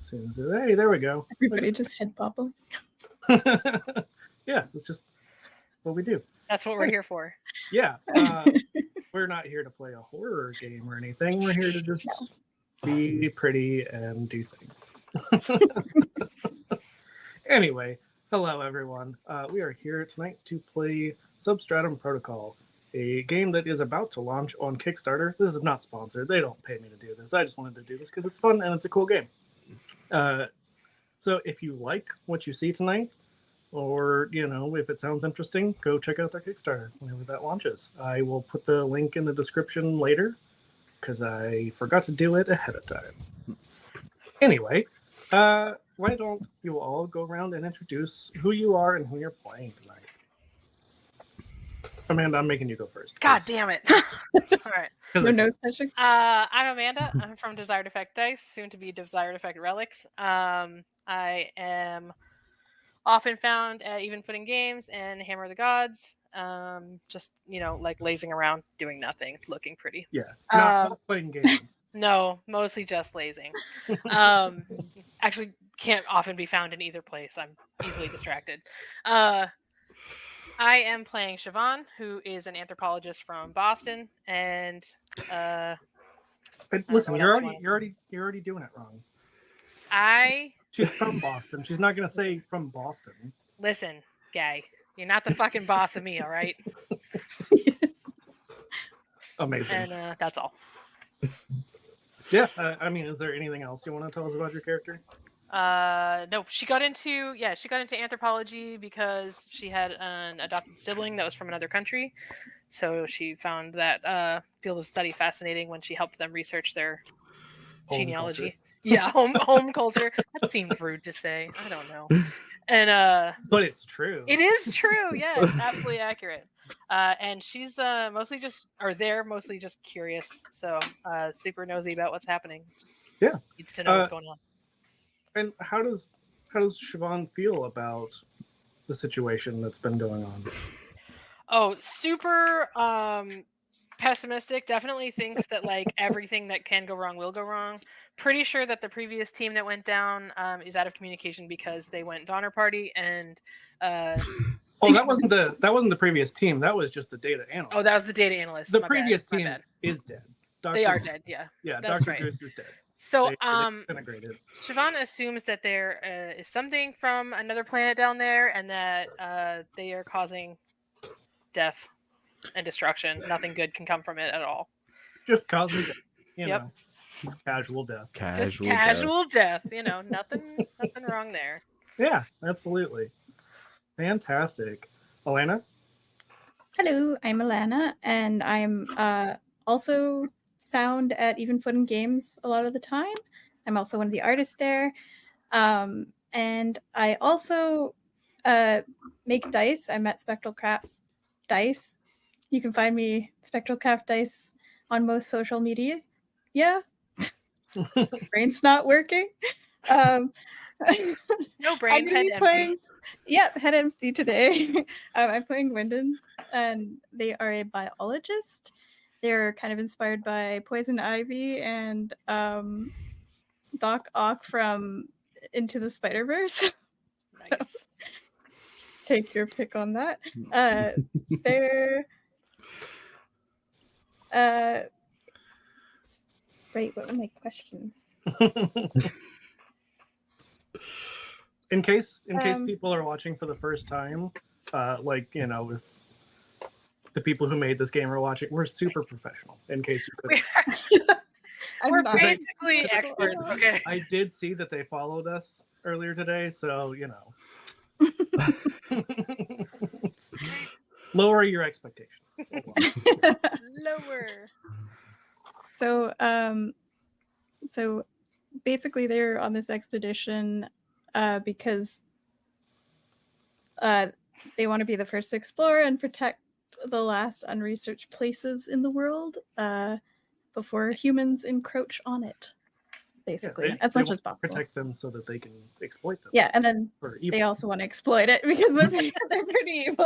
soon as hey, there we go. Everybody just head bobble. Yeah, it's just what we do. That's what we're here for. Yeah, we're not here to play a horror game or anything. We're here to just be pretty and do things. Anyway, hello everyone. We are here tonight to play Substratum Protocol, a game that is about to launch on Kickstarter. This is not sponsored. They don't pay me to do this. I just wanted to do this because it's fun and it's a cool game. So if you like what you see tonight, or, if it sounds interesting, go check out their Kickstarter whenever that launches. I will put the link in the description later because I forgot to do it ahead of time. Anyway, why don't you all go around and introduce who you are and who you're playing tonight? Amanda, I'm making you go first. God damn it. All right. No nose touching. I'm Amanda. I'm from Desired Effect Dice, soon to be Desired Effect Relics. I am often found at Even Footing Games and Hammer of the Gods. Just, like lazing around, doing nothing, looking pretty. Yeah, not playing games. No, mostly just lazing. Actually, can't often be found in either place. I'm easily distracted. I am playing Siobhan, who is an anthropologist from Boston, and But listen, you're already doing it wrong. She's from Boston. She's not going to say from Boston. Listen, guy, you're not the fucking boss of me, all right? Amazing. And that's all. Yeah, is there anything else you want to tell us about your character? No, she got into anthropology because she had an adopted sibling that was from another country. So she found that field of study fascinating when she helped them research their genealogy. Culture. Yeah, home culture. That seemed rude to say. I don't know. And but it's true. It is true. Yeah, it's absolutely accurate. And she's mostly just curious. So super nosy about what's happening. Just needs to know what's going on. And how does Siobhan feel about the situation that's been going on? Oh, super pessimistic. Definitely thinks that everything that can go wrong will go wrong. Pretty sure that the previous team that went down is out of communication because they went Donner Party and. That wasn't the previous team. That was just the data analyst. Oh, that was the data analyst. The previous team is dead. They are dead. Yeah. Yeah, that's Dr. right. Goose is dead. So, integrated. Siobhan assumes that there is something from another planet down there, and that they are causing death and destruction. Nothing good can come from it at all. Just causing death. You know, just casual death. Casual death. Nothing wrong there. Yeah, absolutely. Fantastic. Alana? Hello, I'm Alana, and I'm also found at Even Footing Games a lot of the time. I'm also one of the artists there. And I also make dice. I'm at Spectral Craft Dice. You can find me Spectral Craft Dice on most social media. Yeah. Brain's not working. No brain, head empty. Head empty today. I'm playing Wyndon, and they are a biologist. They're kind of inspired by Poison Ivy and Doc Ock from Into the Spider-Verse. Nice. Take your pick on that. They're Wait, what were my questions? In case people are watching for the first time, if the people who made this game are watching, we're super professional. In case you couldn't. We're basically experts. Okay. I did see that they followed us earlier today, so lower your expectations. Lower. So basically they're on this expedition because they want to be the first to explore and protect the last unresearched places in the world before humans encroach on it. Basically, as much as possible. Protect them so that they can exploit them. Yeah, and then they also want to exploit it because they're pretty evil.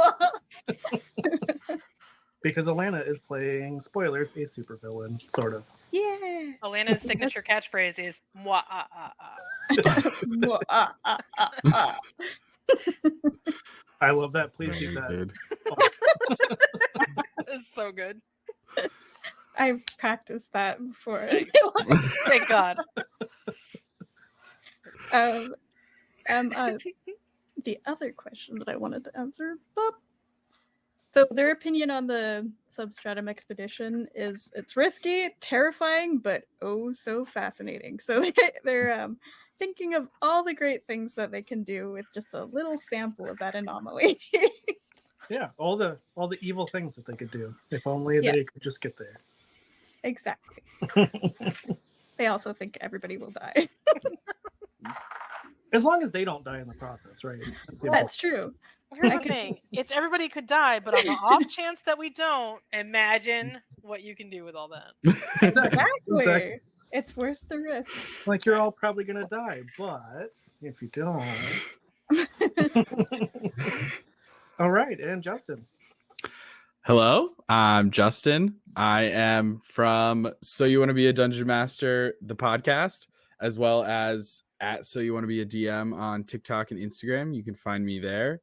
Because Alana is playing, spoilers, a supervillain, sort of. Yeah. Alana's signature catchphrase is "moi ah ah ah." I love that. Please do Very that. good. It's so good. I've practiced that before. Nice. Thank God. The other question that I wanted to answer. Boop. So their opinion on the Substratum expedition is it's risky, terrifying, but oh so fascinating. So they're thinking of all the great things that they can do with just a little sample of that anomaly. Yeah, all the evil things that they could do if only Yeah. they could just get there. Exactly. They also think everybody will die. As long as they don't die in the process, right? That's true. Here's I the can- thing: it's everybody could die, but on the off chance that we don't, imagine what you can do with all that. Exactly. It's worth the risk. Like you're all probably gonna die, but if you don't. All right, and Justin. Hello, I'm Justin. I am from So You Want to Be a Dungeon Master, the podcast, as well as at So You Want to Be a DM on TikTok and Instagram. You can find me there.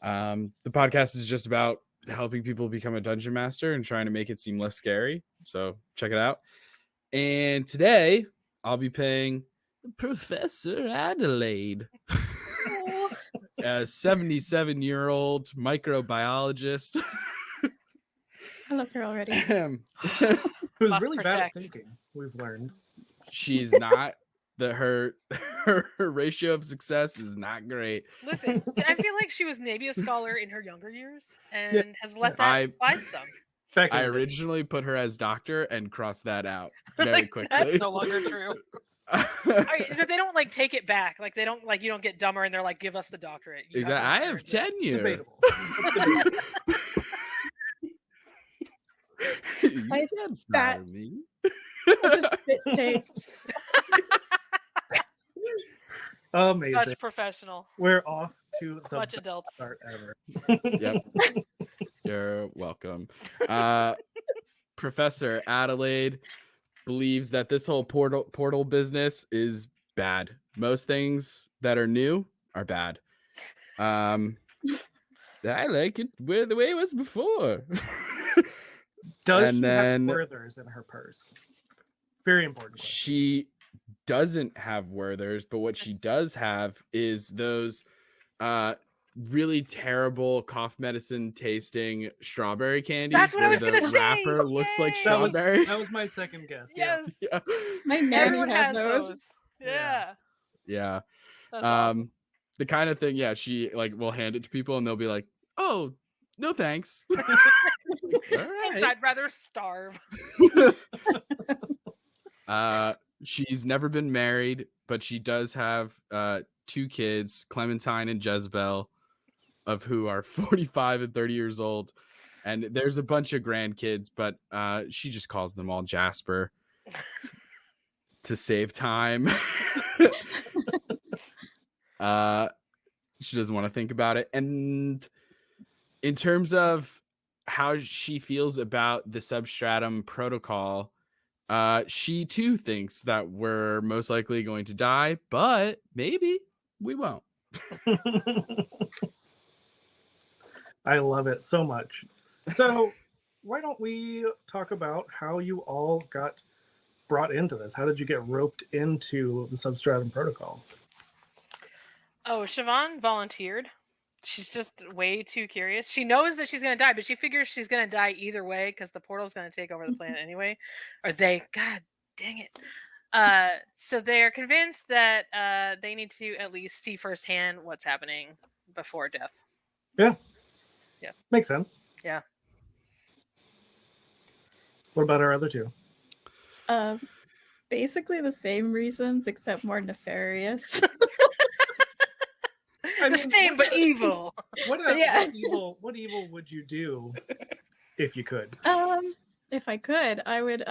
The podcast is just about helping people become a dungeon master and trying to make it seem less scary. So check it out. And today I'll be playing Professor Adelaide, a 77-year-old microbiologist. I love her already. Who's Must really bad at protect. thinking, we've learned. She's not her ratio of success is not great. Listen, I feel like she was maybe a scholar in her younger years and has let that slide some. Back I in the day. originally put her as doctor and crossed that out very Like, quickly. that's no longer true. They don't like take it back. Like they don't like you don't get dumber and they're like, give us the doctorate. You Exactly. I have to earn this. tenure. Debatable. It's debatable. You I can't spat. fire me. Just spit takes. Amazing. Such professional. We're off to the Much best adults. start ever. Yep. You're welcome. Professor Adelaide believes that this whole portal business is bad. Most things that are new are bad. I like it the way it was before. Does And she then- have Werthers in her purse? Very important question. She doesn't have Werthers, but what she does have is those really terrible cough medicine tasting strawberry candies. That's what I where was gonna the say! wrapper looks like Yay! strawberry. That was my second guess. Yes. Yeah. My nanny Everyone had has those. those. Yeah. Yeah. That's awesome. The kind of thing, yeah, she like will hand it to people and they'll be like, "Oh, no thanks." All Thanks, right. I'd rather starve. She's never been married, but she does have 2 kids, Clementine and Jezebel, of who are 45 and 30 years old. And there's a bunch of grandkids, but she just calls them all Jasper to save time. She doesn't want to think about it. And in terms of how she feels about the Substratum protocol, she too thinks that we're most likely going to die, but maybe we won't. I love it so much. So why don't we talk about how you all got brought into this? How did you get roped into the Substratum protocol? Oh, Siobhan volunteered. She's just way too curious. She knows that she's going to die, but she figures she's going to die either way because the portal's going to take over the planet anyway. Or they, God dang it. So they're convinced that they need to at least see firsthand what's happening before death. Makes sense. Yeah. What about our other two? Basically the same reasons, except more nefarious. The same, but evil. Yeah. What evil would you do if you could? If I could, I would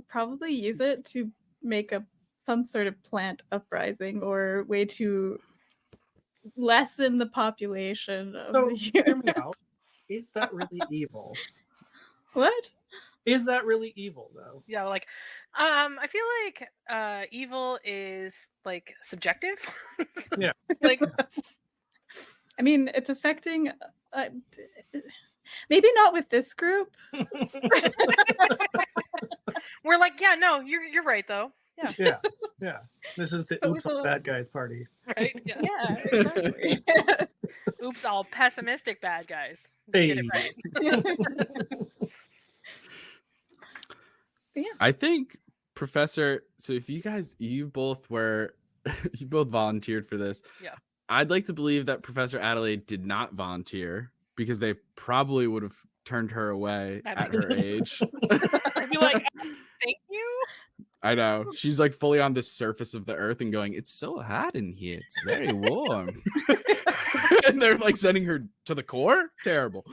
probably use it to make some sort of plant uprising or way to lessen the population of So the hear human. me out. Is that really evil? What? Is that really evil though? Yeah, like, I feel like evil is like subjective. Yeah. Like, I mean, it's affecting. Maybe not with this group. we're like, yeah, no, you're right though. Yeah, Yeah. This is the But oops with all a- bad guys party. right. Yeah. Yeah, exactly. Oops, all pessimistic bad guys. Get it Hey. right. I think Professor, so if you both volunteered for this. Yeah. I'd like to believe that Professor Adelaide did not volunteer because they probably would have turned her away That at makes her age. I'd be like, thank you. I know. She's like fully on the surface of the earth and going, it's so hot in here. It's very warm. And they're like sending her to the core. Terrible.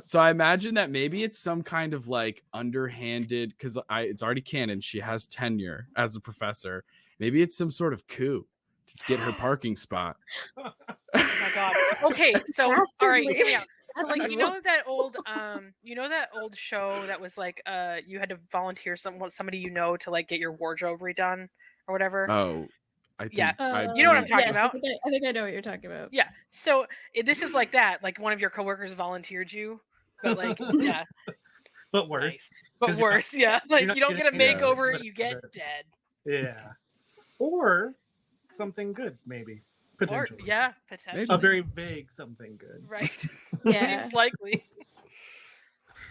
So I imagine that maybe it's some kind of like underhanded, because it's already canon. She has tenure as a professor. Maybe it's some sort of coup to get her parking spot. Oh my god. Okay, so all right, hear me out. Like you know that old show that was like you had to volunteer somebody you know to like get your wardrobe redone or whatever. Oh, I think Yeah. I You know what I'm talking yeah, about? I think I know what you're talking about. Yeah. So this is like that. Like one of your coworkers volunteered you, but like yeah, But worse. nice. But 'Cause you're not- worse, yeah. Like not you don't get a getting makeover, but you get the- dead. Yeah. Or something good, maybe. Or Potentially. yeah, potentially. A very vague something good. Right. Yeah, Seems likely.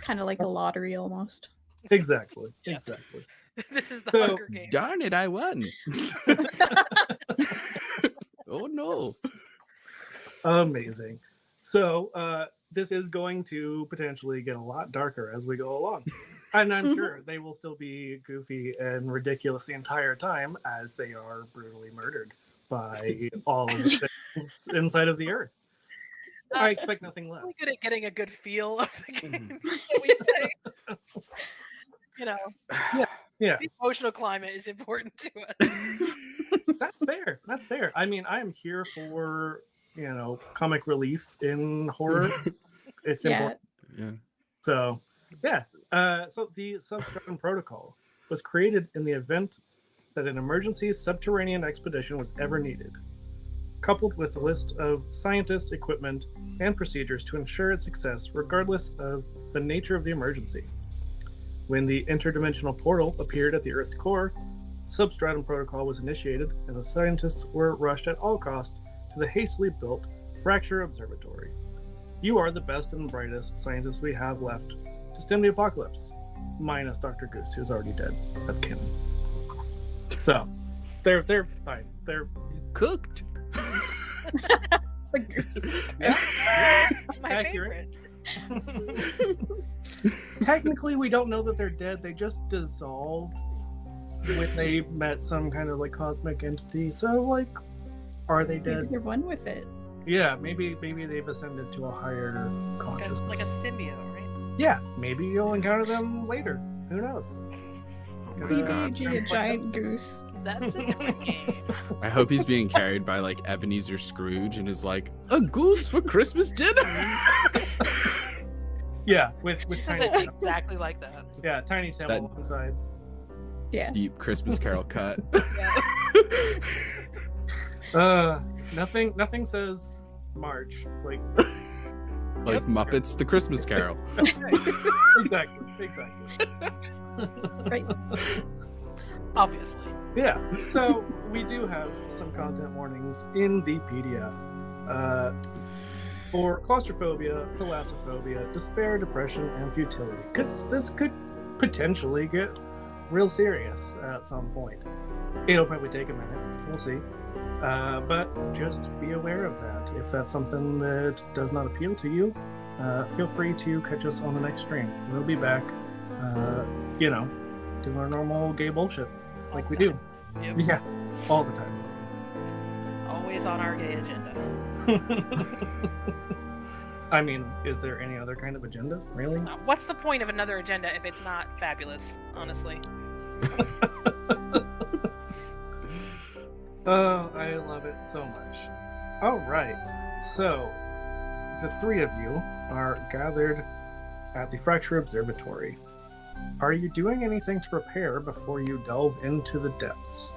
kind of like a lottery almost. Exactly. Yeah. Exactly. This is the So, Hunger Games. darn it, I won. Oh no. Amazing. So this is going to potentially get a lot darker as we go along. And I'm sure they will still be goofy and ridiculous the entire time as they are brutally murdered by all of the things inside of the earth. I expect nothing less. Really good at getting a good feel of the games that we play. You know, Yeah, the emotional climate is important to us. that's fair. That's fair. I mean, I am here for, comic relief in horror. It's Yeah. important. Yeah. So, yeah. So the Substratum Protocol was created in the event that an emergency subterranean expedition was ever needed, coupled with a list of scientists, equipment, and procedures to ensure its success regardless of the nature of the emergency. When the interdimensional portal appeared at the Earth's core, Substratum Protocol was initiated, and the scientists were rushed at all costs to the hastily built Fracture Observatory. You are the best and brightest scientists we have left to stem the apocalypse, minus Dr. Goose, who's already dead. That's canon. So, they're fine. They're Cooked. My Accurate. favorite. technically we don't know that they're dead. They just dissolved when they met some kind of like cosmic entity. So like, are they Maybe dead? you're one with it. Yeah, maybe they've ascended to a higher consciousness. Like a symbiote, right? Yeah, maybe you'll encounter them later. Who knows? Maybe a giant goose. That's a different game. I hope he's being carried by like Ebenezer Scrooge and is like, a goose for Christmas dinner. Yeah, with He says tiny it exactly like that. yeah, tiny Tim That- alongside. Yeah. Deep Christmas Carol cut. Yeah. Nothing says March. Like Like Muppets the Christmas Carol. That's right. exactly. Right. Obviously. Yeah, so we do have some content warnings in the PDF for claustrophobia, thalassophobia, despair, depression, and futility, because this could potentially get real serious at some point. It'll probably take a minute. We'll see. But just be aware of that. If that's something that does not appeal to you, feel free to catch us on the next stream. We'll be back, doing our normal gay bullshit like we do. Yep. Yeah, all the time. Always on our gay agenda. I mean, is there any other kind of agenda? Really? What's the point of another agenda if it's not fabulous, honestly? Oh, I love it so much. All right. So, the three of you are gathered at the Fracture Observatory. Are you doing anything to prepare before you delve into the depths?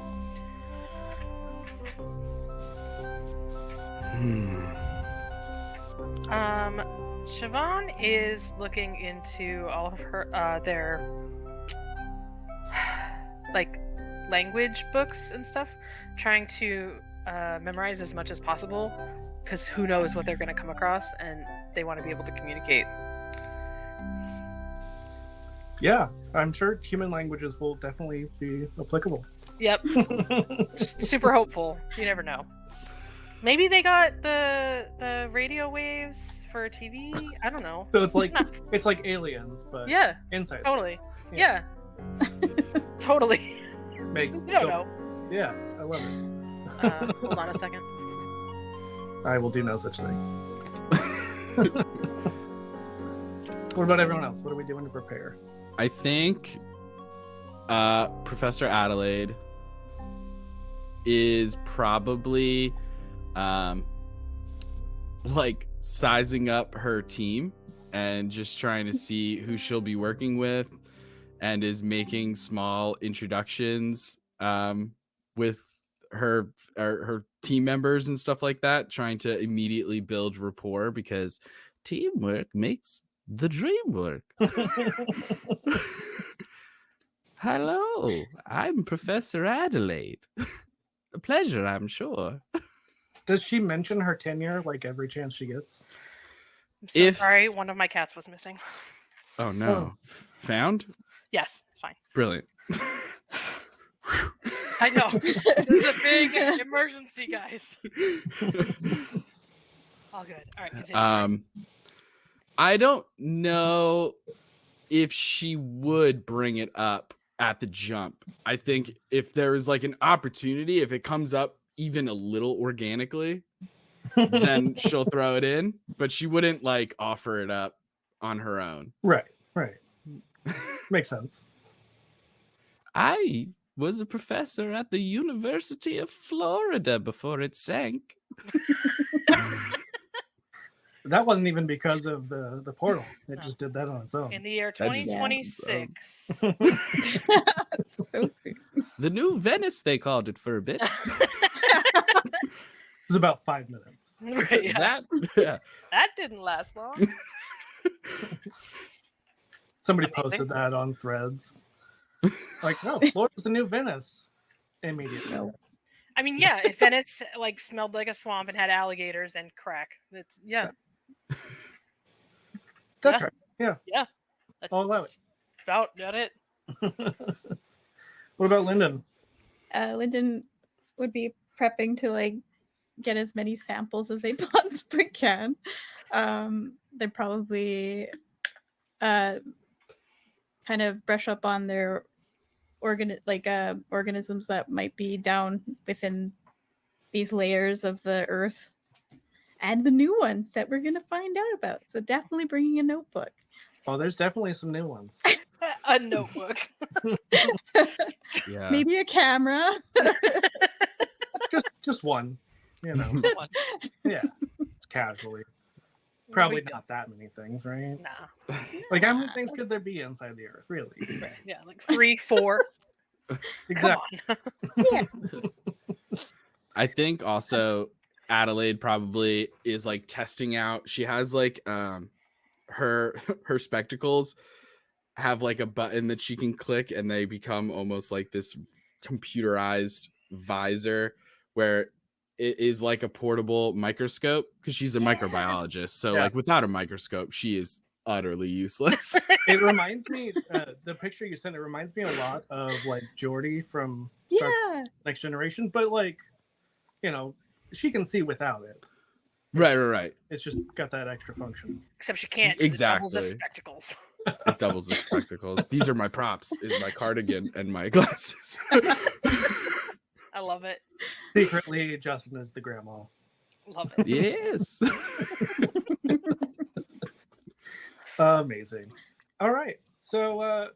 Siobhan is looking into all of her their like language books and stuff, trying to memorize as much as possible, because who knows what they're going to come across, and they want to be able to communicate. Yeah, I'm sure human languages will definitely be applicable. Yep. Just super hopeful. You never know. Maybe they got the radio waves for TV. I don't know. So it's like aliens, but Yeah, inside. totally. Yeah. Totally. Makes You don't know. sense. Yeah, I love it. Hold on a second. I will do no such thing. What about everyone else? What are we doing to prepare? I think Professor Adelaide is probably like sizing up her team and just trying to see who she'll be working with, and is making small introductions with her team members and stuff like that, trying to immediately build rapport, because teamwork makes the dream work. Hello, I'm Professor Adelaide. A pleasure, I'm sure. Does she mention her tenure like every chance she gets? I'm so sorry, one of my cats was missing. Oh no. Found? Yes, fine. Brilliant. I know. This is a big emergency, guys. All good. All right, continue. I don't know if she would bring it up at the jump. I think if there is like an opportunity, if it comes up even a little organically, then she'll throw it in, but she wouldn't like offer it up on her own. Right. Makes sense. I was a professor at the University of Florida before it sank. That wasn't even because of the portal. It just did that on its own. In the year That just- 2026. The new Venice, they called it for a bit. It was about 5 minutes. Right, yeah. That didn't last long. Somebody Amazing. posted that on Threads. Like, no, Florida's the new Venice. Immediately. I mean, yeah, if Venice like smelled like a swamp and had alligators and crack, that's That's right. Yeah. That's I'll allow it. about it. What about Lyndon? Lyndon would be prepping to like get as many samples as they possibly can. They probably kind of brush up on their organisms that might be down within these layers of the earth, and the new ones that we're gonna find out about. So definitely bringing a notebook. Oh, there's definitely some new ones. A notebook. Yeah. Maybe a camera. just one. You know. One. Yeah. Casually. Probably We go. not that many things, right? Nah. Like, how many things could there be inside the earth, really? Yeah, like 3, 4. Exactly. Come on. Yeah. I think also Adelaide probably is like testing out. She has like her spectacles have like a button that she can click, and they become almost like this computerized visor where it is like a portable microscope, because she's a microbiologist. So Yeah. like without a microscope, she is utterly useless. It reminds me, the picture you sent, it reminds me a lot of like Geordi from Star Trek Yeah. Next Generation, but like, you know, she can see without it. Right. It's just got that extra function. Except she can't. 'cause it doubles as Exactly. spectacles. It doubles the spectacles. These are my props, is my cardigan and my glasses. I love it. Secretly, Justin is the grandma. Love it. Yes. Amazing. All right. So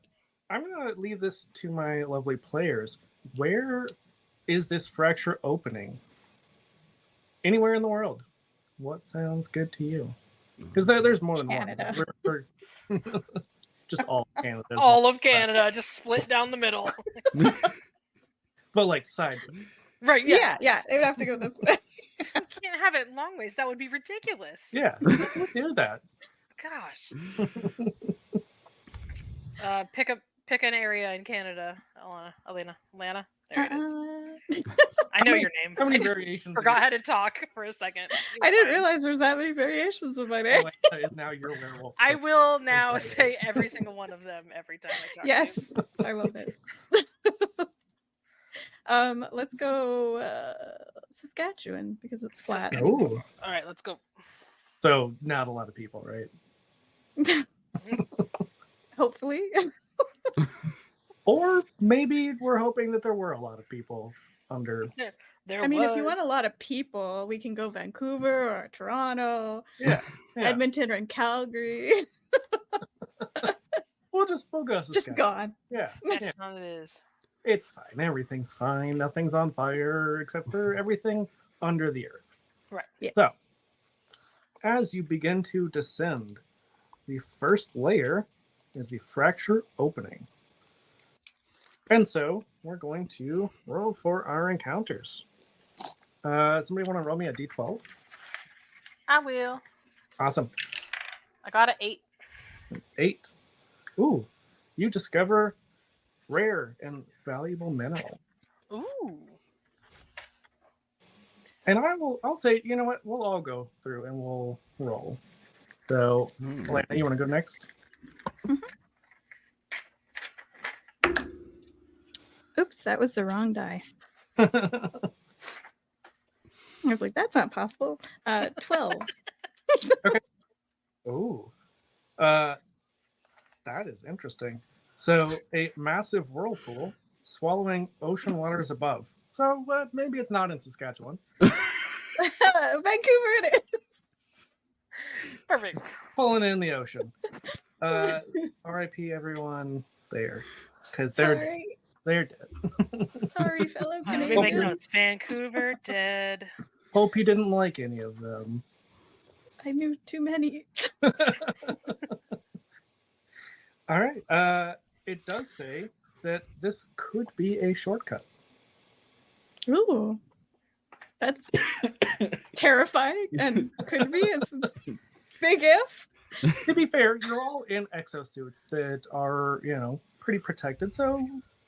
I'm going to leave this to my lovely players. Where is this fracture opening? Anywhere in the world. What sounds good to you? Because there's more than Canada. one. Just all of Canada. is All one of Canada just split down the middle. but like sideways. Right, Yeah, it would have to go this way. You can't have it long ways. That would be ridiculous. Yeah, who do that? Gosh. Pick an area in Canada, Elena. Atlanta. There it is. I know your name. How many I just variations? forgot how to talk for a second. I didn't realize there's that many variations of my name. Atlanta is now your werewolf. I will now say every single one of them every time I talk Yes, to you. I love it. Let's go Saskatchewan because it's flat. Oh, All right, let's go. so not a lot of people, right? Hopefully. Or maybe we're hoping that there were a lot of people under. There I mean, if you was- want a lot of people, we can go Vancouver or Toronto, Yeah, yeah. Edmonton or Calgary. We'll go. Just Saskatchewan. gone. Yeah, That's yeah. not what it is. It's fine. Everything's fine. Nothing's on fire except for everything under the earth. Right. Yeah. So, as you begin to descend, the first layer is the fracture opening. And so, we're going to roll for our encounters. Somebody want to roll me a d12? I will. Awesome. I got an 8. 8. Ooh, you discover rare and valuable mineral. Ooh. And I'll say, you know what? We'll all go through and we'll roll. So, Elena, you want to go next? Oops, that was the wrong die. I was like, that's not possible. 12. Ooh. That is interesting. So, a massive whirlpool swallowing ocean waters above. So, maybe it's not in Saskatchewan. Vancouver it is. Perfect. Pulling in the ocean. R.I.P. everyone there. Because they're dead. Sorry, fellow Let me make Canadians. notes. Vancouver dead. Hope you didn't like any of them. I knew too many. All right. It does say that this could be a shortcut. Ooh. That's terrifying and could be. It's a big if. To be fair, you're all in exosuits that are, pretty protected. So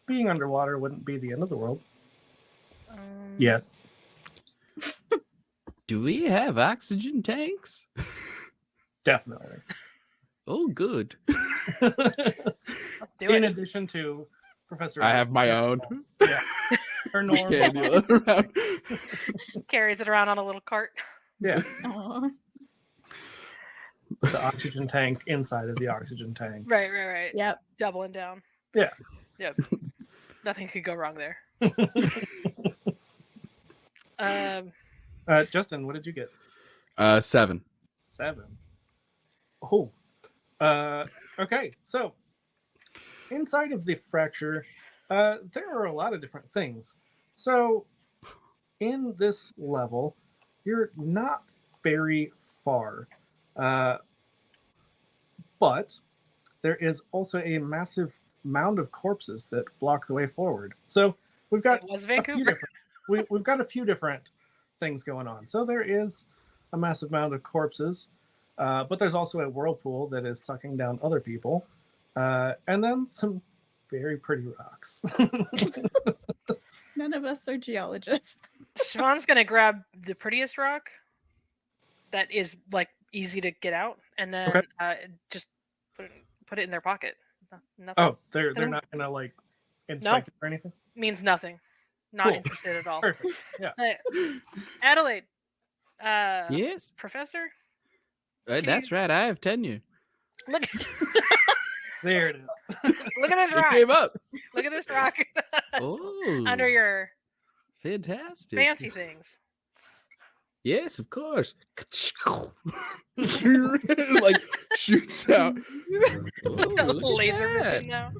being underwater wouldn't be the end of the world. Yet. Do we have oxygen tanks? Definitely. Oh, good. Let's do In it. addition to Professor. I have my own. Yeah. Her normal. Cannula around. Carries it around on a little cart. Yeah. Aw. The oxygen tank inside of the oxygen tank. Right. Yep. Doubling down. Yeah. Yep. Nothing could go wrong there. Justin, what did you get? 7. 7. Oh. Okay. So inside of the fracture, there are a lot of different things. So in this level, you're not very far. But there is also a massive mound of corpses that block the way forward. So we've got It was a few Vancouver. different, we've got a few different things going on. So there is a massive mound of corpses, but there's also a whirlpool that is sucking down other people, and then some very pretty rocks. None of us are geologists. Siobhan's gonna grab the prettiest rock that is like easy to get out, and then Okay. Just put it in their pocket. Nothing Oh, they're not gonna like inspect it or anything. means nothing. Not Cool. interested at all. Perfect. Yeah. Adelaide, Yes, Professor, that's right. I have tenure. look, There it is. look at this It rock. came up. Look at this rock Oh, under your fantastic. fancy things. Yes, of course. Like shoots out. Oh, look at Laser that. vision now.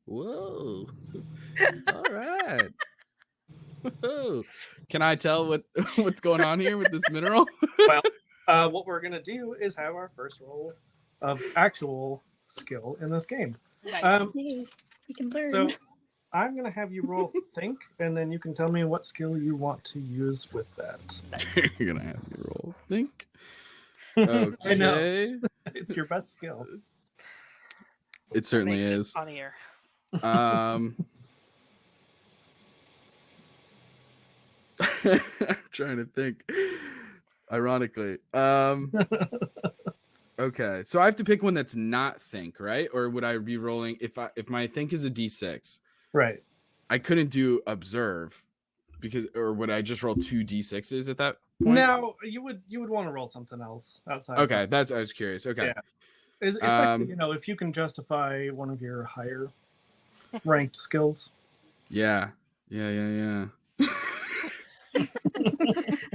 Whoa. All right. Whoa. Can I tell what's going on here with this mineral? What we're gonna do is have our first roll of actual skill in this game. Nice. Yay, we can learn. So I'm going to have you roll think, and then you can tell me what skill you want to use with that. You're gonna have me roll. Think. I know. Okay. It's your best skill. It certainly Makes it is. funnier. I'm trying to think. Ironically. Okay. So I have to pick one that's not think, right? Or would I be rolling if my think is a D6? Right. I couldn't do observe because or would I just roll 2 D6s at that point? Now you would want to roll something else outside. of Okay, that. I was curious. Okay. Yeah. Especially, if you can justify one of your higher ranked skills. Yeah. How can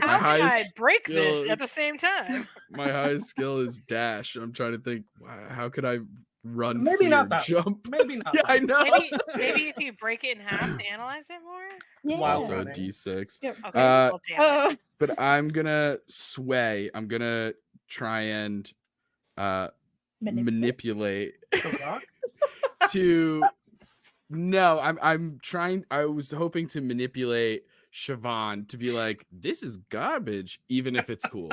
I highest break skill this at the is- same time? My highest skill is dash. I'm trying to think how could I run Maybe free not or that jump? Maybe not. Yeah, that I one. know. Maybe if you break it in half to analyze it more. It's Yeah. also a running. D6. Yep. Okay. Uh, Well, damn it. But I'm gonna sway. I'm gonna try and manipulate The rock? to no, I'm trying. I was hoping to manipulate Siobhan to be like, this is garbage, even if it's cool.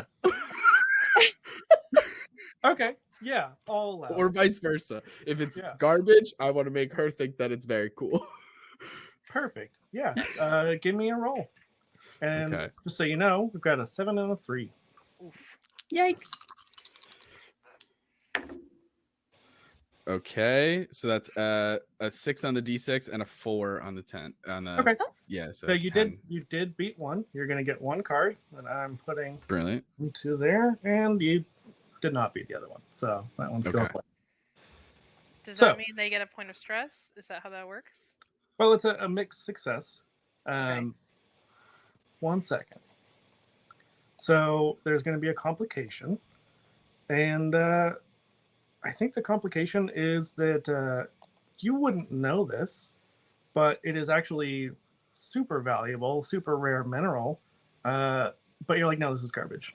Okay. Yeah. All allowed. Or vice versa. If it's Yeah. garbage, I want to make her think that it's very cool. Perfect. Yeah. Give me a roll. And Okay. just so you know, we've got a 7 and a 3. Oof. Yikes. Okay, so that's a 6 on the D6 and a 4 on the 10 on the Okay. yeah. So you 10. did beat one. You're gonna get one card that I'm putting Brilliant. into there, and you did not beat the other one. So that one's going Okay. away. Does So- that mean they get a point of stress? Is that how that works? Well, it's a mixed success. Okay. 1 second. So there's going to be a complication, and I think the complication is that you wouldn't know this, but it is actually super valuable, super rare mineral. But you're like, no, this is garbage.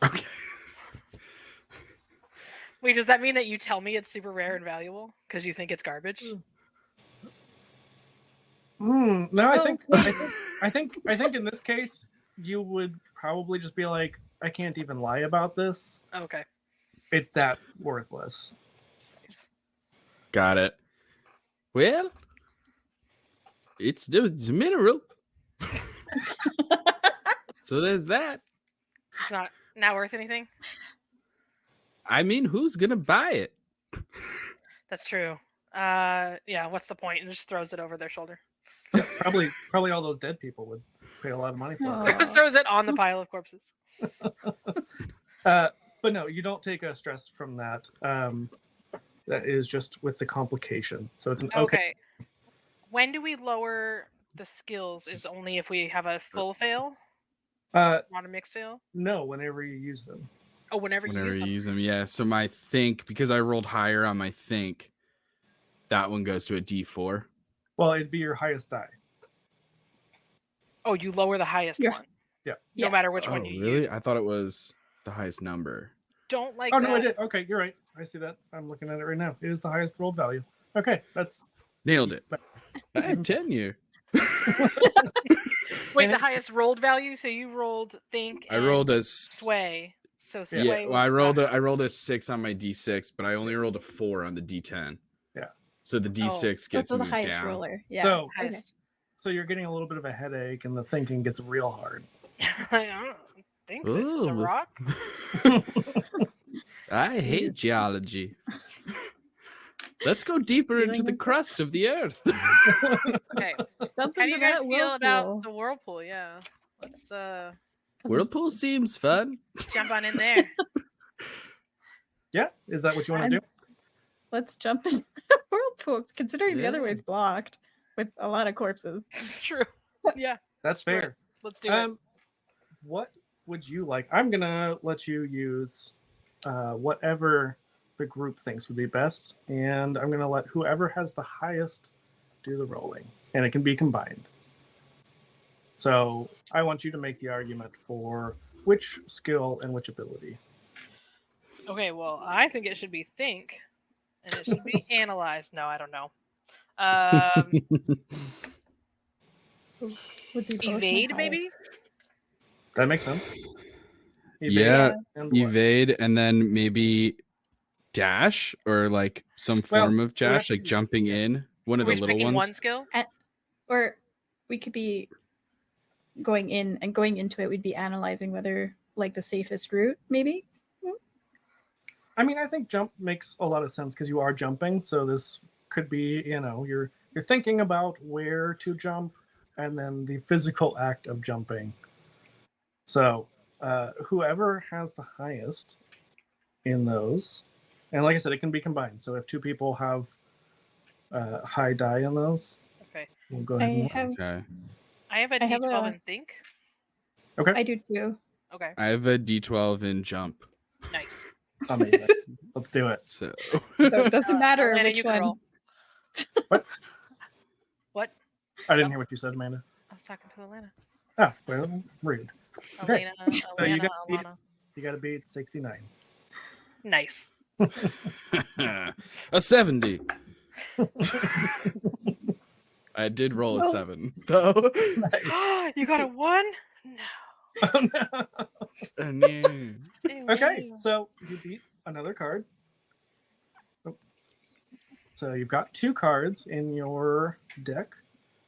Okay. Wait, does that mean that you tell me it's super rare and valuable because you think it's garbage? No, Oh, I think in this case you would probably just be like, I can't even lie about this. Okay. It's that worthless. Nice. Got it. Well, it's the mineral. So there's that. It's not worth anything. I mean, who's gonna buy it? That's true. Yeah. What's the point? And just throws it over their shoulder. Probably all those dead people would pay a lot of money for Aw. it. Just throws it on the pile of corpses. But no, you don't take a stress from that. That is just with the complication. So it's an Okay. When do we lower the skills? Is only if we have a full fail, not a mixed fail. No, whenever you use them. Oh, whenever you use them. Yeah. So my think, because I rolled higher on my think, that one goes to a D4. Well, it'd be your highest die. Oh, you lower the highest Yeah. one. Yeah. No Yeah. matter which Oh, one you really? use. I thought it was the highest number. Don't like Oh that. no, I did. Okay, you're right. I see that. I'm looking at it right now. It is the highest rolled value. Okay, that's Nailed it. I have tenure. Wait, And the it's- highest rolled value. So you rolled think. I and rolled a sway. So sway. yeah. Well, was I rolled a 6 on my D6, but I only rolled a 4 on the D10. Yeah. So the D6 That's gets the moved highest down. roller. Yeah. So Okay. highest. so you're getting a little bit of a headache, and the thinking gets real hard. I don't think this is a Ooh. rock. I hate geology. Let's go deeper into Feeling the like- crust of the earth. Okay. Jump How do into you guys that feel about whirlpool. the whirlpool? Yeah. Let's 'Cause Whirlpool seems fun. jump on in there. Yeah, is that what you want to do? Let's jump in the whirlpool. Considering the other Yeah. way's blocked with a lot of corpses. It's true. Yeah. That's Right. fair. Let's do it. What would you like? I'm gonna let you use whatever the group thinks would be best, and I'm gonna let whoever has the highest do the rolling, and it can be combined. So I want you to make the argument for which skill and which ability. Okay, well, I think it should be think, and it should be analyze. No, I don't know. Oops, would be both my Evade, maybe? highest. That makes sense. Yeah, And what? evade, and then maybe dash or like some Well, form of it would have dash, to like be- jumping yeah. in. One of Are we the just little picking ones. one skill? Or we could be going in, and going into it, we'd be analyzing whether like the safest route, maybe. I mean, I think jump makes a lot of sense because you are jumping. So this could be, you're thinking about where to jump, and then the physical act of jumping. So whoever has the highest in those, and like I said, it can be combined. So if two people have high die in those, Okay. we'll go ahead and Okay. I have a I have D12 a- in think. I do too. Okay, I have a D12 in jump. nice. amazing. Let's do it. So, So it doesn't matter Alana, which you can one. roll. What? What? I didn't hear what you said, Amanda. I was talking to Alana. Oh, well, rude. Okay. Alana, So you Alana, got Alana. You got to beat 69. Nice. a 70. I did roll a Well- 7, though. Nice. You got a 1? No. Oh, no. Oh, no. Okay, so you beat another card. Oh. So you've got 2 cards in your deck,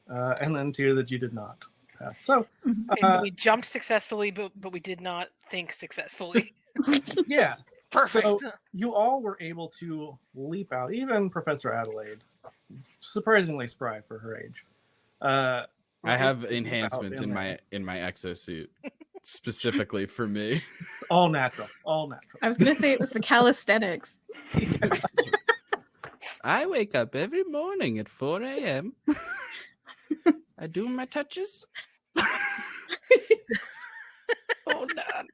and then 2 that you did not pass. So, Okay, so we jumped successfully, but we did not think successfully. yeah, Perfect. So you all were able to leap out. Even Professor Adelaide, surprisingly spry for her age. I have leap out enhancements in there. my exosuit specifically for me. It's all natural. All natural. I was gonna say it was the calisthenics. I wake up every morning at 4 a.m. I do my touches. Hold on.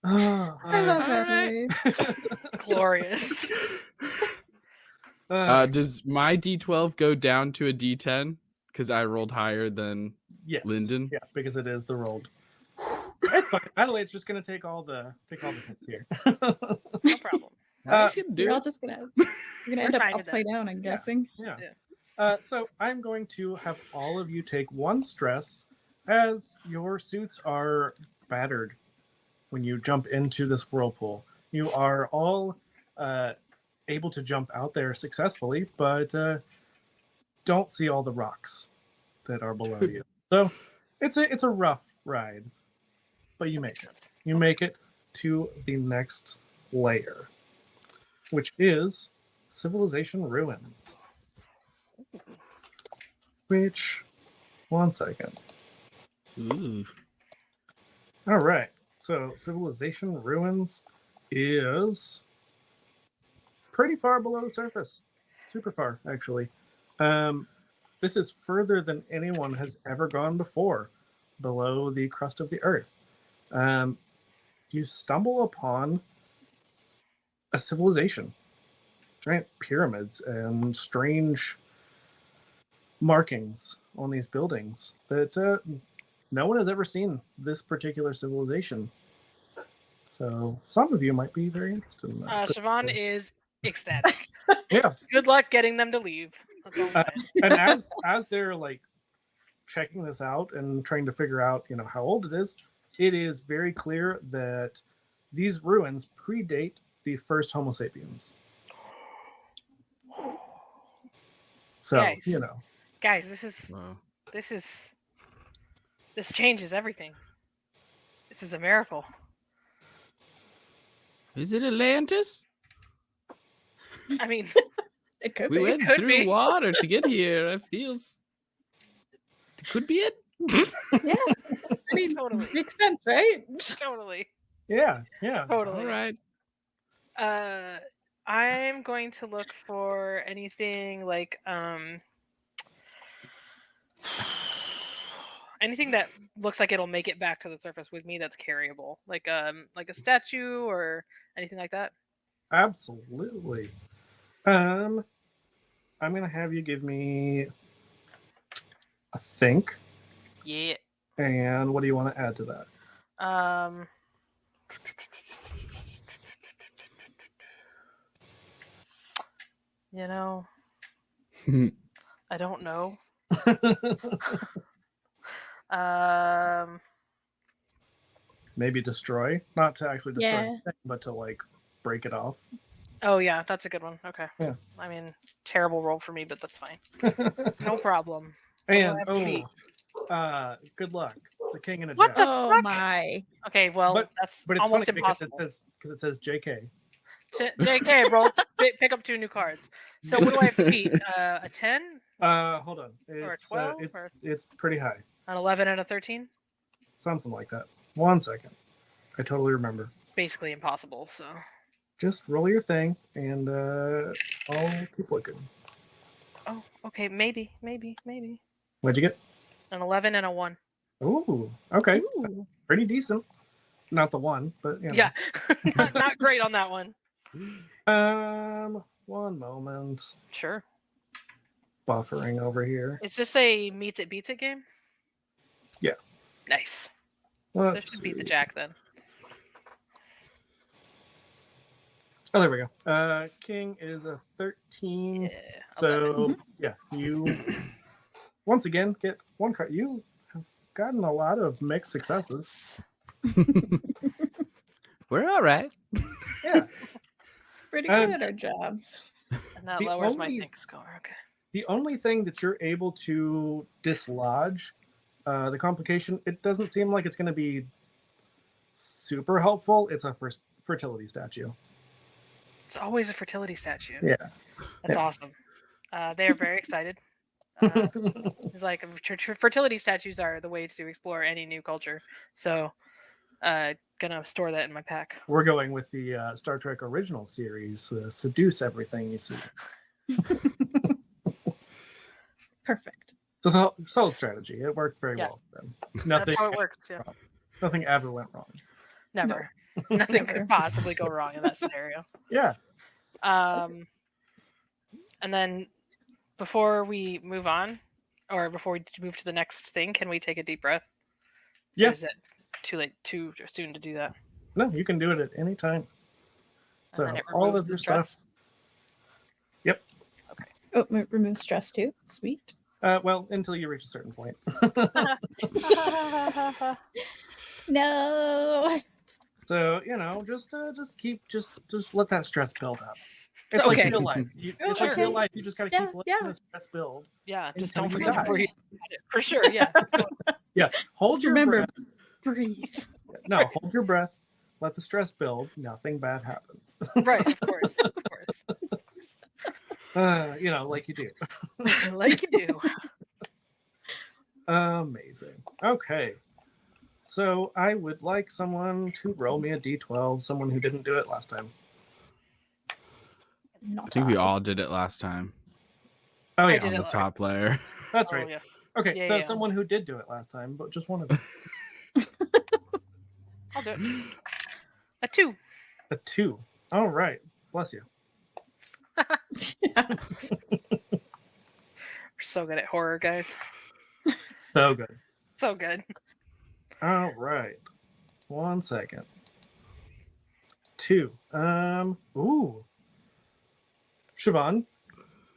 I love All that. right. Glorious. Does my D12 go down to a D10 because I rolled higher than yes. Lyndon? Yeah, because it is the rolled. It's fine. Adelaide's just gonna take all the hits here. No problem. I can do You're all it. just gonna end up fine with upside down, I'm guessing. Yeah. So I'm going to have all of you take 1 stress as your suits are battered when you jump into this whirlpool. You are all able to jump out there successfully, but don't see all the rocks that are below you. So it's a rough ride, but you make it. You make it to the next layer, which is Civilization Ruins. Which, 1 second. Ooh. All right. So Civilization Ruins is pretty far below the surface. Super far, actually. This is further than anyone has ever gone before, below the crust of the earth. You stumble upon a civilization, giant pyramids and strange markings on these buildings that no one has ever seen this particular civilization. So some of you might be very interested in that. Siobhan is ecstatic. Yeah. Good luck getting them to leave. That's all I'm saying. And as they're like checking this out and trying to figure out, how old it is very clear that these ruins predate the first Homo sapiens. So, Guys. Guys, Wow. this changes everything. This is a miracle. Is it Atlantis? I mean, It could We be. went could through be. water to get here. It feels. It could be it. Yeah. I mean, Totally. makes sense, right? totally. yeah. Totally. All right. I'm going to look for anything like anything that looks like it'll make it back to the surface with me that's carryable, like a statue or anything like that. Absolutely. I'm gonna have you give me a think. Yeah. And what do you want to add to that? You know, I don't know. Maybe destroy, not to actually destroy, Yeah. the thing, but to like break it off. Oh yeah, that's a good one. Okay. Yeah. I mean, terrible roll for me, but that's fine. No problem. And What do I have to beat? good luck. It's a king and a What jack. the Oh fuck? my. Okay, well, But- that's But it's almost funny because impossible. it says JK. JK, roll. Pick up 2 new cards. So what do I have to beat? A 10, Hold on. Or a It's 12, it's pretty high. an 11, and a 13? Something like that. 1 second. I totally remember. Basically impossible. So Just roll your thing, and I'll keep looking. oh, okay, maybe. What'd you get? An 11 and a 1. Ooh, okay, Ooh. pretty decent. Not the one, but you know. Yeah, not great on that one. 1 moment. Sure. Buffering over here. Is this a meets it beats it game? Yeah. Nice. So I Let's should beat the see. jack then. Oh, there we go. King is a 13. Yeah. So yeah, you once again get 1 card. You have gotten a lot of mixed successes. We're all right. Yeah. Pretty good at our jobs. And that The lowers my only- think score. Okay. The only thing that you're able to dislodge, the complication, it doesn't seem like it's going to be super helpful. It's a fertility statue. It's always a fertility statue. Yeah. That's awesome. They are very excited. It's like fertility statues are the way to explore any new culture. So, gonna store that in my pack. We're going with the Star Trek original series, seduce everything you see. Perfect. It's a solid strategy. It worked very Yeah. well for them. That's Nothing, how it works. Yeah. nothing ever went wrong. Never. Nothing Never. could possibly go wrong in that scenario. Yeah. And then before we move on, or before we move to the next thing, can we take a deep breath? Or Yeah. is it too soon to do that? No, you can do it at any time. So And then it all removes of the your stuff. stress? Oh, remove stress too. Sweet. Well, until you reach a certain point. No. So just let that stress build up. It's like Okay. real life. It's Oh, like real okay. life. You just gotta Yeah, keep letting yeah. the stress build. Yeah, just Until don't you forget to die. breathe. For sure, yeah. Yeah. Hold your Remember, breath. breathe. No, hold your breath. Let the stress build. Nothing bad happens. Right, of course. Like you do. Like you do. Amazing. Okay. So I would like someone to roll me a d12, someone who didn't do it last time. Not I think we I. all did it last time Oh, I yeah. did on it the like- top layer. That's Oh, right. yeah. Okay, Yeah, so yeah. someone who did do it last time, but just one of them. I'll do it. A 2. A 2. All right. Bless you. We're so good at horror, guys. So good. So good. All right. 1 second. 2. Ooh. Siobhan,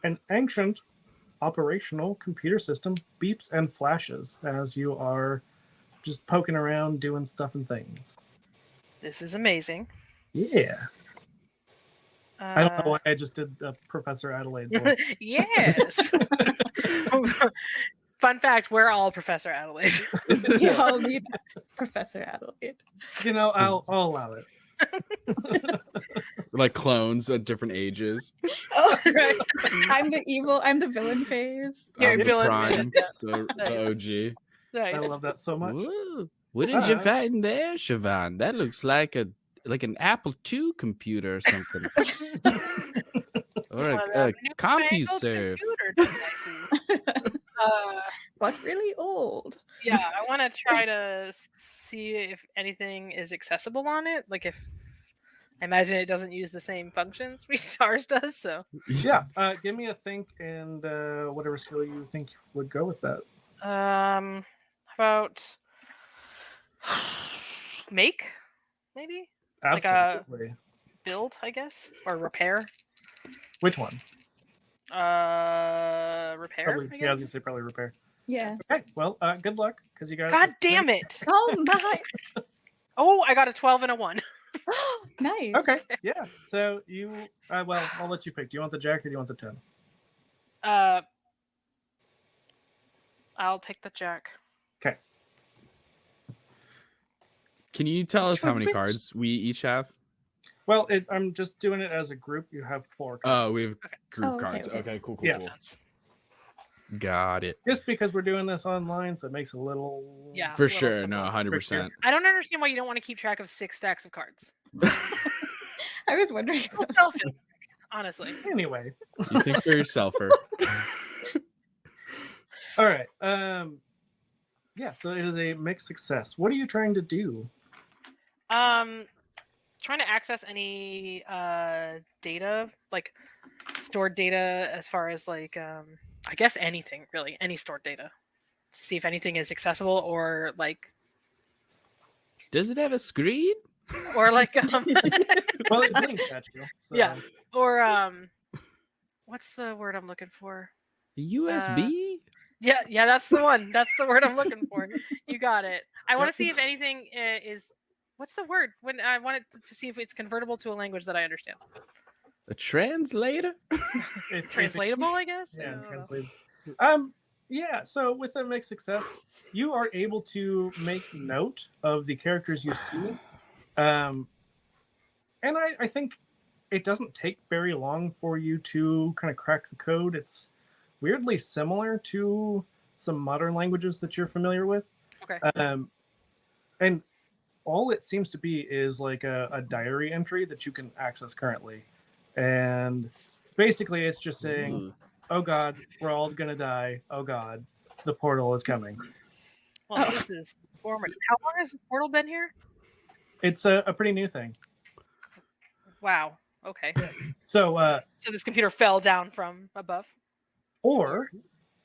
an ancient operational computer system beeps and flashes as you are just poking around doing stuff and things. This is amazing. Yeah. I don't know why I just did the Professor Adelaide voice. Yes. Fun fact: we're all Professor Adelaide. You all need Professor Adelaide. I'll allow it. Like clones at different ages. Oh, Right. I'm the villain phase. You're I'm the villain, prime, yeah. the Nice. OG. I Nice. love that so much. Whoa. What did you Alright. find there, Siobhan? That looks like an Apple II computer or something. Or Well, a new CompuServe. computer device. But really old. Yeah, I want to try to see if anything is accessible on it. Like if I imagine it doesn't use the same functions ours does. So Yeah. Give me a think and whatever skill you think would go with that. how about make maybe Like a- Absolutely. build, I guess, or repair. Which one? Repair. Probably, I yeah, I was gonna guess. say probably repair. Yeah. Okay, well, good luck because you got. God damn it! Oh my. Oh, I got a 12 and a 1. Nice. Okay, yeah. So you, well, I'll let you pick. Do you want the jack or do you want the 10? I'll take the jack. Okay. Can you tell us Which how was many which? cards we each have? Well, I'm just doing it as a group. You have 4 cards. Oh, we have group Oh, okay, cards. okay. Okay, cool. Yeah. Sense. Got it. Just because we're doing this online, so it makes a little. Yeah. For little sure. simple. No, 100%. I don't understand why you don't want to keep track of 6 stacks of cards. I was wondering. Well, self-filtering, honestly. Anyway. You think for yourself. All right. Yeah. So it is a mixed success. What are you trying to do? Trying to access any data, like stored data, as far as like I guess anything really, any stored data. See if anything is accessible or like. Does it have a screen? Or like Well, it blinks at you. So. Yeah. Or what's the word I'm looking for? USB? Yeah, that's the one. That's the word I'm looking for. You got it. I want to see if anything is. What's the word? When I want it to see if it's convertible to a language that I understand. A translator? Translatable, I guess. Yeah, I don't know. translate. Yeah. So with a mixed success, you are able to make note of the characters you see, and I think it doesn't take very long for you to kind of crack the code. It's weirdly similar to some modern languages that you're familiar with. Okay. And all it seems to be is like a diary entry that you can access currently. And basically it's just saying, Ooh. oh God, we're all gonna die. Oh God, the portal is coming. Well, this is informative. How long has this portal been here? It's a pretty new thing. Wow. Okay. So So this computer fell down from above. or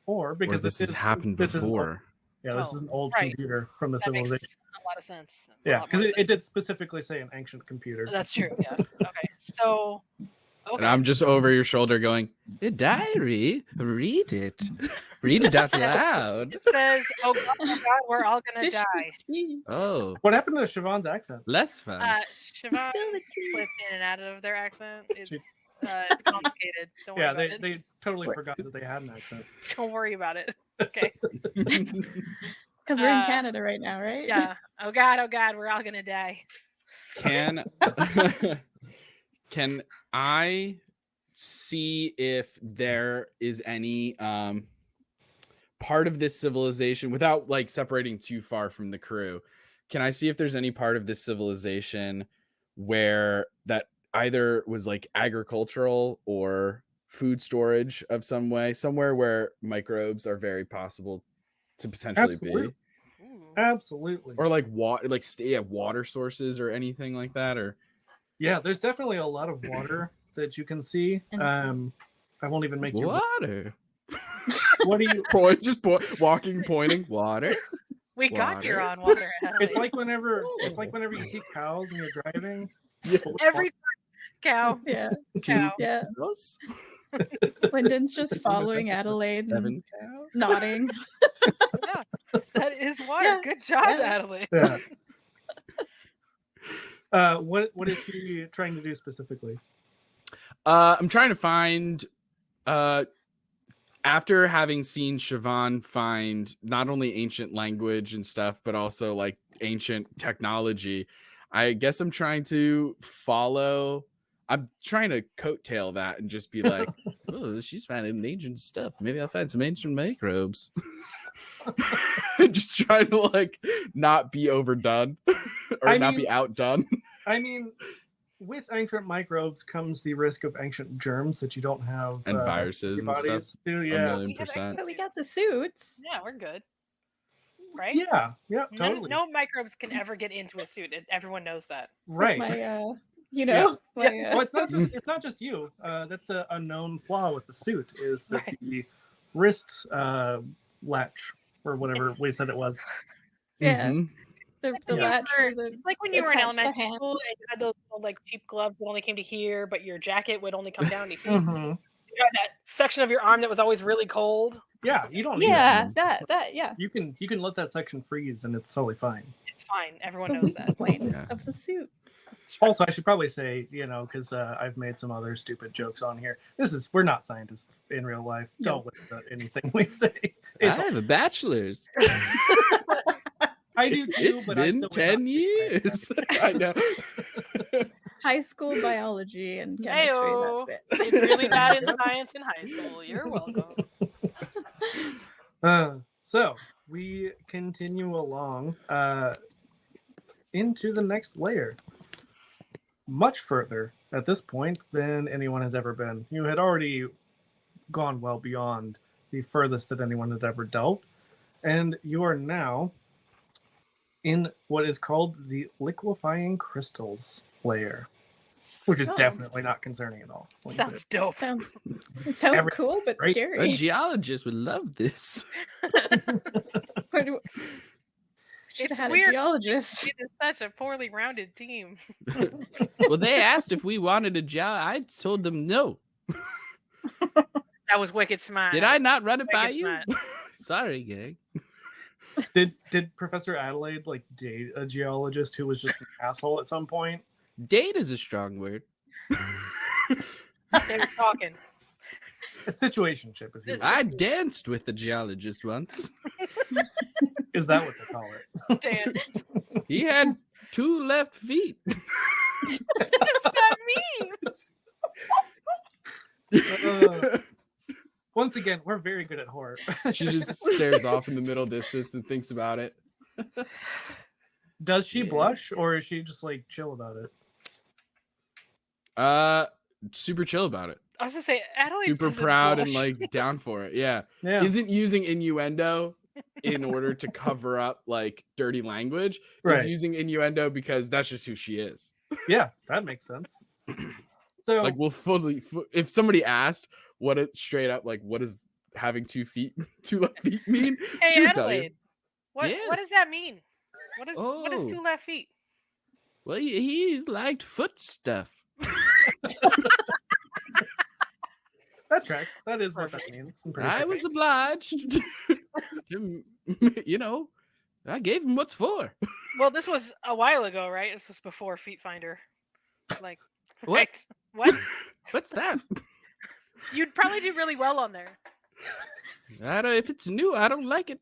because Or this has happened this is an old- before. this Oh, is an old right. computer from the That makes civilization. a lot of sense. Yeah, because it did specifically say an ancient computer. That's true. Yeah. Okay. So. Okay. And I'm just over your shoulder going, a diary? Read it. Read it out loud. It says, "Oh God, we're all gonna die." Oh, What happened to Siobhan's accent? less fun. Siobhan slipped in and out of their accent. It's complicated. Don't worry Yeah, about it. they totally forgot that they had an accent. Don't worry about it. Okay. Because we're in Canada right now, right? Yeah. Oh God, we're all gonna die. Can I see if there is any part of this civilization without like separating too far from the crew? Can I see if there's any part of this civilization where that either was like agricultural or food storage of some way, somewhere where microbes are very possible to potentially Absolutely. be, Absolutely. or like water, like water sources or anything like that, or Yeah, there's definitely a lot of water that you can see. I won't even make you. water. What do you? Walking, pointing, water. We got here Water. on water. It's like whenever you see cows and you're driving. Yeah. Every cow. Yeah. Cow. Yeah. Cows? Lyndon's just following Adelaide and 7 cows. nodding. Yeah, that is water. Yeah. Good job, Yeah. Adelaide. Yeah. What is she trying to do specifically? I'm trying to find after having seen Siobhan find not only ancient language and stuff, but also like ancient technology, I guess I'm trying to follow. I'm trying to coattail that and just be like, oh, she's finding ancient stuff. Maybe I'll find some ancient microbes. Just trying to like not be overdone or not be outdone. I mean, with ancient microbes comes the risk of ancient germs that you don't have And viruses and stuff. to. A Yeah. million%. But we got the suits. Yeah, we're good. Right? Yeah. Totally. No microbes can ever get into a suit. Everyone knows that. Right. My, Well, it's not just you. That's a known flaw with the suit is that the wrist latch or whatever we said it was. Yeah. Mhm. The latch for the, It's like when you were in attach the elementary hand. school and you had those little, like cheap gloves that only came to here, but your jacket would only come down to here. Mhm. You had that section of your arm that was always really cold. Yeah, you don't need Yeah, that. that yeah. You can let that section freeze and it's totally fine. It's fine. Everyone The knows weak that. point Yeah. of the suit. Also, I should probably say, because I've made some other stupid jokes on here. We're not scientists in real life. No. Don't listen to anything we say. I It's, have a bachelor's. I do too, It's but I been still would not 10 say years. I know. High school biology and chemistry. Heyo. That's it. Did really bad in science in high school. You're welcome. So we continue along into the next layer. Much further at this point than anyone has ever been. You had already gone well beyond the furthest that anyone had ever delved, and you are now in what is called the liquefying crystals layer, which is Oh. definitely not concerning at all. Sounds dope. It sounds Every- cool, but right? A scary. geologist would love this. Where do- Should It's have had weird. a geologist. It is such a poorly rounded team. Well, they asked if we wanted a job. I told them no. That was wicked smart. Did I not run it Make by it you? smart. Sorry, gang. Did Professor Adelaide date a geologist who was just an asshole at some point? Date is a strong word. They were talking. A situationship, if you will. I danced with a geologist once. Is that what they call it? Dance. He had 2 left feet. What does that mean? Once again, we're very good at horror. She just stares off in the middle distance and thinks about it. Does she Yeah. blush, or is she just chill about it? Super chill about it. I was gonna say Adelaide. Super doesn't proud blush. and down for it. Yeah. Yeah, Isn't using innuendo in order to cover up dirty language. right. Is using innuendo because that's just who she is. Yeah, that makes sense. So We'll if somebody asked what it straight up what does having 2 left feet mean? Hey She would tell you. Adelaide, what Yes. does that mean? What is Oh. 2 left feet? Well, he liked foot stuff. that tracks. That is what that means. I'm pretty I sure. was obliged to, I gave him what's for. Well, this was a while ago, right? This was before Feet Finder. What? Right? What? What's that? You'd probably do really well on there. If it's new, I don't like it.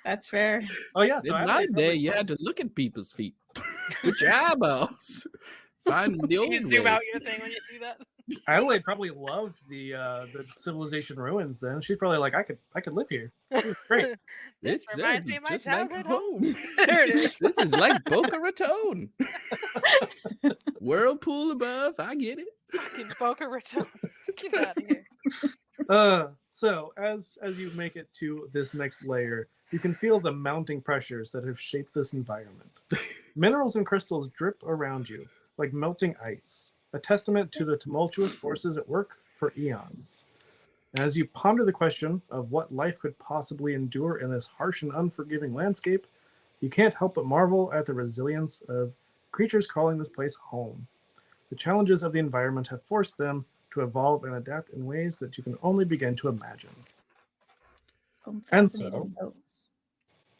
That's fair. Oh yeah, In so my Adelaide day, probably- you had to look at people's feet with your eyeballs. Find the Can old you zoom way. out your thing when you do that? Adelaide probably loves the civilization ruins. Then she's probably like, I could live here. This is great. This It's reminds me of my just like childhood home. There it is. This is like Boca Raton. Whirlpool above. I get it. Fucking Boca Raton. Get out of here. So as you make it to this next layer, you can feel the mounting pressures that have shaped this environment. Minerals and crystals drip around you like melting ice, a testament to the tumultuous forces at work for eons. As you ponder the question of what life could possibly endure in this harsh and unforgiving landscape, you can't help but marvel at the resilience of creatures calling this place home. The challenges of the environment have forced them to evolve and adapt in ways that you can only begin to imagine. I'm And fascinated so- in those.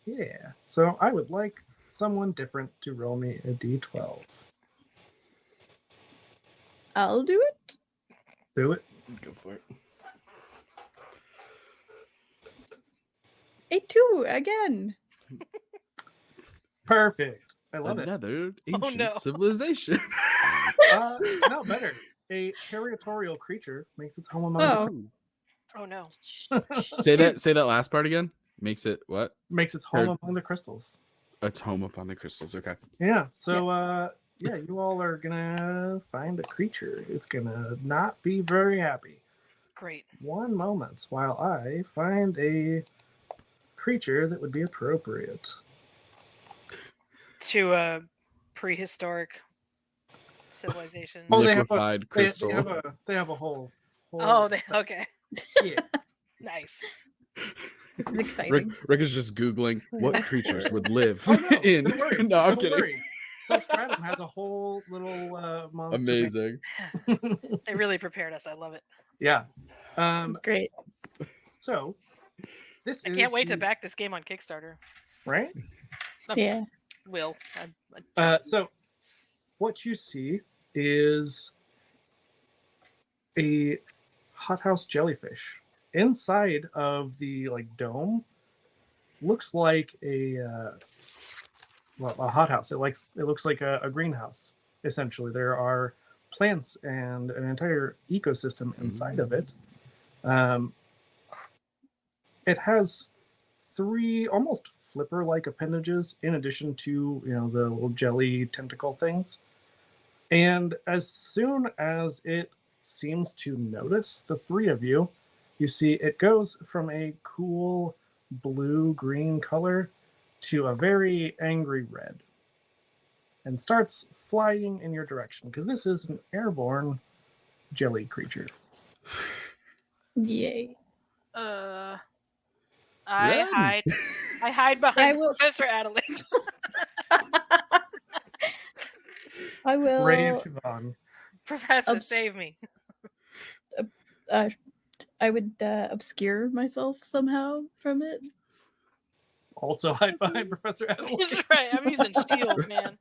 Yeah. So I would like someone different to roll me a d12. I'll do it. Do it. Go for it. A 2 again. Perfect. I love it. Another ancient no. civilization. No, better. A territorial creature makes its home among Oh. the Oh no. Say that last part again. Makes it what? makes its home Or- among the crystals. It's home upon the crystals. Okay. Yeah. So yeah, you all are gonna find a creature. It's gonna not be very happy. Great. One moment while I find a creature that would be appropriate. To a prehistoric civilization. Oh, they have a- Liquefied crystal. They have a whole Oh, okay. yeah. Nice. This is exciting. Rick is just googling what creatures would live Oh, no, in. don't worry. No, I'm Don't kidding. worry. Substratum has a whole little monster. Amazing. They really prepared us. I love it. Yeah. Great. So this I is can't wait to the- back this game on Kickstarter. right. Yeah. Will. So what you see is a hothouse jellyfish inside of the dome. Looks like a hothouse. It looks like a greenhouse. Essentially, there are plants and an entire ecosystem inside of it. It has 3 almost flipper-like appendages in addition to the little jelly tentacle things. And as soon as it seems to notice the 3 of you, you see it goes from a cool blue-green color to a very angry red and starts flying in your direction because this is an airborne jelly creature. Yay. I Run. hide behind I will- Professor Adelaide. I will. Brave Siobhan. Professor, save me. I would obscure myself somehow from it. Also hide behind Professor Adelaide. That's right. I'm using shield, man.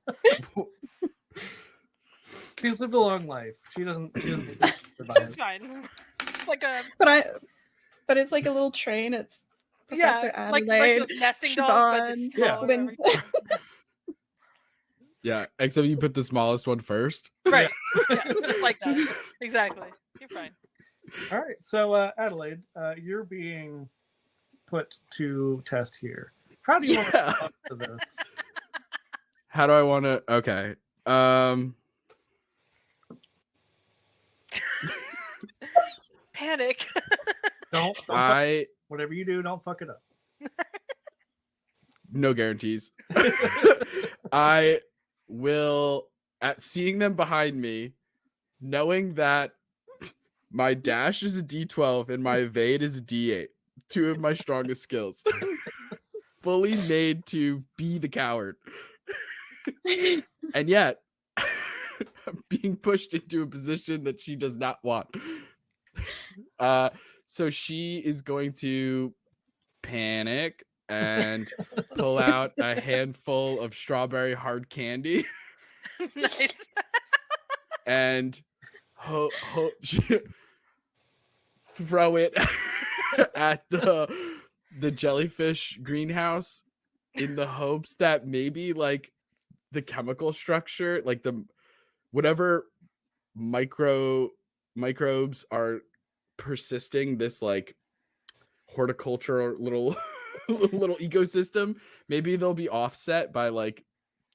She's lived a long life. She doesn't She's survive. fine. It's like a But it's like a little train. It's Professor like Adelaide. those nesting dolls, but Siobhan, it's smaller. Lynn- Yeah, except you put the smallest one first. Right. Yeah, just like that. Exactly. You're fine. All right, so Adelaide, you're being put to test here. How do you want to Yeah. respond to this? How do I want to? Okay. Panic. Don't whatever you do, don't fuck it up. No guarantees. I will, at seeing them behind me, knowing that my dash is a D12 and my evade is a D8, 2 of my strongest skills, fully made to be the coward, and yet I'm being pushed into a position that she does not want. So she is going to panic and pull out a handful of strawberry hard candy Nice. and throw it at the jellyfish greenhouse in the hopes that maybe like the chemical structure, like the whatever microbes are persisting this like horticultural little ecosystem, maybe they'll be offset by like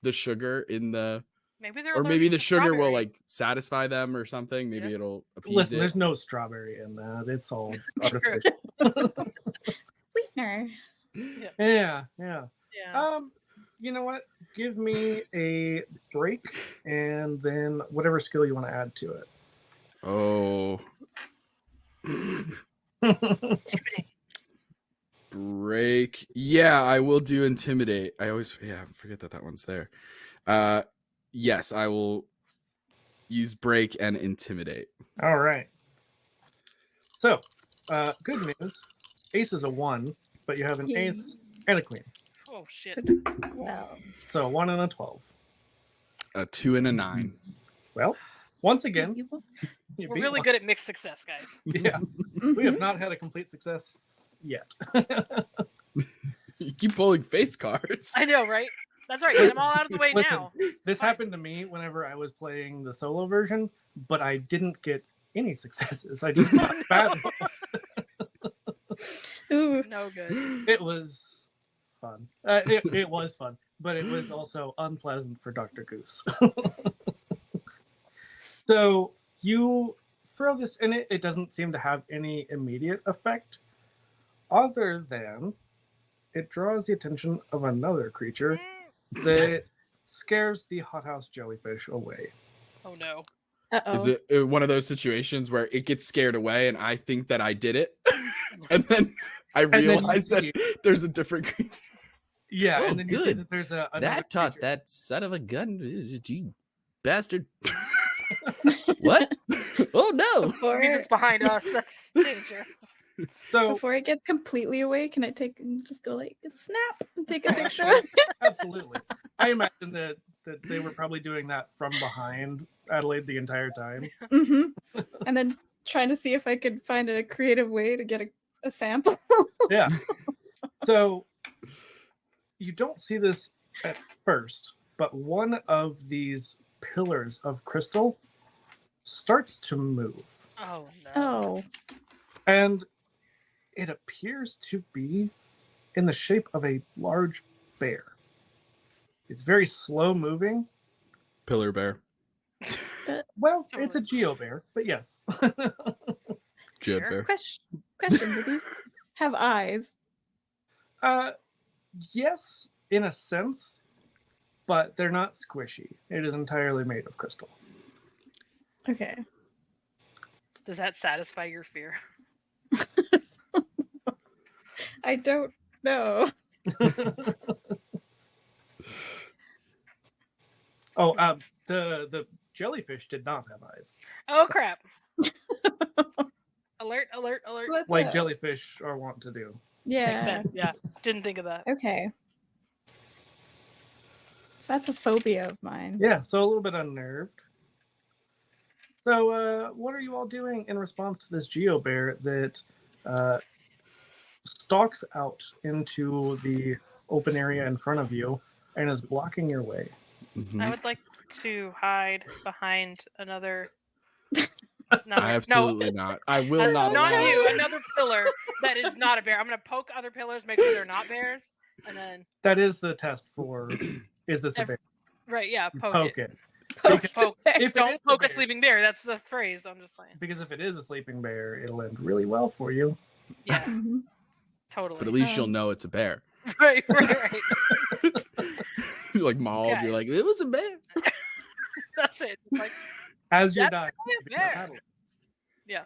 the sugar in the Maybe they're or maybe allergic the to sugar will strawberry. like satisfy them or something. Maybe Yeah. it'll appease Listen, it. there's no strawberry in that. It's all True. artificial. Sweetener. Yeah. Yeah. You know what? Give me a break and then whatever skill you want to add to it. Oh, Intimidate. break. Yeah, I will do intimidate. I always forget that one's there. Yes, I will use break and intimidate. All right. So, good news. Ace is a 1, but you have an Yay. ace and a queen. Oh shit. Well, So, a 1 and a 12. A 2 and a 9. Well, once again, you will- you We're beat really one. good at mixed success, guys. Yeah, we have not had a complete success yet. You keep pulling face cards. I know, right? That's right. Get them all out of the way Listen, now. This Fine. happened to me whenever I was playing the solo version, but I didn't get any successes. I just got bad ones. Ooh. No good. It was fun. It was fun, but it was also unpleasant for Dr. Goose. So you throw this in it. It doesn't seem to have any immediate effect, other than it draws the attention of another creature that scares the hothouse jellyfish away. Oh no. Uh-oh. Is it one of those situations where it gets scared away and I think that I did it? And then I then you realize that see- there's a different creature. Yeah, Oh, and then you see good. that there's another That taught creature. that son of a gun, you bastard. What? Oh no! Before, Means it's behind us. That's danger. So before it gets completely away, can I take and just go like snap and take a picture? absolutely, I imagine that they were probably doing that from behind Adelaide the entire time. Mm-hmm. And then trying to see if I could find a creative way to get a sample. Yeah. So you don't see this at first, but one of these pillars of crystal starts to move, Oh no. Oh, and it appears to be in the shape of a large bear. It's very slow moving. Pillar bear. Well, it's a geo bear, but yes. Jib Sure. bear. question: do these have eyes? Yes, in a sense, but they're not squishy. It is entirely made of crystal. Okay. Does that satisfy your fear? I don't know. Oh, the jellyfish did not have eyes. Oh crap! Alert! Alert! Alert! What's Like up? jellyfish are wont to do. Yeah. Makes sense. Yeah, didn't think of that. Okay. So that's a phobia of mine. Yeah, so a little bit unnerved. So, what are you all doing in response to this geo bear that stalks out into the open area in front of you and is blocking your way? Mhm. I would like to hide behind another. Absolutely not. I will not not allow you. it. Another pillar that is not a bear. I'm gonna poke other pillars, make sure they're not bears, and then That is the test for is this a bear? right, yeah, You poke, poke it. it. Poke Because Poke. if it Don't is poke a bear- sleeping bear. That's the phrase. I'm just saying. Because if it is a sleeping bear, it'll end really well for you. Yeah, Mhm. totally. But at least you'll Um, know it's a bear. right. You're like mauled. You're Guys. like, it was a bear. That's it. Like, As you're That's dying, a bear. Yeah.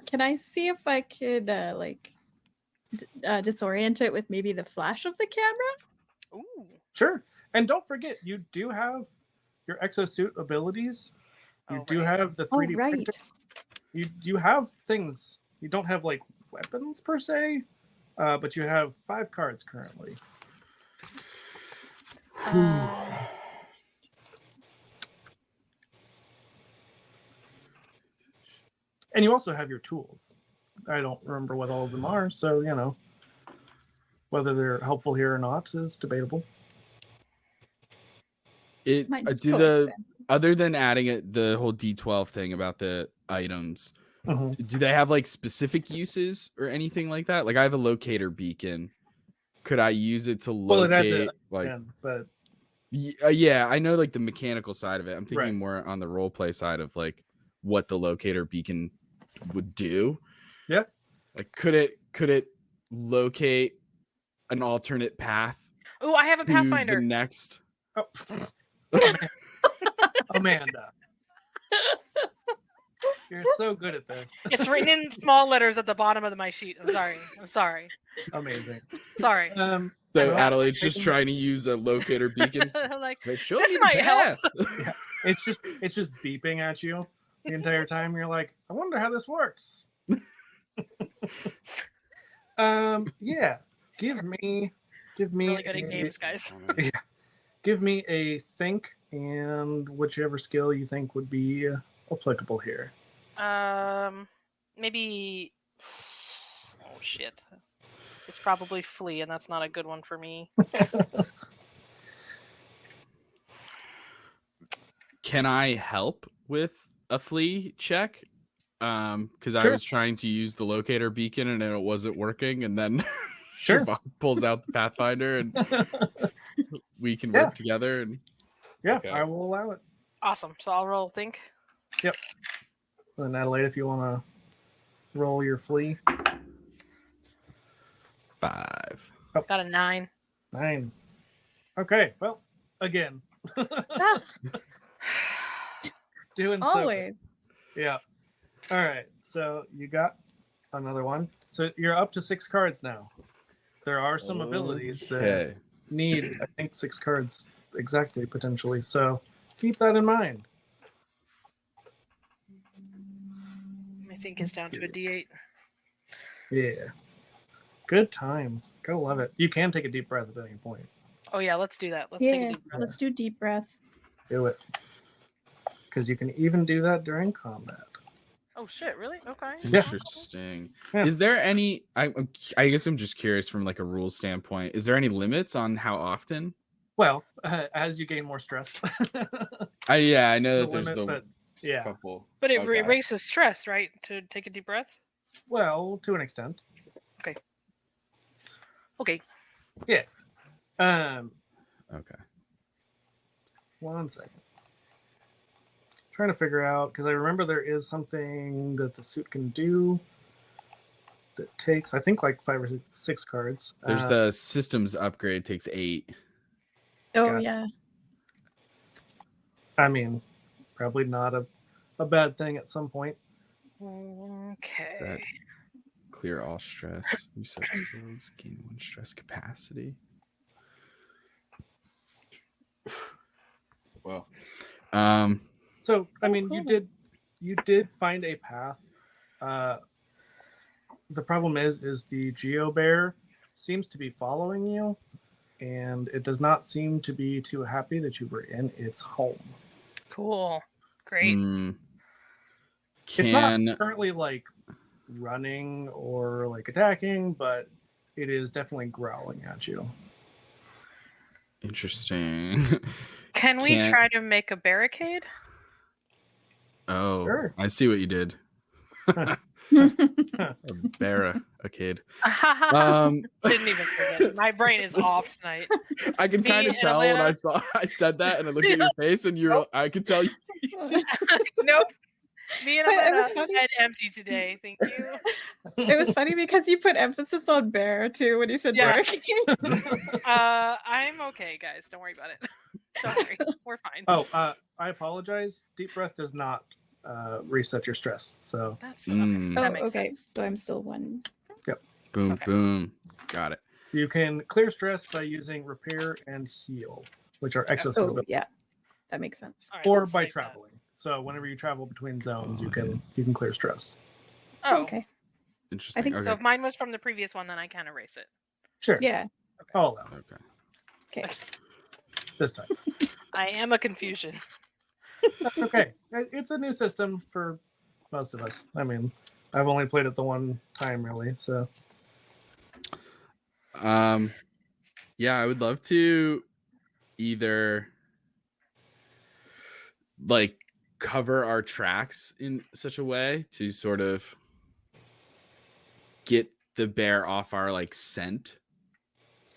Can I see if I could disorient it with maybe the flash of the camera? Ooh. Sure. And don't forget, you do have your exosuit abilities. You Oh, do right. have the Oh, 3D right. printer. You have things. You don't have like weapons per se, but you have 5 cards currently. And you also have your tools. I don't remember what all of them are, so you know whether they're helpful here or not is debatable. It Might just do go the with other than adding it the whole D12 thing about the items. Mhm. Do they have like specific uses or anything like that? Like I have a locator beacon. Could I use it to Well, it adds locate it like again, but yeah, I know like the mechanical side of it. I'm thinking Right. more on the role play side of like what the locator beacon would do. Yeah. Like could it locate an alternate path Ooh, I have a to Pathfinder. the next? oh. Amanda, you're so good at this. It's written in small letters at the bottom of my sheet. I'm sorry. Amazing. Sorry. So And Adelaide's just trying to use a locator beacon. I'm like, Show this me the might help. path. it's just beeping at you the entire time. You're like, I wonder how this works. Yeah. Give me really good at games, guys. give me a think and whichever skill you think would be applicable here. Maybe. Oh shit. It's probably flee, and that's not a good one for me. Can I help with a flee check? Because I Sure. was trying to use the locator beacon and it wasn't working, and then Sure. Siobhan pulls out the Pathfinder and we can Yeah. work together. And Yeah, Okay. I will allow it. Awesome. So I'll roll think. And Adelaide, if you want to roll your flee. 5. Got a 9. 9. Okay, well, again. Ah, Doing so good. always. Yeah. All right. So you got another one. So you're up to 6 cards now. there are some abilities that Okay. need, I think, 6 cards exactly, potentially. So keep that in mind. I think it's down to a D8. Yeah. Good times. Gotta love it. You can take a deep breath at any point. Oh yeah, let's do that. Let's take a Yeah, deep breath. let's do deep breath. Do it. Because you can even do that during combat. Oh shit, really? Okay. Yeah. Interesting. Yeah. Is there any? I guess I'm just curious from like a rule standpoint. Is there any limits on how often? Well, as you gain more stress. I know The that there's limit, the but yeah. couple. But it Okay. erases stress, right? To take a deep breath? Well, to an extent. Okay. Yeah. Okay. 1 second. Trying to figure out, because I remember there is something that the suit can do that takes, I think, like 5 or 6 cards. There's the systems upgrade takes 8. Oh, Got it. yeah. I mean, probably not a bad thing at some point. Okay. That clear all stress. Reset skills. Gain 1 stress capacity. Well, So, I Oh, mean, cool. you did find a path. The problem is the Geo Bear seems to be following you, and it does not seem to be too happy that you were in its home. Cool. Great. It's not currently like running or like attacking, but it is definitely growling at you. Interesting. Can we try to make a barricade? Oh, Sure. I see what you did. A kid. Didn't even forget. My brain is off tonight. I can Me kind of and tell when Atlanta- I said that and I looked at your face and I could tell you. Nope. Me and But it was Atlanta funny. head empty today. Thank you. It was funny because you put emphasis on bear too when you said Yeah. barricade. I'm okay, guys. Don't worry about it. Don't worry. We're fine. Oh, I apologize. Deep breath does not reset your stress. So That's okay. That makes okay. sense. So I'm still 1. Boom, Okay. boom. Got it. you can clear stress by using repair and heal, which are exosuit Oh, abilities, yeah. That makes sense. All right, or let's by save that. traveling. So whenever you travel between zones, you can clear stress. Oh, Okay. Interesting. I think okay. So if mine was from the previous one, then I can erase it. Sure. Yeah. I'll allow it Okay. Okay. this time. I am a confusion. That's okay. It's a new system for most of us. I mean, I've only played it the one time, really. So Yeah, I would love to either like cover our tracks in such a way to sort of get the bear off our like scent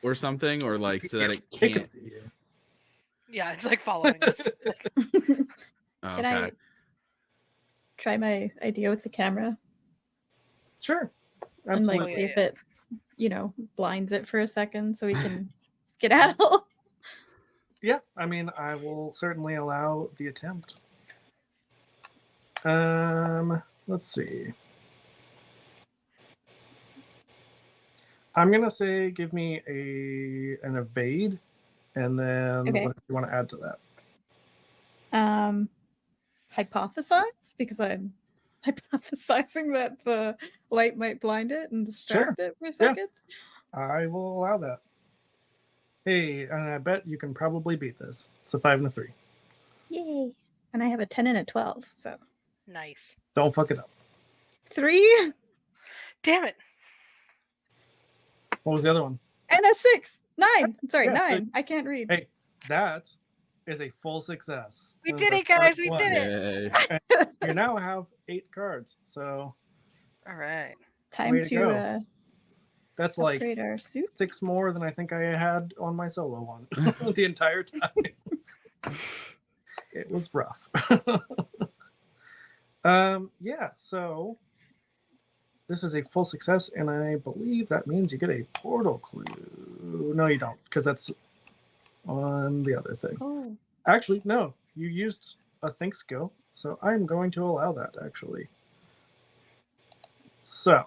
or something, or like so that it can can't. see you. Yeah, it's like following us. Oh, Can I try my idea with the camera Sure. and like Absolutely. see if it, blinds it for a second so we can skedaddle? Yeah, I mean, I will certainly allow the attempt. Let's see. I'm gonna say give me an evade, and then Okay. what do you want to add to that? Hypothesize, because I'm hypothesizing that the light might blind it and distract it for a second. I will allow that. Hey, and I bet you can probably beat this. It's a 5 and a 3. Yay. And I have a 10 and a 12, so Nice. Don't fuck it up. 3 Damn it. What was the other one? and a 6. 9. Sorry, Yeah, 9. I can't read. Hey, that is a full success. We That did is it, our guys. first We one. did it. Yay. You now have 8 cards, so All right. Time way to go. that's like upgrade our suits. 6 more than I think I had on my solo one the entire time. It was rough. Yeah, so this is a full success, and I believe that means you get a portal clue. No, you don't, because that's on the other thing. Oh. Actually, no, you used a think skill, so I'm going to allow that, actually. So,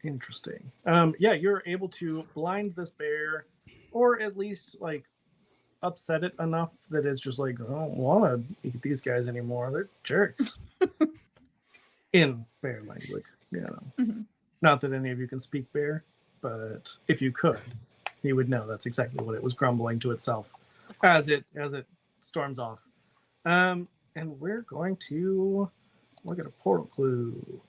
Interesting. Yeah, you're able to blind this bear, or at least like upset it enough that it's just like, I don't want to eat these guys anymore. They're jerks. In bear language, you know. Mhm. Not that any of you can speak bear, but if you could, you would know that's exactly what it was grumbling to itself as it storms off. And we're going to look at a portal clue.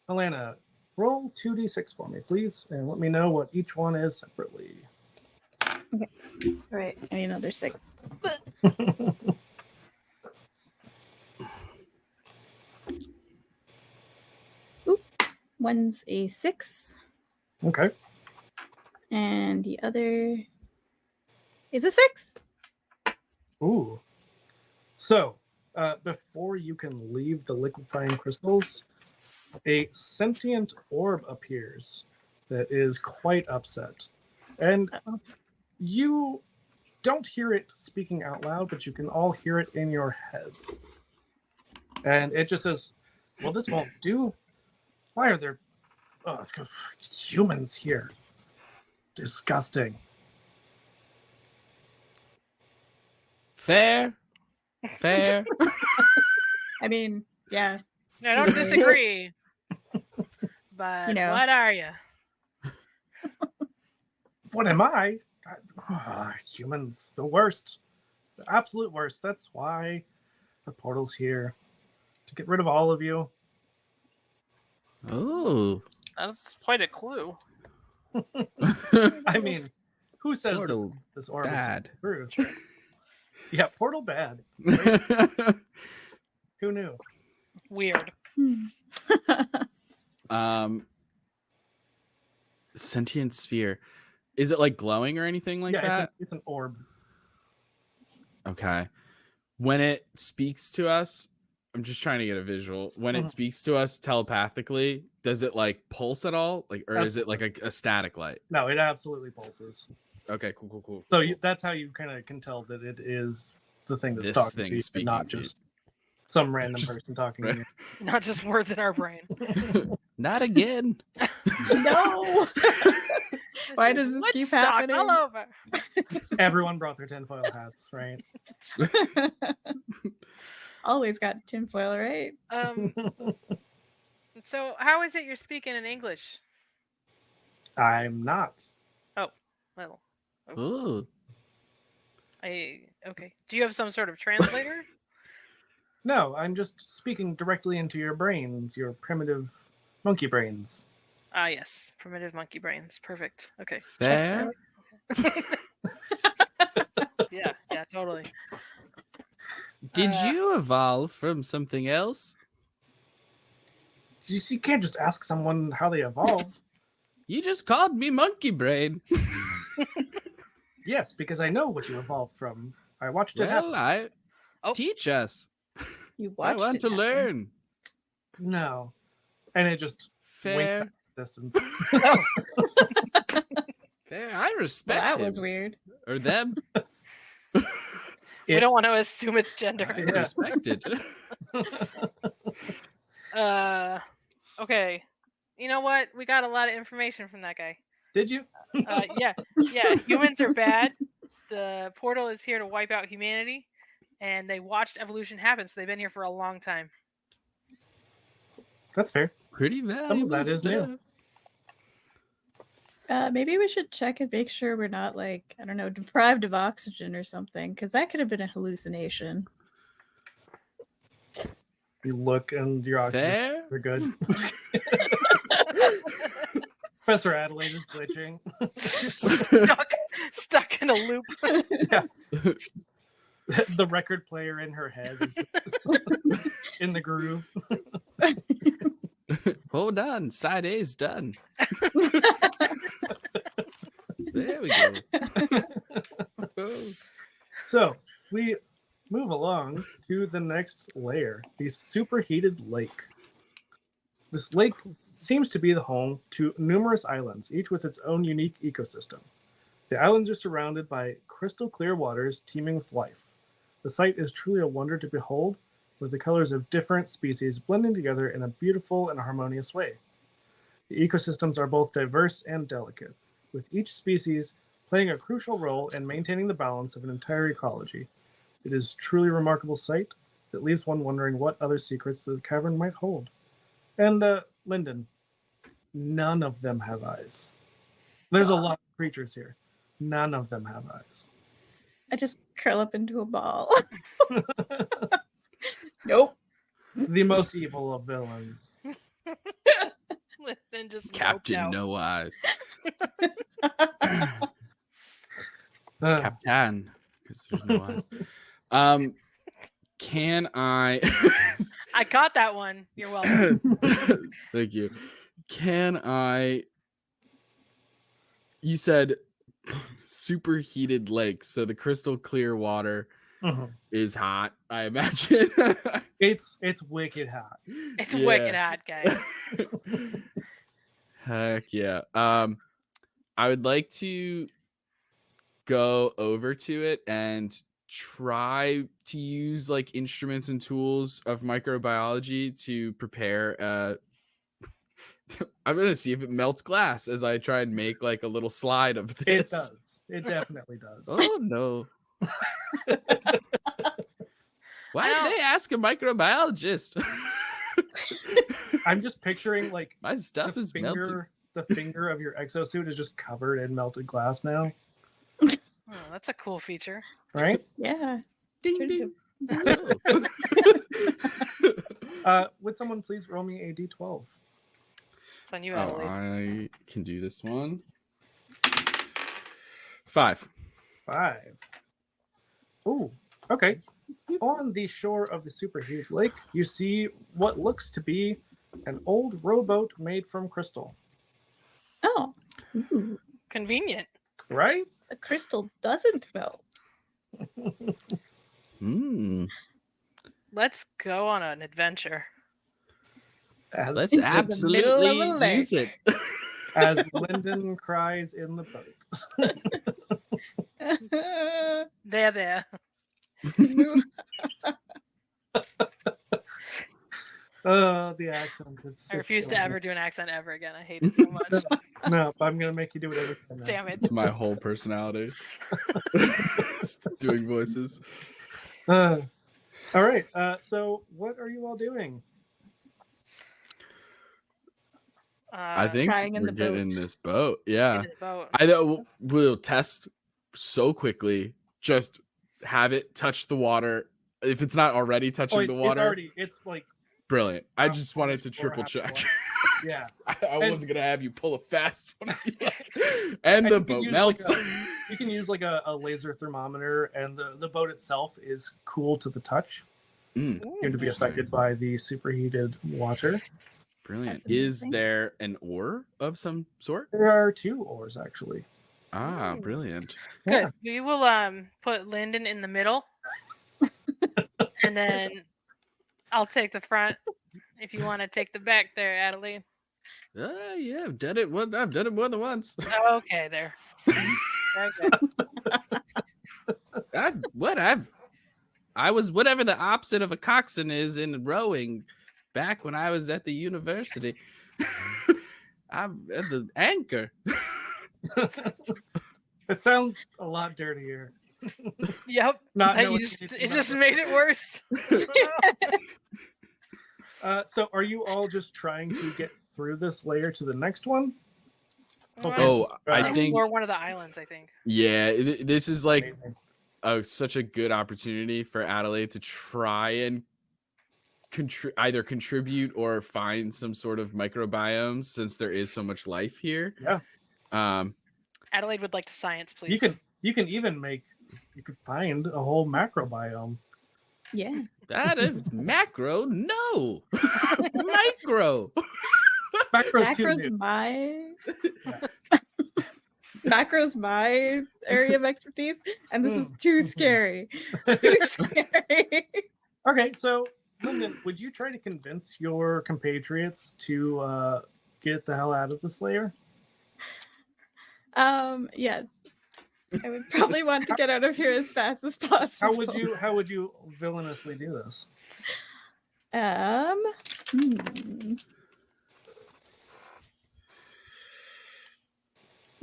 Alana, roll 2d6 for me, please, and let me know what each one is separately. All right, I need another 6. Oop, one's a 6, Okay. and the other is a 6. Ooh. So, before you can leave the liquefying crystals, a sentient orb appears that is quite upset. And Uh-oh. you don't hear it speaking out loud, but you can all hear it in your heads. And it just says, well, this won't do. Why are there humans here? Disgusting. Fair. I mean, yeah, I don't disagree. But You know. what are you? What am I? Humans, the worst. The absolute worst. That's why the portal's here. To get rid of all of you. Oh. That's quite a clue. I mean, who says that Portal's this orb bad. is true? Yeah, portal bad. Who knew? Weird. Sentient sphere. Is it like glowing or anything like that? It's an orb. Okay. When it speaks to us, I'm just trying to get a visual. When it speaks to us telepathically, does it like pulse at all? Like, or is it like a static light? No, it absolutely pulses. Okay, cool. So that's how you kind of can tell that it is the thing that's This talking thing to you, speaking not to you. just some random person talking to you. Not just words in our brain. Not again. No. Why This does is this keep Woodstock happening? all over. Everyone brought their tinfoil hats, right? Always got tinfoil, right? So how is it you're speaking in English? I'm not. Well, Ooh. okay. Do you have some sort of translator? No, I'm just speaking directly into your brains, your primitive monkey brains. Ah, yes. Primitive monkey brains. Perfect. Okay. Fair. Yeah, totally. Did you evolve from something else? You can't just ask someone how they evolve. You just called me monkey brain. Yes, because I know what you evolved from. I watched it happen. Teach us. You I watched want it to happen. learn. No. And it just winks Fair. at distance. Fair. I respect Well, that him. was weird. Or them. We don't want to assume it's gender. I respect it. Okay. You know what? We got a lot of information from that guy. Did you? Yeah. Humans are bad. The portal is here to wipe out humanity, and they watched evolution happen, so they've been here for a long time. That's fair. Pretty Some of valuable that is stuff. new. Maybe we should check and make sure we're not like, I don't know, deprived of oxygen or something, because that could have been a hallucination. You look and your oxygen Fair. are good. Professor Adelaide is glitching. Stuck in a loop. The record player in her head in the groove. Hold on. Side A's done. There we go. So we move along to the next layer, the superheated lake. This lake seems to be the home to numerous islands, each with its own unique ecosystem. The islands are surrounded by crystal clear waters teeming with life. The sight is truly a wonder to behold, with the colors of different species blending together in a beautiful and harmonious way. The ecosystems are both diverse and delicate, with each species playing a crucial role in maintaining the balance of an entire ecology. It is a truly remarkable sight that leaves one wondering what other secrets the cavern might hold. And, Lyndon, none of them have eyes. There's a lot of creatures here. None of them have eyes. I just curl up into a ball. Nope. The most evil of villains. Then just Captain No Eyes. Uh, Captain, because there's no eyes. Can I? I caught that one. You're welcome. Thank you. Can I? You said superheated lake, so the crystal clear water mhm. is hot, I imagine. It's wicked hot. It's Yeah. wicked hot, guys. Heck yeah. I would like to go over to it and try to use like instruments and tools of microbiology to prepare I'm gonna see if it melts glass as I try and make like a little slide of this. It does. It definitely does. Oh no. Why Ow. did they ask a microbiologist? I'm just picturing like My stuff the is melted. finger, the finger of your exosuit is just covered in melted glass now, Oh, that's a cool feature. right? Yeah. Ding, Pretty ding. Would someone please roll me a d12? It's on you, Oh, Adelaide. I can do this one. 5. 5. Ooh, okay. On the shore of the superheated lake, you see what looks to be an old rowboat made from crystal, Oh. Ooh. Convenient. right? The crystal doesn't melt. Let's go on an adventure. As, Let's Into the middle of a absolutely use it. as Lyndon cries in the boat. There. Oh, the accent. It's I refuse to killing ever do an accent ever again. I hate it so much. me. No, I'm gonna make you do it every time. now. Damn it. It's my whole personality. Doing voices. All right. So, what are you all doing? I think Crying in we're the boat. getting this boat. Yeah. Get in the boat. I know we'll test so quickly. Just have it touch the water. If it's not already touching the water, it's like, brilliant. I half just on wanted the to floor, triple half check. floor. Yeah. I wasn't gonna have you pull a fast one. And And the you can boat use, melts. you can use like a laser thermometer, and the boat itself is cool to the touch. Mm, Going to be affected by the superheated water. brilliant. That's Is amazing. there an ore of some sort? There are 2 oars actually. Ah, Ooh. brilliant. Good. We will put Lyndon in the middle, and then I'll take the front. If you want to take the back, there, Adelaide. Yeah, I've done it more than once. Okay, there. Okay. I was whatever the opposite of a coxswain is in rowing back when I was at the university. I'm at the anchor. It sounds a lot dirtier. Yep. Not That knowing just, anything it about just this. made it worse. So, are you all just trying to get through this layer to the next one? Oh, I Next think Explore one of the islands, I think. yeah, this is like Amazing. such a good opportunity for Adelaide to try and either contribute or find some sort of microbiomes since there is so much life here. Yeah. Adelaide would like to science, please. You can even find a whole macrobiome. Yeah. That is macro, no. Micro. Macro's too Macro's new. my Yeah. Macro's my area of expertise, and this is Mm. too scary. Too scary. Okay, so Lyndon, would you try to convince your compatriots to get the hell out of this layer? Yes. I would probably want to get out of here as fast as possible. How would you villainously do this? Hmm.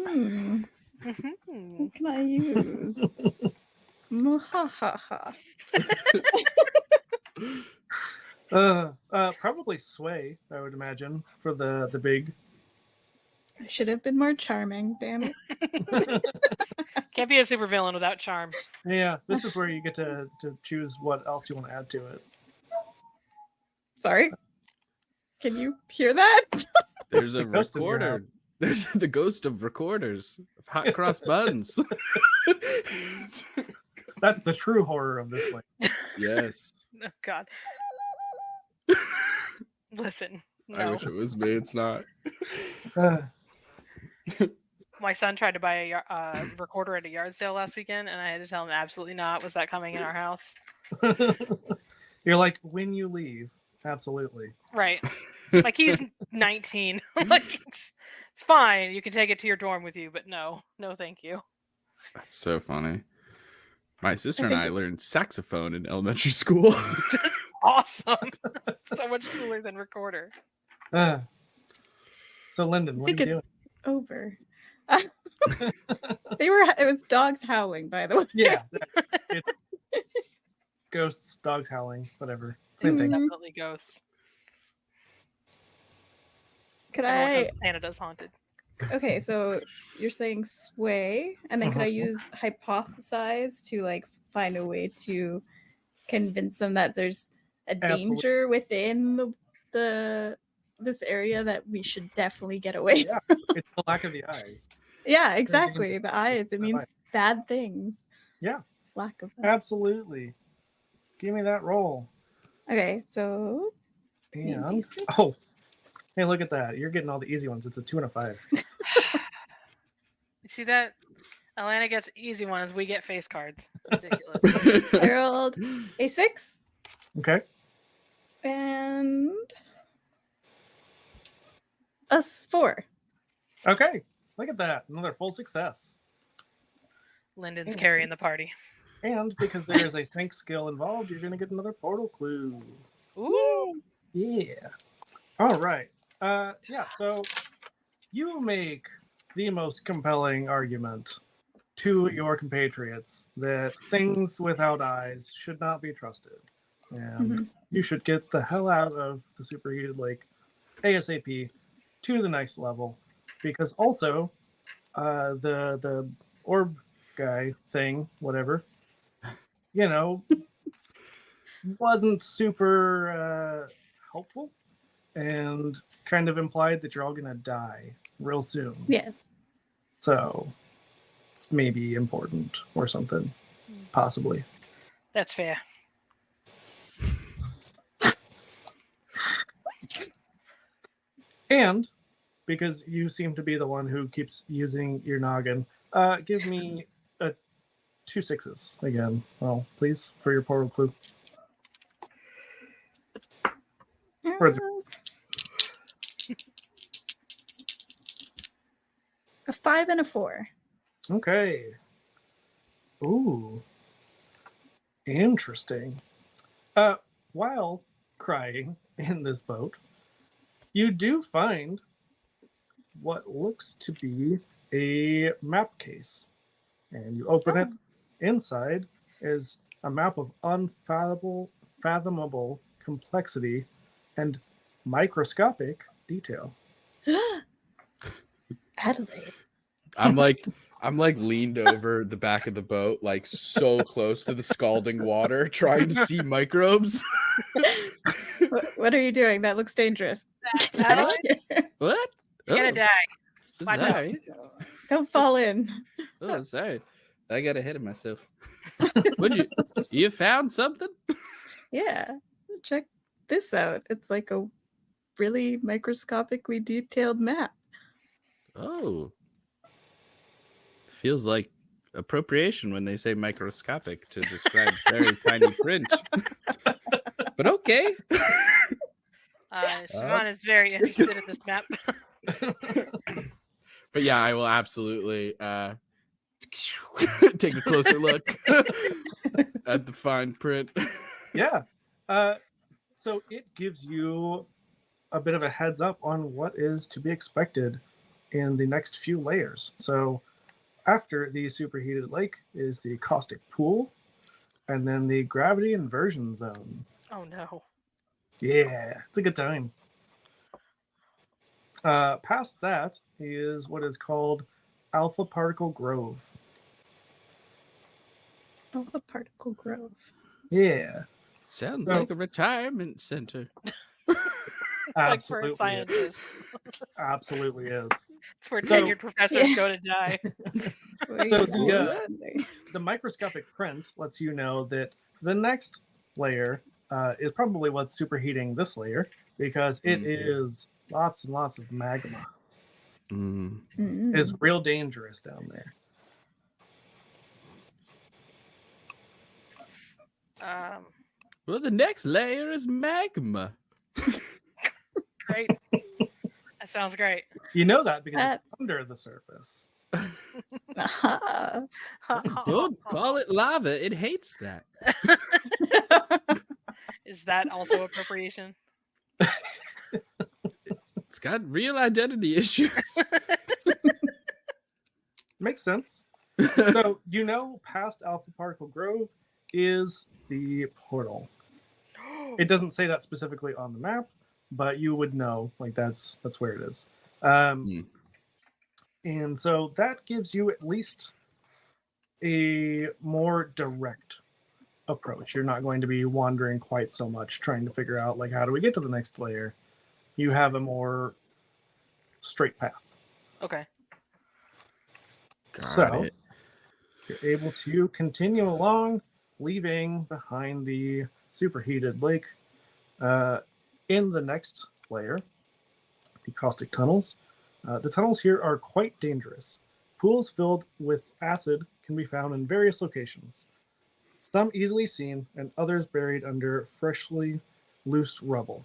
Mhm. What can I use? Muhahaha. Probably Sway, I would imagine, for the big. I should have been more charming, damn it. Can't be a supervillain without charm. Yeah, this is where you get to choose what else you want to add to it. Sorry. Can you hear that? There's the a ghost in your recorder. There's the ghost of recorders of hot cross buns. That's the true horror of this one. Yes. Oh God. Listen, I no. wish it was me. It's not. My son tried to buy a recorder at a yard sale last weekend, and I had to tell him absolutely not. Was that coming in our house? You're like, when you leave, absolutely. Right. Like he's 19. Like it's fine. You can take it to your dorm with you, but no, thank you. That's so funny. My sister I and think- I learned saxophone in elementary school. Awesome. So much cooler than recorder. So, Lyndon, I what are think you doing? it's over. It was dogs howling, by the way. Yeah, it's ghosts, dogs howling, whatever. Same thing. Definitely ghosts. Could Everyone knows I Canada's haunted. Okay, so you're saying sway, and then could I Uh-huh. use hypothesize to like find a way to convince them that there's a Absolutely. danger within the this area that we should definitely get away? Yeah, it's the lack of the eyes. Yeah, exactly. The eyes. It means Right. bad things. Yeah. Lack of them. Absolutely. Give me that roll. Okay, so And oh, hey, look at that! You're getting all the easy ones. It's a 2 and a 5. You see that? Atlanta gets easy ones. We get face cards. Ridiculous. I rolled a 6 Okay. and a 4. Okay. Look at that! Another full success. Lyndon's carrying the party. And because there is a think skill involved, you're going to get another portal clue. Ooh. Yeah. All right. Yeah. So you make the most compelling argument to your compatriots that things without eyes should not be trusted, and you should get the hell out of the superheated lake ASAP to the next level, because also the orb guy thing, whatever, you know, wasn't super helpful and kind of implied that you're all gonna die real soon. Yes. So it's maybe important or something, possibly. That's fair. And because you seem to be the one who keeps using your noggin, give me 2 6s again. Well, please, for your portal clue. Words. A 5 and a 4. Okay. Ooh. Interesting. While crying in this boat, you do find what looks to be a map case. And you open it. Inside is a map of unfathomable complexity and microscopic detail. Adelaide. I'm like leaned over the back of the boat, like so close to the scalding water, trying to see microbes. What are you doing? That looks dangerous. Adelaide, What? you're gonna die. Watch out. Sorry. Don't fall in. Oh, sorry. I got ahead of myself. Would you found something? Yeah. Check this out. It's like a really microscopically detailed map. Oh. Feels like appropriation when they say microscopic to describe very tiny print. But okay. Siobhan is very interested in this map. But yeah, I will absolutely take a closer look at the fine print. Yeah. So it gives you a bit of a heads up on what is to be expected in the next few layers. So after the superheated lake is the caustic pool, and then the gravity inversion zone. Oh no. Yeah, it's a good time. Past that is what is called Alpha Particle Grove. Alpha Particle Grove. Yeah, Sounds So- like a retirement center. Like for absolutely, is. scientists. Absolutely is. It's where So- tenured professors Yeah. go to die. The microscopic print lets you know that the next layer is probably what's superheating this layer because it is lots and lots of magma. Mm. Mm. It's real dangerous down there. Well, the next layer is magma. Great. That sounds great. You know that because That's- it's under the surface. Don't call it lava. It hates that. Is that also appropriation? It's got real identity issues. Makes sense. So you know past Alpha Particle Grove is the portal. It doesn't say that specifically on the map, but you would know like that's where it is. And so that gives you at least a more direct approach. You're not going to be wandering quite so much trying to figure out like how do we get to the next layer. You have a more straight path. Okay. Got So it. you're able to continue along, leaving behind the superheated lake. In the next layer, the caustic tunnels. The tunnels here are quite dangerous. Pools filled with acid can be found in various locations, some easily seen and others buried under freshly loosed rubble.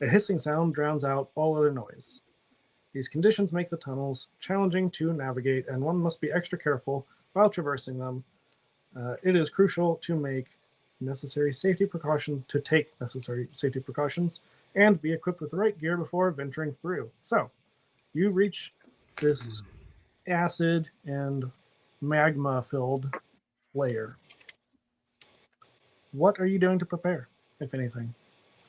A hissing sound drowns out all other noise. These conditions make the tunnels challenging to navigate, and one must be extra careful while traversing them. It is crucial to take necessary safety precautions and be equipped with the right gear before venturing through. So, you reach this acid and magma-filled layer. What are you doing to prepare, if anything?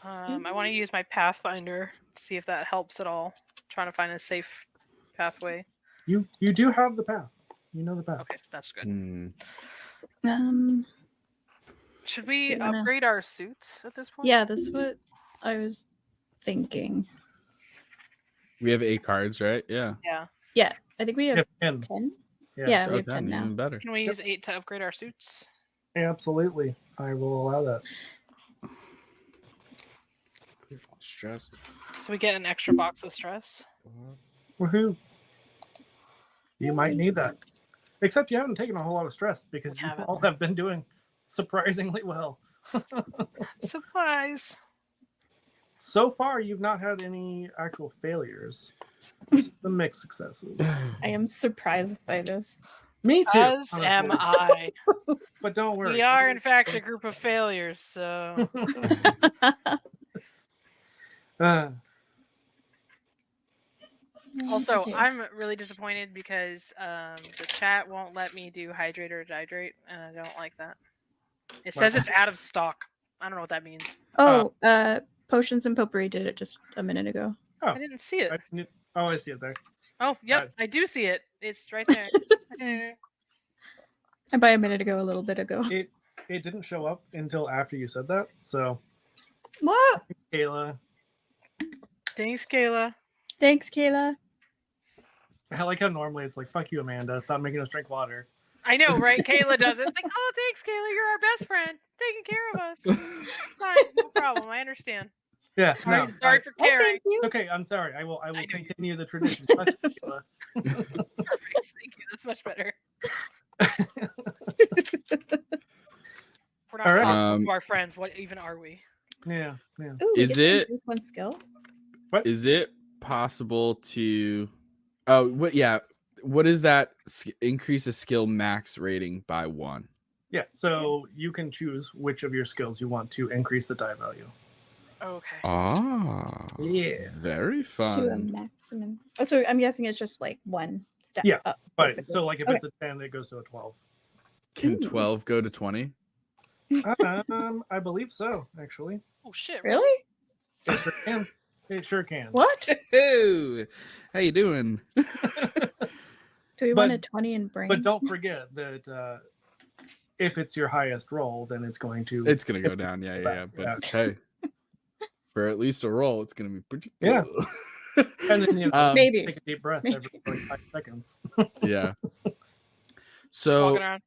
I want to use my Pathfinder to see if that helps at all. Trying to find a safe pathway. You do have the path. You know the path. Okay, that's good. Should we you wanna- upgrade our suits at this point? Yeah, that's what I was thinking. We have 8 cards, right? Yeah. Yeah. Yeah, I think we have Yep, and 10. yeah, Yeah, we Oh, have 10 10, now. even better. Can we use 8 to upgrade our suits? absolutely. I will allow that. Stress. So we get an extra box of stress. Woohoo! You might need that. Except you haven't taken a whole lot of stress because you Haven't. all have been doing surprisingly well. Surprise! So far, you've not had any actual failures. Just the mixed successes. I am surprised by this. Me too. As am honestly. I. But don't worry. We are, in fact, a group of failures, so. Also, Okay. I'm really disappointed because the chat won't let me do hydrate or dihydrate, and I don't like that. It says it's out of stock. I don't know what that means. Oh, Potions and Potpourri did it just a minute ago. I didn't see it. I see it there. Oh, yep, Right. I do see it. It's right there. And by a minute ago, a little bit ago. It didn't show up until after you said that. So, What? Kayla, Thanks, Kayla. Thanks, Kayla. I like how normally it's like, fuck you, Amanda. Stop making us drink water. I know, right? Kayla does it. It's like, oh, thanks, Kayla. You're our best friend. Taking care of us. Fine, no problem. I understand. Yeah, Sorry, no. sorry for Oh, caring. thank you. It's okay. I'm sorry. I will I know you- continue the tradition. Fuck you, Kayla. Perfect. Thank you. That's much better. We're not All right. possible to our friends. What even are we? Yeah, yeah. Ooh, we Is get to it- increase one skill? Is it possible to what is that increase a skill max rating by 1? Yeah, so you can choose which of your skills you want to increase the die value. Okay. Ah, Yeah. very To a fun. maximum. Oh, so I'm guessing it's just like one step Yeah, up. Right. basically. So like if Okay. it's a 10, it goes to a 12. Can Ooh. 12 go to 20? I believe so, actually. Oh shit! Really? It sure can. It sure can. What? Hey, how you doing? Do we But- want a 20 in brain? But don't forget that if it's your highest roll, then it's going to. It's gonna go down. Yeah. But hey, for at least a roll, it's gonna be pretty Yeah. cool. And then Maybe. take a deep breath Maybe. every like 5 seconds. Yeah. Just walking So around.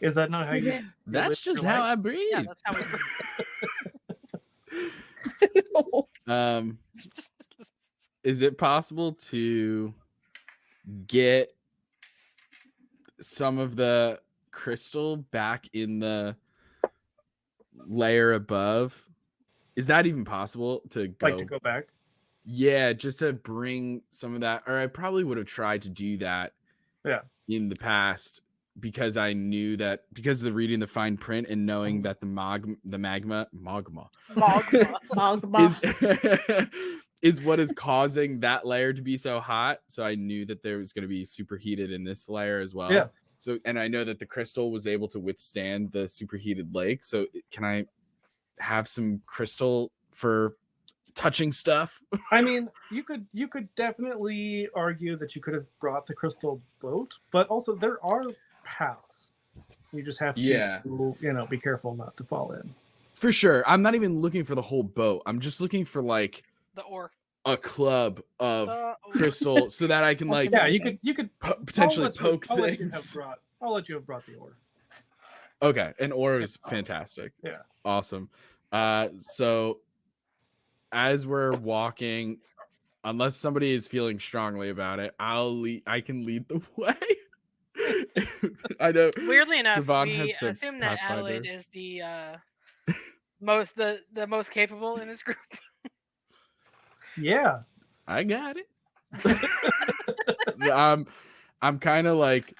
Is that not how you? Okay. that's live just your how life? I breathe. Yeah, that's how we. Is it possible to get some of the crystal back in the layer above? Is that even possible to go? Like to go back? Yeah, just to bring some of that, or I probably would have tried to do that. Yeah. In the past, because I knew that because of the reading the fine print and knowing that the magma Magma. is what is causing that layer to be so hot. So I knew that there was going to be superheated in this layer as well. Yeah. So, and I know that the crystal was able to withstand the superheated lake. So can I have some crystal for touching stuff? I mean, you could definitely argue that you could have brought the crystal boat, but also there are paths. You just have to, Yeah. be careful not to fall in. For sure. I'm not even looking for the whole boat. I'm just looking for like The ore. a club of The ore. crystal so that I can like Yeah, you could potentially poke I'll let things. you have brought the ore. Okay, and ore is fantastic. Yeah. Awesome. So as we're walking, unless somebody is feeling strongly about it, I can lead the way. I know. Weirdly enough, Siobhan has we the assume that Pathfinder. Adelaide is the most capable in this group. Yeah. I got it. I'm kind of like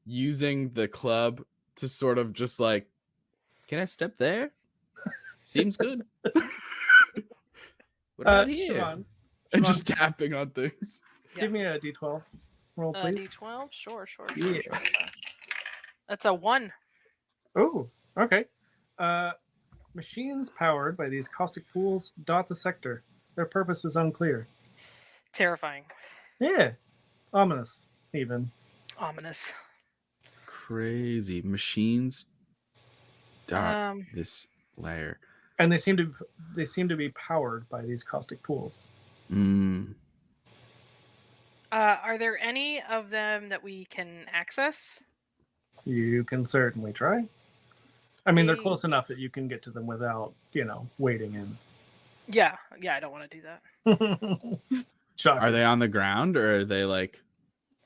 using the club to sort of just like, can I step there? Seems good. What about here? Siobhan, And just tapping on things. give me a D12 roll, please. D12? Sure. Yeah. That's a 1. Oh, okay. Machines powered by these caustic pools dot the sector. Their purpose is unclear. Terrifying. Yeah. Ominous, even. Ominous. Crazy machines dot this layer. And they seem to be powered by these caustic pools. Are there any of them that we can access? You can certainly try. I mean, they're We- close enough that you can get to them without, wading in. Yeah, I don't want to do that. Shocking. Are they on the ground or are they like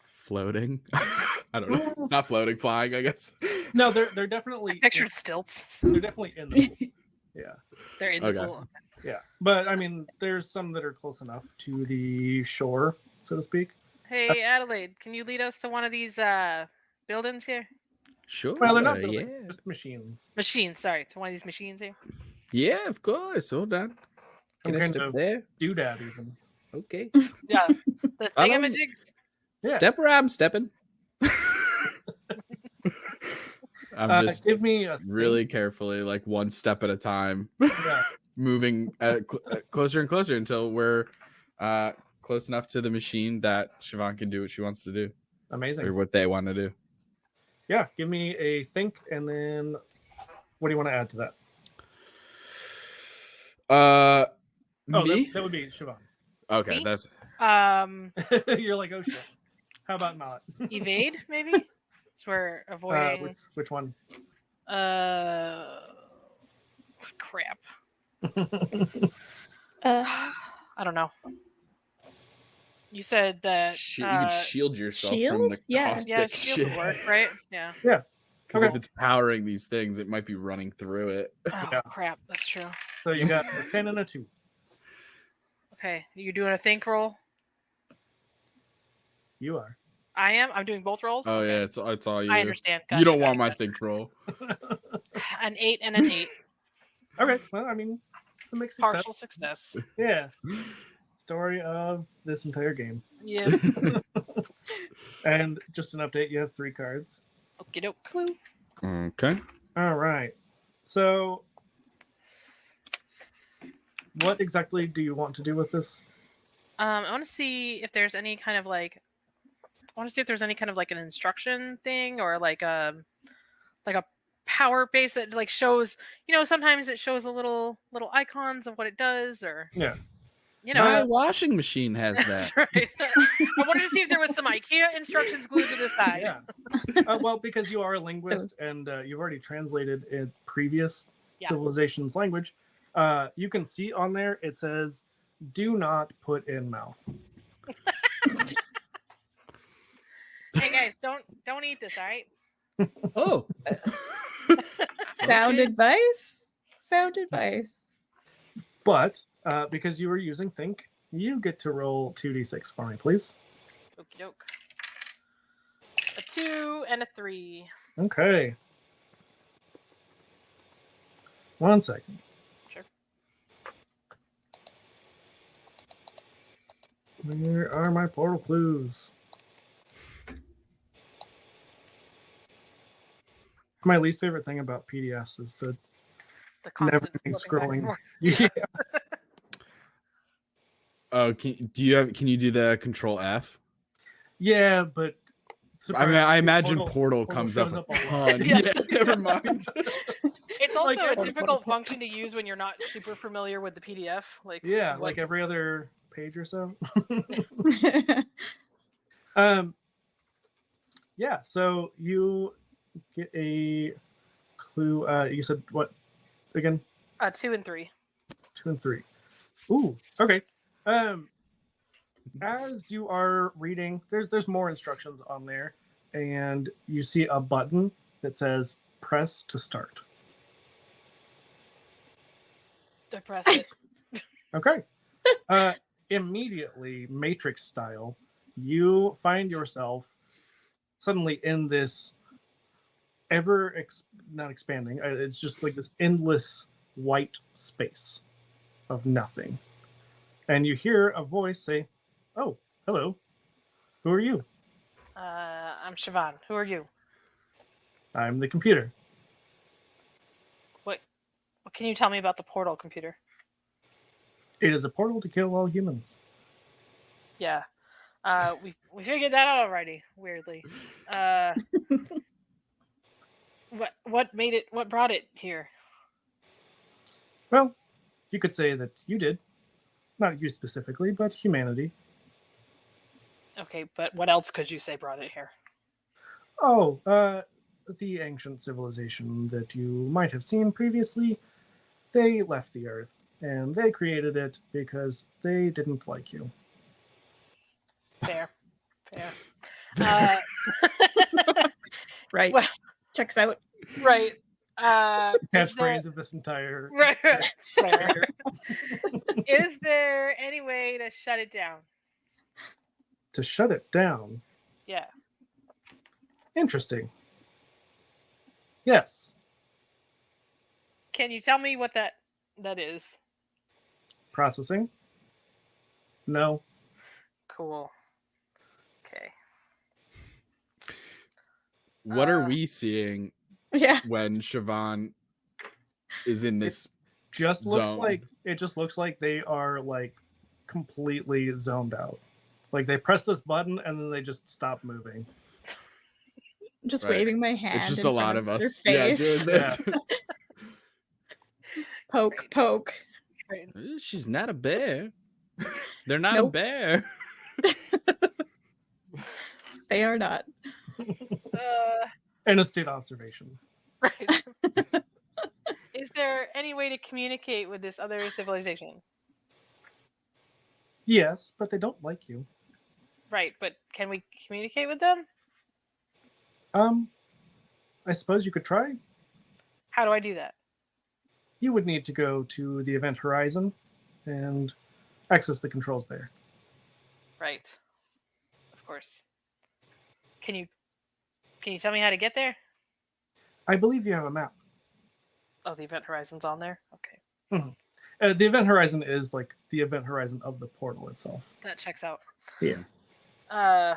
floating? I don't know. Not floating, flying, I guess. No, they're definitely. I pictured stilts. They're definitely in the pool. Yeah. They're in the Okay. pool. Yeah. But I mean, there's some that are close enough to the shore, so to speak. Hey, Adelaide, can you lead us to one of these buildings here? Sure. Well, they're not yeah. buildings, just machines. Machines, sorry, to one of these machines here. Yeah, of course. Hold on. Can Some I kind step of there? doodad, even. Okay. Yeah, the I don't- thingamajigs. Yeah. Step where I'm stepping. I'm just Give me a really carefully, like one step at a time, Yeah. moving closer and closer until we're close enough to the machine that Siobhan can do what she wants to do Amazing. or what they want to do. Yeah. Give me a think, and then what do you want to add to that? Oh, Me? that would be Siobhan. Okay, Me? that's You're like, oh shit. How about not? Evade, maybe? So we're avoiding. Which one? Crap. Uh, I don't know. You said that. you can shield yourself from shield? the Yeah. caustic Yeah, shield shit. would work, right? Yeah. Because if Okay. it's powering these things, it might be running through it. Oh, Yeah. crap. That's true. So you got a 10 and a 2. Okay, you doing a think roll? You are. I am. I'm doing both rolls. Oh Okay. yeah, it's all you. I understand. You don't want Gotcha. my think roll. An 8 and an 8. Okay, well, I mean, it's a mixed success. Partial success. Yeah. Story of this entire game. Yep. And just an update, you have 3 cards. Okie doke. Okay. All right. So, what exactly do you want to do with this? I want to see if there's any kind of like. I want to see if there's any kind of like an instruction thing or like a power base that like shows. Sometimes it shows a little icons of what it does, or Yeah. My washing machine has that. That's right. I wanted to see if there was some IKEA instructions glued to the side. Yeah. Well, because you are a linguist and you've already translated in previous civilization's language, you can see on there it says, "Do not put in mouth." Hey guys, don't eat this, all right? Oh. Sound advice. Sound advice. But because you were using Think, you get to roll 2d6 for me, please. Okie doke. A 2 and a 3. Okay. 1 second. Sure. Where are my portal clues? My least favorite thing about PDFs is the The constant never-ending flipping back and scrolling. forth. Yeah. Oh, can you do the Control F? Yeah, but I mean, I imagine Portal comes up shows a a lot. ton. Yeah. Yeah, never mind. It's also Like, a difficult function to use when you're not super familiar with the PDF. Like Yeah, what- like every other page or so. Yeah, so you get a clue. You said what again? 2 and 3. 2 and 3. Ooh, okay. As you are reading, there's more instructions on there, and you see a button that says "Press to start." Depress it. Okay. Immediately, Matrix style, you find yourself suddenly in this not expanding. It's just like this endless white space of nothing, and you hear a voice say, "Oh, hello. Who are you?" I'm Siobhan. Who are you? "I'm the computer." What can you tell me about the portal computer? "It is a portal to kill all humans." Yeah. We figured that out already, weirdly. What brought it here? Well, you could say that you did. Not you specifically, but humanity. Okay, but what else could you say brought it here? Oh, the ancient civilization that you might have seen previously, they left the Earth, and they created it because they didn't like you. Fair. Right. Well- Checks out. Right. Is there, Catchphrase of this entire... right. Fair. Is there any way to shut it down? To shut it down. Yeah. Interesting. Yes. Can you tell me what that is? Processing. No. Cool. Okay. What are we seeing Yeah. when Siobhan is in this? Just looks Zone. like it just looks like they are like completely zoned out. Like they press this button and then they just stop moving. Just Right. waving my hand. It's just in a lot front of their us. Yeah, face. doing this. Poke, Right. poke. Right. She's not a bear. They're not a Nope. bear. They are not. An astute observation. Right. Is there any way to communicate with this other civilization? Yes, but they don't like you. Right, but can we communicate with them? I suppose you could try. How do I do that? You would need to go to the event horizon and access the controls there. Right. Of course. Can you tell me how to get there? I believe you have a map. Oh, the Event Horizon's on there. Okay, The Event Horizon is like the Event Horizon of the portal itself. that checks out. Yeah.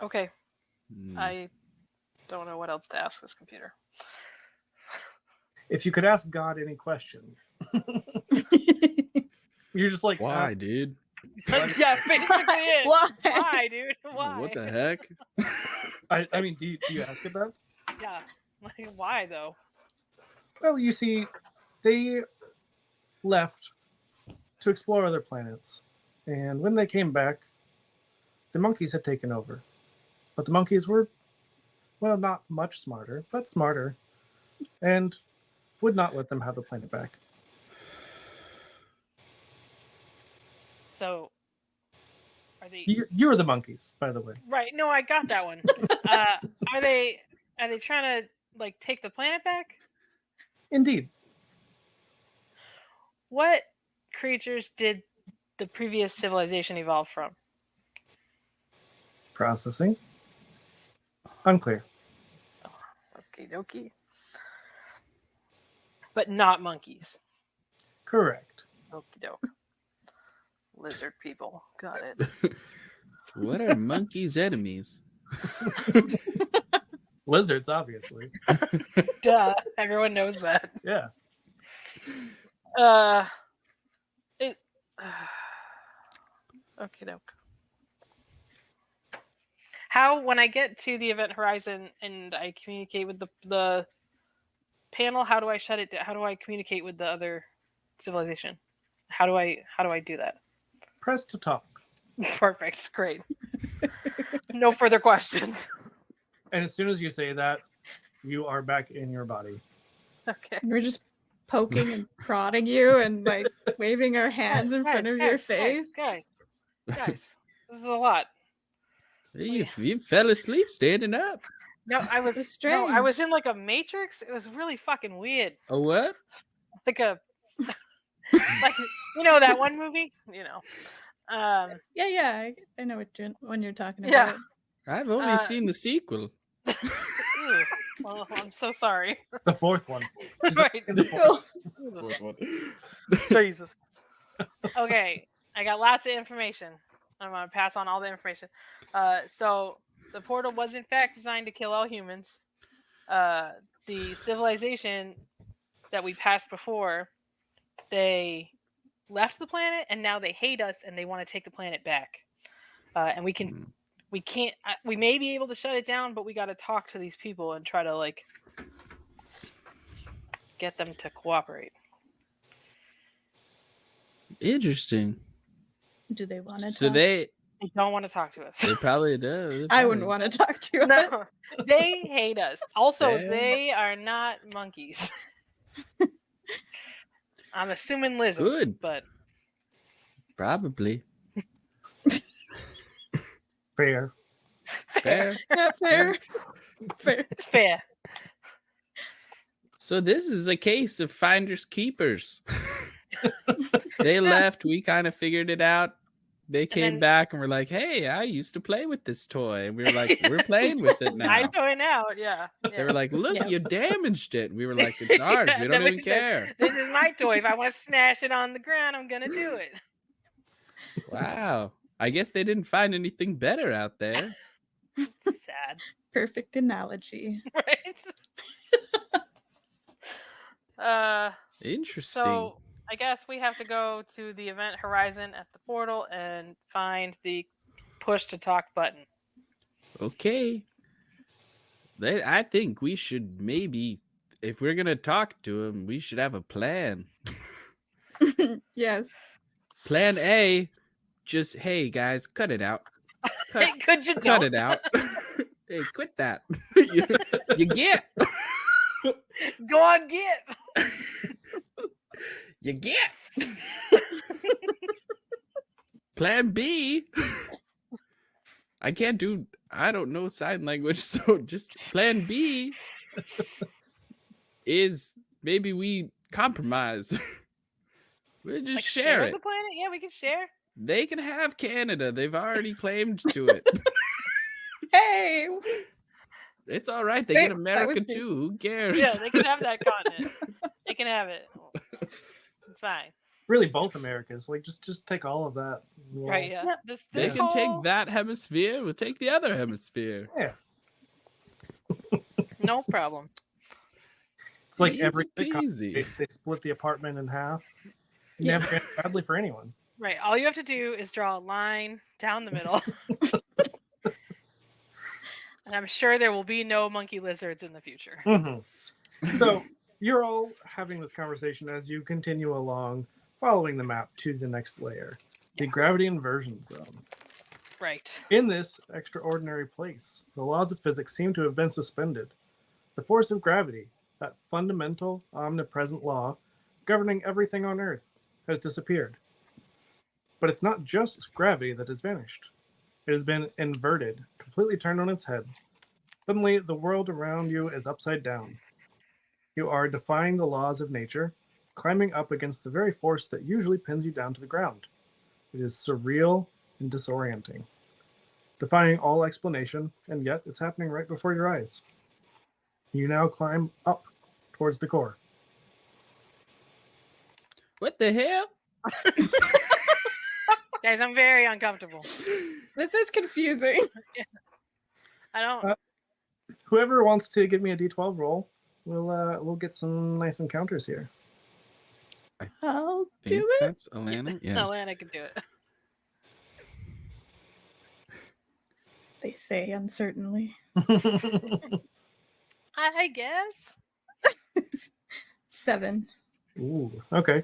Okay, Hmm. I don't know what else to ask this computer. If you could ask God any questions, you're just like, Why, dude? Yeah, basically it. Why? Why, dude? Why? What the heck? I mean, do you ask it that? Yeah, like why though? Well, you see, they left to explore other planets, and when they came back, the monkeys had taken over. But the monkeys were, well, not much smarter, but smarter, and would not let them have the planet back. So, are they You were the monkeys, by the way. right? No, I got that one. Are they trying to like take the planet back? Indeed. What creatures did the previous civilization evolve from? Processing. Unclear. Okie dokie. But not monkeys. Correct. Okie doke. Lizard people. Got it. What are monkeys' enemies? Lizards, obviously. Duh. Everyone knows that. Yeah. It. Okie doke. How, when I get to the Event Horizon and I communicate with the panel, how do I shut it down? How do I communicate with the other civilization? How do I do that? Press to talk. Perfect. Great. No further questions. And as soon as you say that, you are back in your body. Okay. We're just poking and prodding you and like waving our hands in front of your face. Guys, this is a lot. You fell asleep standing up. No, I was That's no, I strange. was in like a Matrix. It was really fucking weird. A what? Like a like you know that one movie? You know. Yeah, I know what one you're talking Yeah. about. I've only seen the sequel. Ew. Well, I'm so sorry. The fourth one. Right. In the fourth. Jesus. Okay, I got lots of information. I'm gonna pass on all the information. So the portal was in fact designed to kill all humans. The civilization that we passed before, they left the planet and now they hate us and they want to take the planet back. And we can't. We may be able to shut it down, but we got to talk to these people and try to like get them to cooperate. Interesting. Do they want to So talk? They don't want to talk to us. they probably do. I wouldn't want to talk to us. No, they hate us. Also, Damn. they are not monkeys. I'm assuming lizards, Good. but Probably. Fair. Fair. Yeah, fair. Fair. it's fair. So this is a case of finders keepers. They left. We kind of figured it out. They came then- back and were like, "Hey, I used to play with this toy." And we were like, "We're playing with it now." I know it now. Yeah. They were like, "Look, Yeah. you damaged it." And we were like, "It's ours. Yeah, We then don't we even said, care." This is my toy. If I want to smash it on the ground, I'm gonna do it. Wow. I guess they didn't find anything better out there. Sad, Perfect analogy. right? Interesting. So I guess we have to go to the Event Horizon at the portal and find the push to talk button. Okay. I think we should maybe, if we're going to talk to him, we should have a plan. Yes. Plan A, just, hey, guys, cut it out. Hey, could you Cut don't? it out. Hey, quit that. you get. Go on, get. You get. Plan B. I don't know sign language, so just plan B is maybe we compromise. We'll just Like share it. the planet? Yeah, we can share. They can have Canada. They've already claimed to it. Hey. It's all right. They Wait, get that America was me. too. Who cares? Yeah, they can have that continent. They can have it. It's fine. Really, both Americas. Like, just take all of that. We'll- Right, yeah. Yep. This They can take whole- that hemisphere. We'll take the other hemisphere. Yeah. No problem. It's like Easy every peasy. they split the apartment in half. Never ends badly for anyone. Right. All you have to do is draw a line down the middle. And I'm sure there will be no monkey lizards in the future. Mm-hmm. So you're all having this conversation as you continue along, following the map to the next layer, the gravity inversion zone. Right. In this extraordinary place, the laws of physics seem to have been suspended. The force of gravity, that fundamental, omnipresent law governing everything on Earth, has disappeared. But it's not just gravity that has vanished. It has been inverted, completely turned on its head. Suddenly, the world around you is upside down. You are defying the laws of nature, climbing up against the very force that usually pins you down to the ground. It is surreal and disorienting, defying all explanation, and yet it's happening right before your eyes. You now climb up towards the core. What the hell? Guys, I'm very uncomfortable. This is confusing. I don't Whoever wants to give me a D12 roll, we'll get some nice encounters here. I'll Think do it. that's Alana. Yeah. No, and I can do it. They say uncertainly. I guess. 7. Ooh, okay.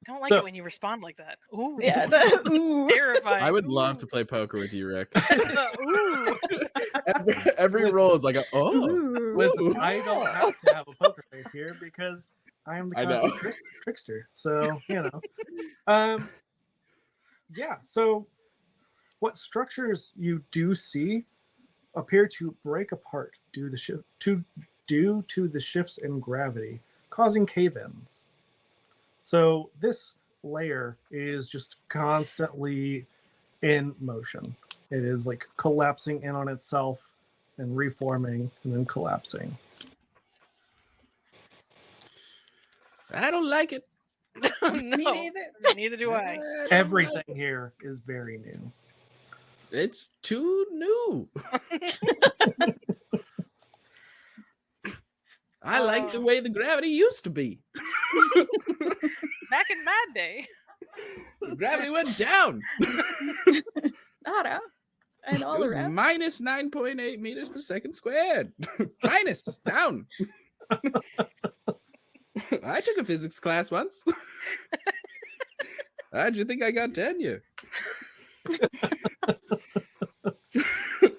Don't like So- it when you respond like that. Ooh. Yeah. Ooh. Terrifying. I would love Ooh. to play poker with you, Rick. Ooh. every roll is like, oh, Ooh. Listen, I don't have to have a poker face here because I am the I know. cosmic trickster. So, yeah. So, what structures you do see appear to break apart due to the shifts in gravity, causing cave-ins. So this layer is just constantly in motion. It is like collapsing in on itself and reforming and then collapsing. I don't like it. No, Me neither. neither do I. don't like Everything it. here is very new. It's too new. I like the way the gravity used to be. Back in my day. The gravity went down. Nada. And all It was around. minus 9.8 meters per second squared. Minus down. I took a physics class once. How'd you think I got tenure?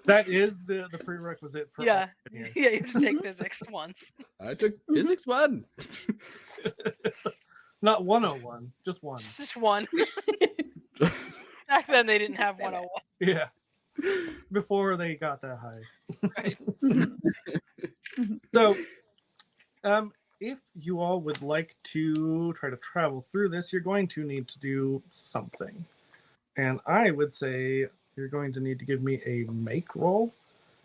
That is the prerequisite for Yeah. all here. Yeah, you have to take physics once. I took physics 1. Not 101, just one. Just one. Back then they didn't have 101. Yeah. Before they got that high. Right. So, if you all would like to try to travel through this, you're going to need to do something. And I would say you're going to need to give me a make roll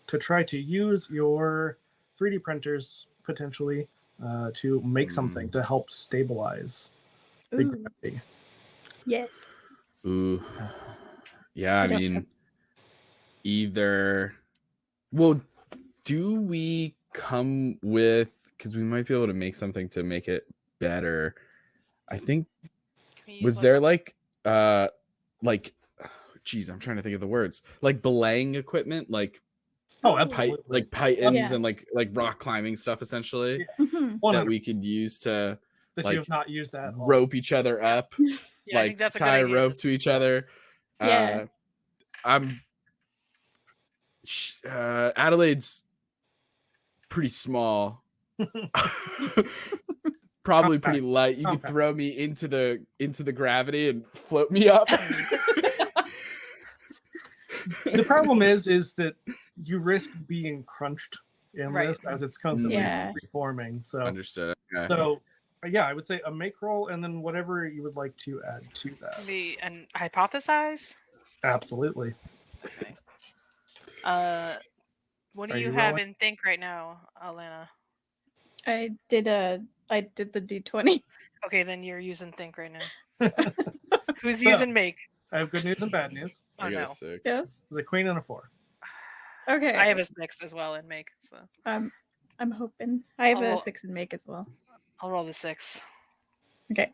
to try to use your 3D printers potentially to make something to help stabilize the Ooh. gravity. Yes. Ooh. Yeah, I I don't mean, either. Well, do we come with. Because we might be able to make something to make it better. I think. Can we use, Was there geez, I'm trying to think of the words. Like belaying equipment, like Oh, absolutely. like pythons Yeah. and like rock climbing stuff, essentially, Yeah. Mhm. 100 that we could use to that like, you have not used that. at all. rope each other up, Yeah, I like think that's a good tie a idea. rope to each other. Yeah. Adelaide's pretty small. Probably pretty light. You could Compact. throw me into the gravity and float me up. The problem is that you risk being crunched in Right. this as it's constantly Yeah. reforming. So, Understood. Okay. yeah, I would say a make roll and then whatever you would like to add to that. And hypothesize. Absolutely. Okay. What Are do you you have rolling? in think right now, Alana? I did the D20. Okay, then you're using think right now. So, Who's using make? I have good news and bad news. Oh I got a no, 6. Yes. The queen and a 4. Okay. I have a 6 as well in make, so I'm hoping. I have I'll a roll- 6 in make as well. I'll roll the 6. Okay.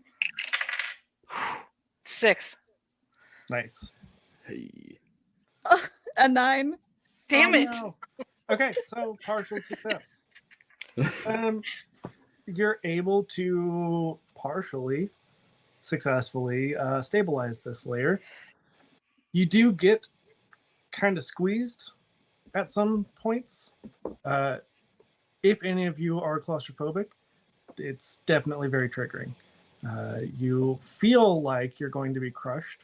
6. Nice. Hey. A 9. Damn Oh, it! no. Okay, so partial success. You're able to partially successfully stabilize this layer. You do get kind of squeezed at some points. If any of you are claustrophobic, it's definitely very triggering. You feel like you're going to be crushed,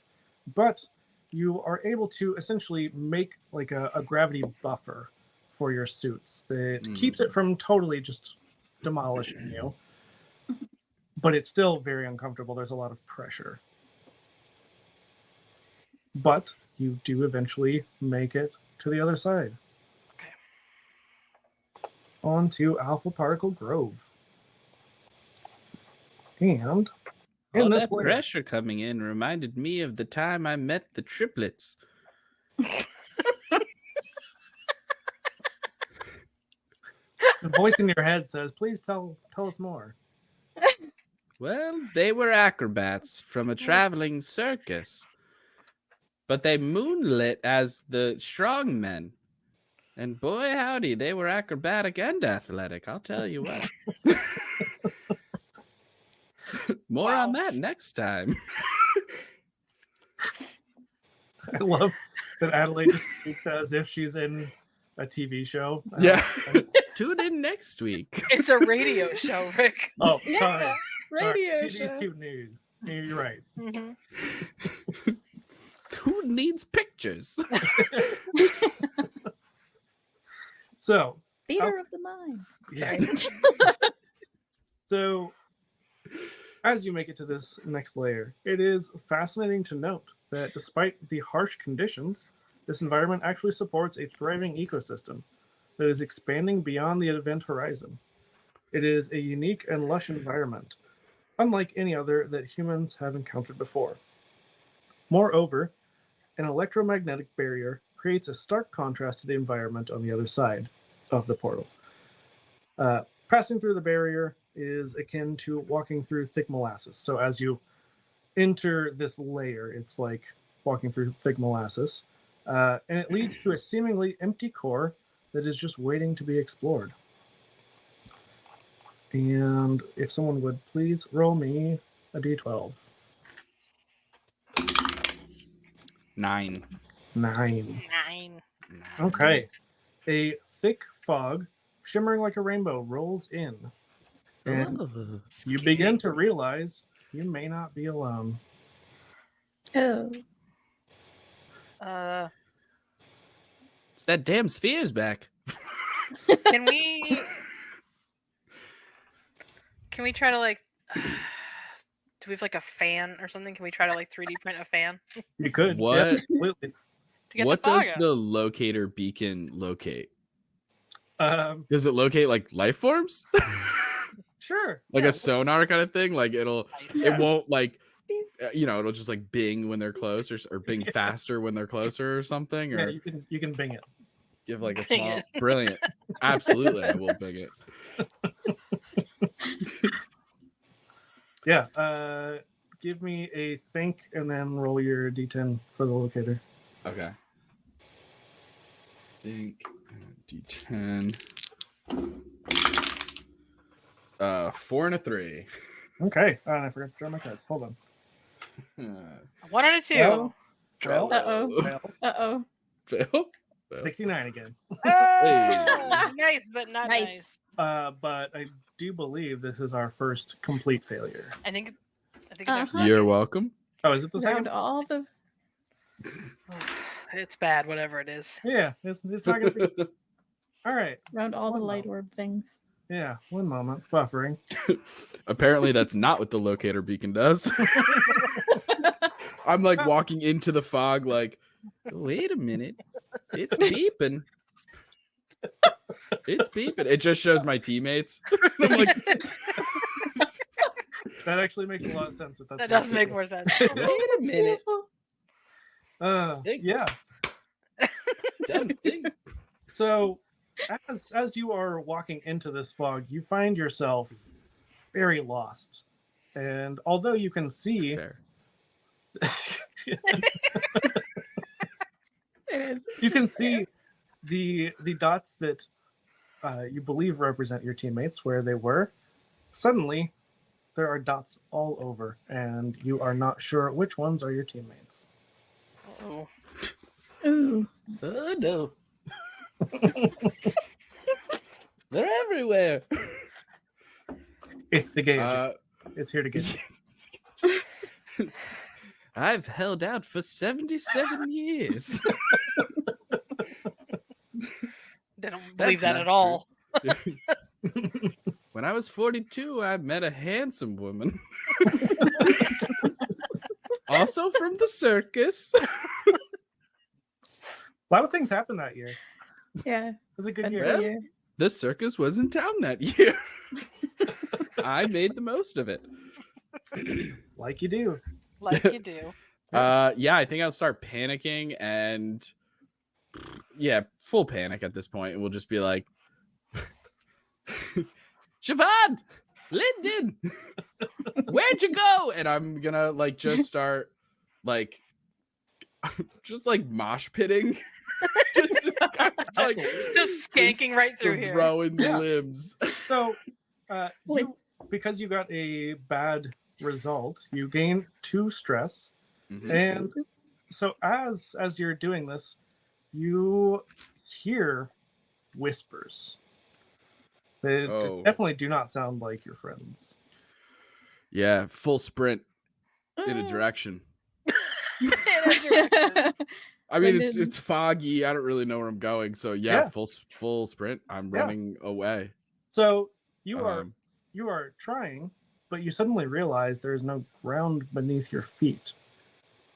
but you are able to essentially make like a gravity buffer for your suits that keeps it from totally just demolishing you. But it's still very uncomfortable. There's a lot of pressure. But you do eventually make it to the other side. Okay. On to Alpha Particle Grove. And All in this that layer, pressure coming in reminded me of the time I met the triplets. the voice in your head says, please tell us more. Well, they were acrobats from a traveling circus, but they moonlit as the strongmen. And boy, howdy, they were acrobatic and athletic, I'll tell you what. More on Wow. that next time. I love that Adelaide just speaks as if she's in a TV show. Yeah. Tune in next week. It's a radio show, Rick. Oh, Yeah. sorry. Radio She's show. too new. You're right. Mhm. Who needs pictures? So, Theater of the mind. yeah. Sorry. So, as you make it to this next layer, it is fascinating to note that despite the harsh conditions, this environment actually supports a thriving ecosystem that is expanding beyond the event horizon. It is a unique and lush environment, unlike any other that humans have encountered before. Moreover, an electromagnetic barrier creates a stark contrast to the environment on the other side of the portal. Passing through the barrier is akin to walking through thick molasses. So as you enter this layer, it's like walking through thick molasses. And it leads to a seemingly empty core that is just waiting to be explored. And if someone would please roll me a d12. 9. 9. 9. Okay. A thick fog, shimmering like a rainbow, rolls in. And Oh. you begin to realize you may not be alone. Oh. It's that damn sphere's back. Can we try to like do we have like a fan or something? Can we try to like 3D print a fan You could. What? Yeah, absolutely. to get What the fog does out? the locator beacon locate? Um, Does it locate like life forms? sure. Like yeah. a sonar kind of thing? Like it Yeah. won't like, Beep. it'll just like bing when they're close or bing Yeah. faster when they're closer or something, Yeah, or you can bing it. give like a Bing small, it. brilliant. Absolutely, I will bing it. Yeah. Give me a think and then roll your d10 for the locator. Okay. Think D10. 4 and a 3. Okay. And I forgot to draw my cards. Hold on. 1 and a 2. Well, Uh-oh. Fail. Uh-oh. Fail? 69 again. Oh, nice, but not Nice. nice. But I do believe this is our first complete failure. I think it's our Uh-huh. second. You're welcome. Oh, is it the Round second? all the It's bad, whatever it is. Yeah, it's not going to be. All right. round all the One light moment. orb things. Yeah, one moment. Buffering. Apparently, that's not what the locator beacon does. I'm like walking into the fog, like, wait a minute, it's beeping. It's beeping. It just shows my teammates. I'm like, That actually makes a lot of sense. If that's That what does you make do. more sense. wait a minute. Thing. Yeah. Dumb thing. So, as you are walking into this fog, you find yourself very lost, and although you can see, Fair. you can see the dots that you believe represent your teammates where they were. Suddenly, there are dots all over, and you are not sure which ones are your teammates. Oh. Ooh. Oh no. They're everywhere. It's the gauge. It's here to get you. I've held out for 77 years. Didn't believe That's that not at all. When I was 42, I met a handsome woman. Also from the circus. A lot of things happened that year. Yeah. It was a good That's year. the Well, year. The circus was in town that year. I made the most of it. Like you do. Like you do. Yeah, I think I'll start panicking and full panic at this point. And we'll just be like, Siobhan, Lyndon, where'd you go? And I'm gonna like just start like just like mosh pitting. Just skanking right through here. Throwing Yeah. limbs. So, Wait. because you got a bad result, you gain 2 stress. Mhm. And so as you're doing this, you hear whispers. They definitely do not sound like your friends. Yeah, full sprint in a direction. In a direction. I mean, Lyndon. it's foggy. I don't really know where I'm going. So yeah. full sprint. I'm Yeah. running away. So you Um, are trying, but you suddenly realize there is no ground beneath your feet.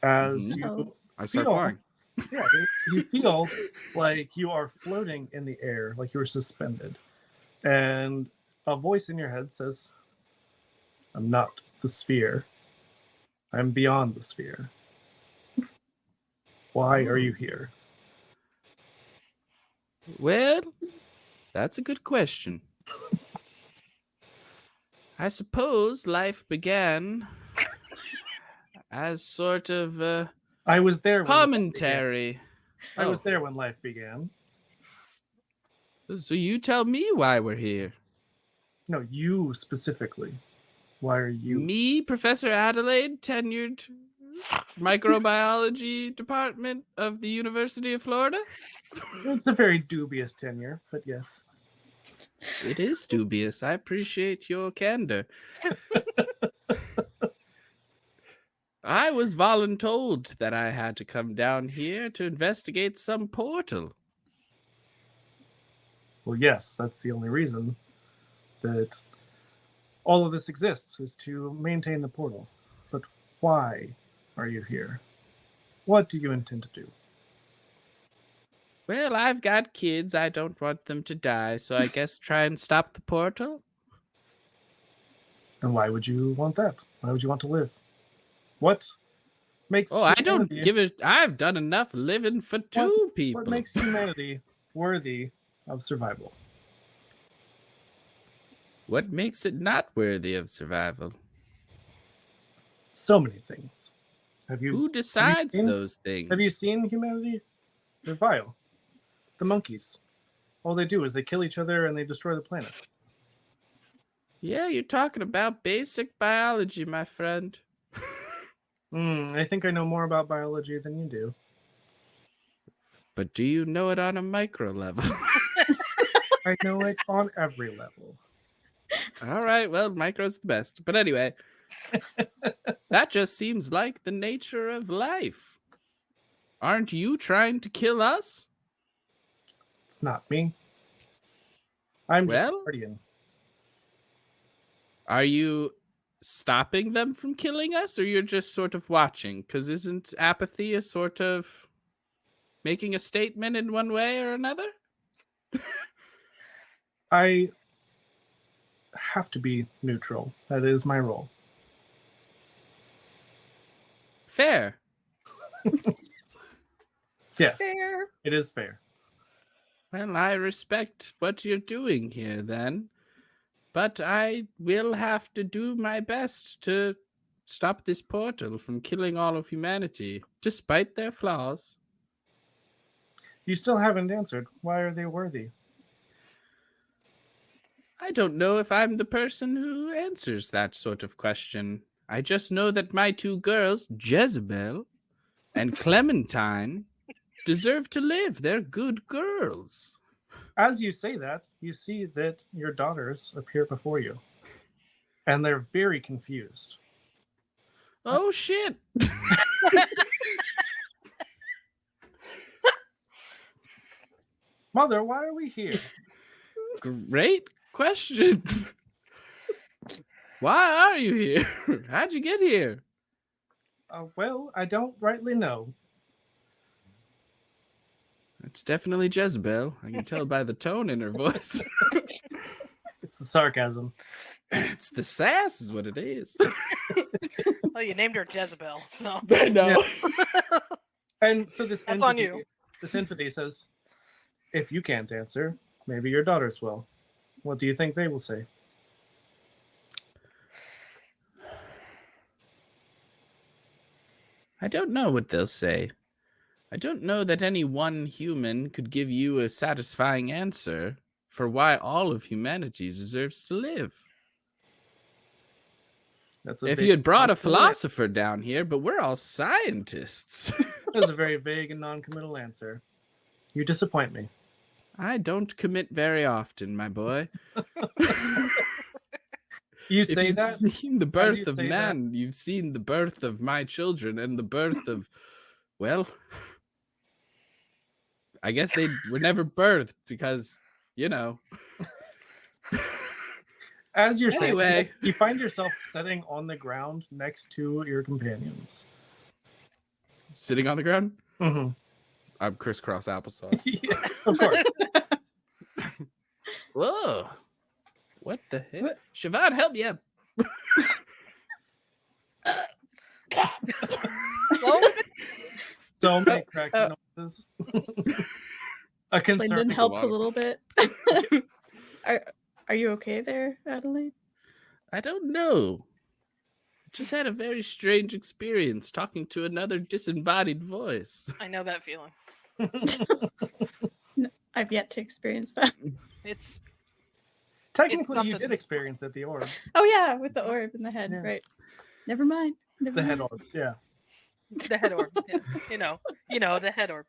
As Mhm. you Oh. I start feel- flying. Yeah, you feel like you are floating in the air, like you are suspended. And a voice in your head says, I'm not the sphere. I'm beyond the sphere. Why are you here? Well, that's a good question. I suppose life began as sort of a I was there when life began. commentary. I was there when life began. So you tell me why we're here. No, you specifically. Why are you? Me, Professor Adelaide, tenured microbiology department of the University of Florida. It's a very dubious tenure, but yes. It is dubious. I appreciate your candor. I was voluntold that I had to come down here to investigate some portal. Well, yes, that's the only reason that all of this exists, is to maintain the portal. But why are you here? What do you intend to do? Well, I've got kids. I don't want them to die, so I guess try and stop the portal. And why would you want that? Why would you want to live? What makes Oh, I don't humanity- give it. I've done enough living for two people. What makes humanity worthy of survival? What makes it not worthy of survival? So many things. Who decides seen- those things? Have you seen humanity? They're vile. The monkeys. All they do is they kill each other and they destroy the planet. Yeah, you're talking about basic biology, my friend. I think I know more about biology than you do. But do you know it on a micro level? I know it on every level. All right, well, micro's the best. But anyway, that just seems like the nature of life. Aren't you trying to kill us? It's not me. I'm just Well? a guardian. Are you stopping them from killing us, or you're just sort of watching? Because isn't apathy a sort of making a statement in one way or another? I have to be neutral. That is my role. Fair. Yes, Fair. it is fair. Well, I respect what you're doing here then. But I will have to do my best to stop this portal from killing all of humanity, despite their flaws. You still haven't answered. Why are they worthy? I don't know if I'm the person who answers that sort of question. I just know that my two girls, Jezebel and Clementine, deserve to live. They're good girls. As you say that, you see that your daughters appear before you. And they're very confused. Oh, shit. Mother, why are we here? Great question. Why are you here? How'd you get here? Well, I don't rightly know. It's definitely Jezebel. I can tell by the tone in her voice. It's the sarcasm. It's the sass is what it is. Well, you named her Jezebel, so I know. And so this That's entity, on you. This entity says, if you can't answer, maybe your daughters will. What do you think they will say? I don't know what they'll say. I don't know that any one human could give you a satisfying answer for why all of humanity deserves to live. That's If big, you had brought a non-committal philosopher down here, but we're all scientists. That was a very vague and non-committal answer. You disappoint me. I don't commit very often, my boy. You If say you've that. seen the you birth of say man, you've seen the birth of my children and the birth of, well, I guess they were never birthed because, you know. As you're saying, Anyway. you find yourself sitting on the ground next to your companions. Sitting on the ground? Mm-hmm. I'm crisscross applesauce. Yeah, of course. Whoa. What the heck? What? Siobhan, help me up. So many cracking noises. A concern. Lyndon There's a helps lot a of- little bit. Are you okay there, Adelaide? I don't know. Just had a very strange experience talking to another disembodied voice. I know that feeling. I've yet to experience that. It's Technically, you something. did experience it, the orb. Oh yeah, with the orb in the head, Yeah. right? Never mind. Never The head mind. orb, yeah. the head orb. Yeah. You know the head orb.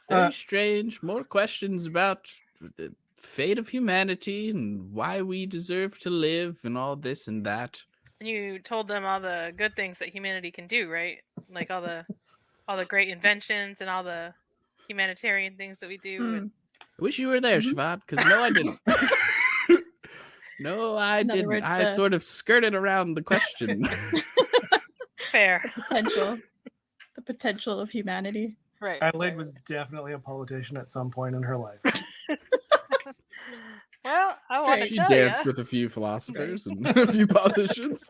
Very strange. More questions about the fate of humanity and why we deserve to live and all this and that. And you told them all the good things that humanity can do, right? Like all the great inventions and all the humanitarian things that we do. And I wish you were there, Mhm. Siobhan, because no, I didn't. No, I In other didn't. words, I the- sort of skirted around the question. fair, The potential of humanity. right? Adelaide right. was definitely a politician at some point in her life. Well, I want Right. to She tell danced you. with a few philosophers and a few politicians.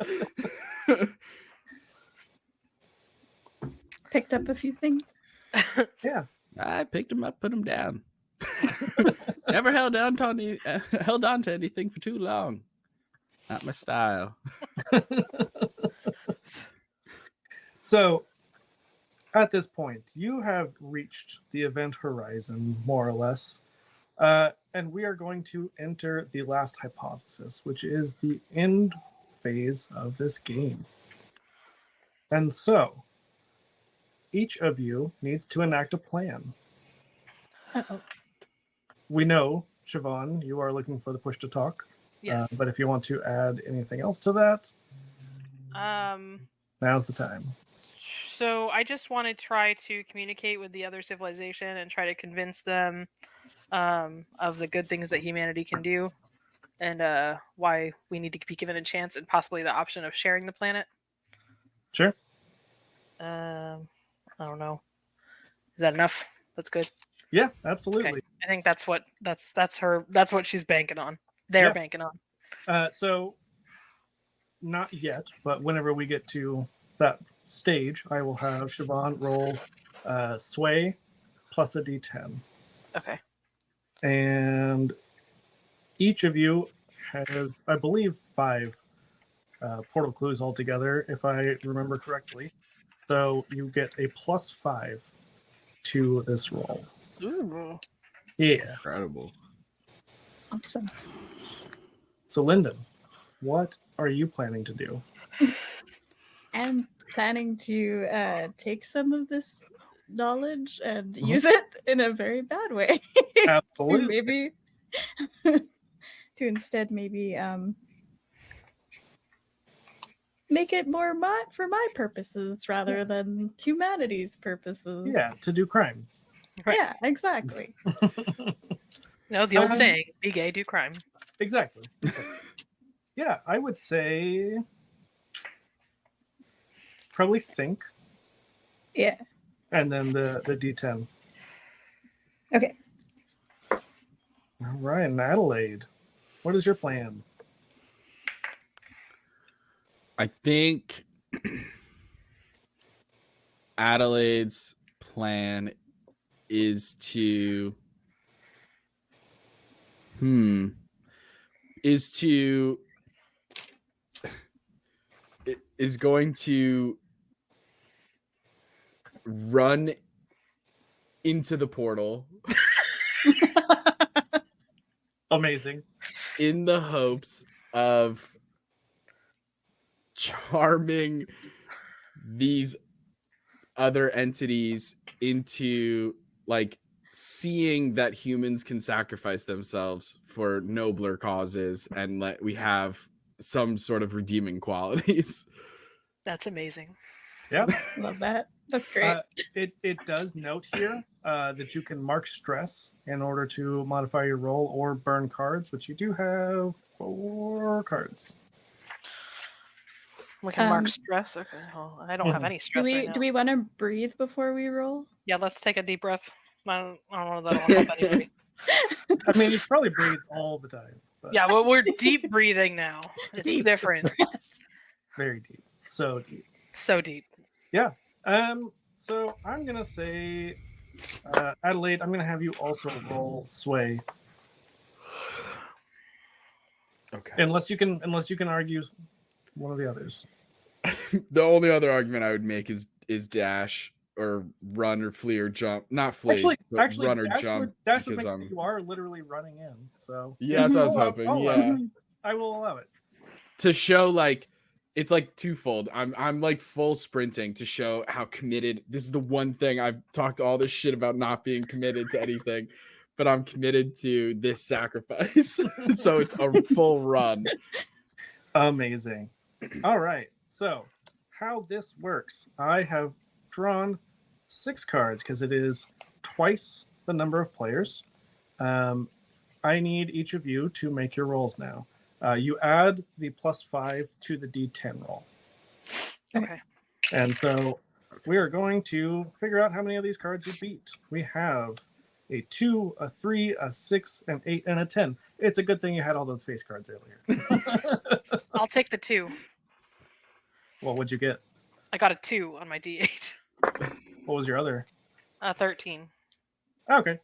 Picked up a few things. Yeah. I picked them up, put them down. Never held on to anything for too long. Not my style. So, at this point, you have reached the event horizon, more or less. And we are going to enter the last hypothesis, which is the end phase of this game. And so, each of you needs to enact a plan. Uh-oh. We know, Siobhan, you are looking for the push to talk. Yes. But if you want to add anything else to that, now's the time. So I just want to try to communicate with the other civilization and try to convince them of the good things that humanity can do, and why we need to be given a chance and possibly the option of sharing the planet. Sure. I don't know. Is that enough? That's good. Yeah, absolutely. Okay. I think that's what she's banking on. They're Yeah. banking on. So not yet, but whenever we get to that stage, I will have Siobhan roll sway plus a d10. Okay. And each of you has, I believe, 5 portal clues altogether, if I remember correctly. So you get a +5 to this roll. Ooh. Yeah. Incredible. Awesome. So Lyndon, what are you planning to do? I'm planning to take some of this knowledge and use it in a very bad way. Absolutely. Maybe to instead maybe make it more for my purposes rather than humanity's purposes. Yeah, to do crimes. Right. Yeah, exactly. The old Um, saying, be gay, do crime. Exactly. Yeah, I would say probably think, Yeah. and then the d10. Okay. All right, and Adelaide, what is your plan? I think Adelaide's plan is to is going to run into the portal Amazing. in the hopes of charming these other entities into like seeing that humans can sacrifice themselves for nobler causes and let we have some sort of redeeming qualities. That's amazing. Yeah. Love that. That's great. It does note here that you can mark stress in order to modify your roll or burn cards, which you do have 4 cards. We can mark stress. Okay. Well, I don't have any stress right now. Do we want to breathe before we roll? Yeah, let's take a deep breath. I don't know that will help anybody. I mean, you probably breathe all the time. But Yeah, well, we're deep breathing now. It's Deep different. very deep. So deep. So deep. Yeah. So I'm gonna say, Adelaide, I'm gonna have you also roll sway. Okay. Unless you can argue one of the others. The only other argument I would make is dash or run or flee or jump. Not flee, but run or jump. Dash would because make sense. You are literally running in. So yeah, that's what I was hoping. Yeah. I will allow it. To show like it's like twofold. I'm like full sprinting to show how committed. This is the one thing I've talked all this shit about not being committed to anything, but I'm committed to this sacrifice. So it's a full run. Amazing. All right. So how this works, I have drawn 6 cards because it is twice the number of players. I need each of you to make your rolls now. You add the +5 to the d10 roll. Okay. And so we are going to figure out how many of these cards you beat. We have a 2, a 3, a 6, an 8, and a 10. It's a good thing you had all those face cards earlier. I'll take the 2. Well, what'd you get? I got a 2 on my D8. What was your other? 13. Okay.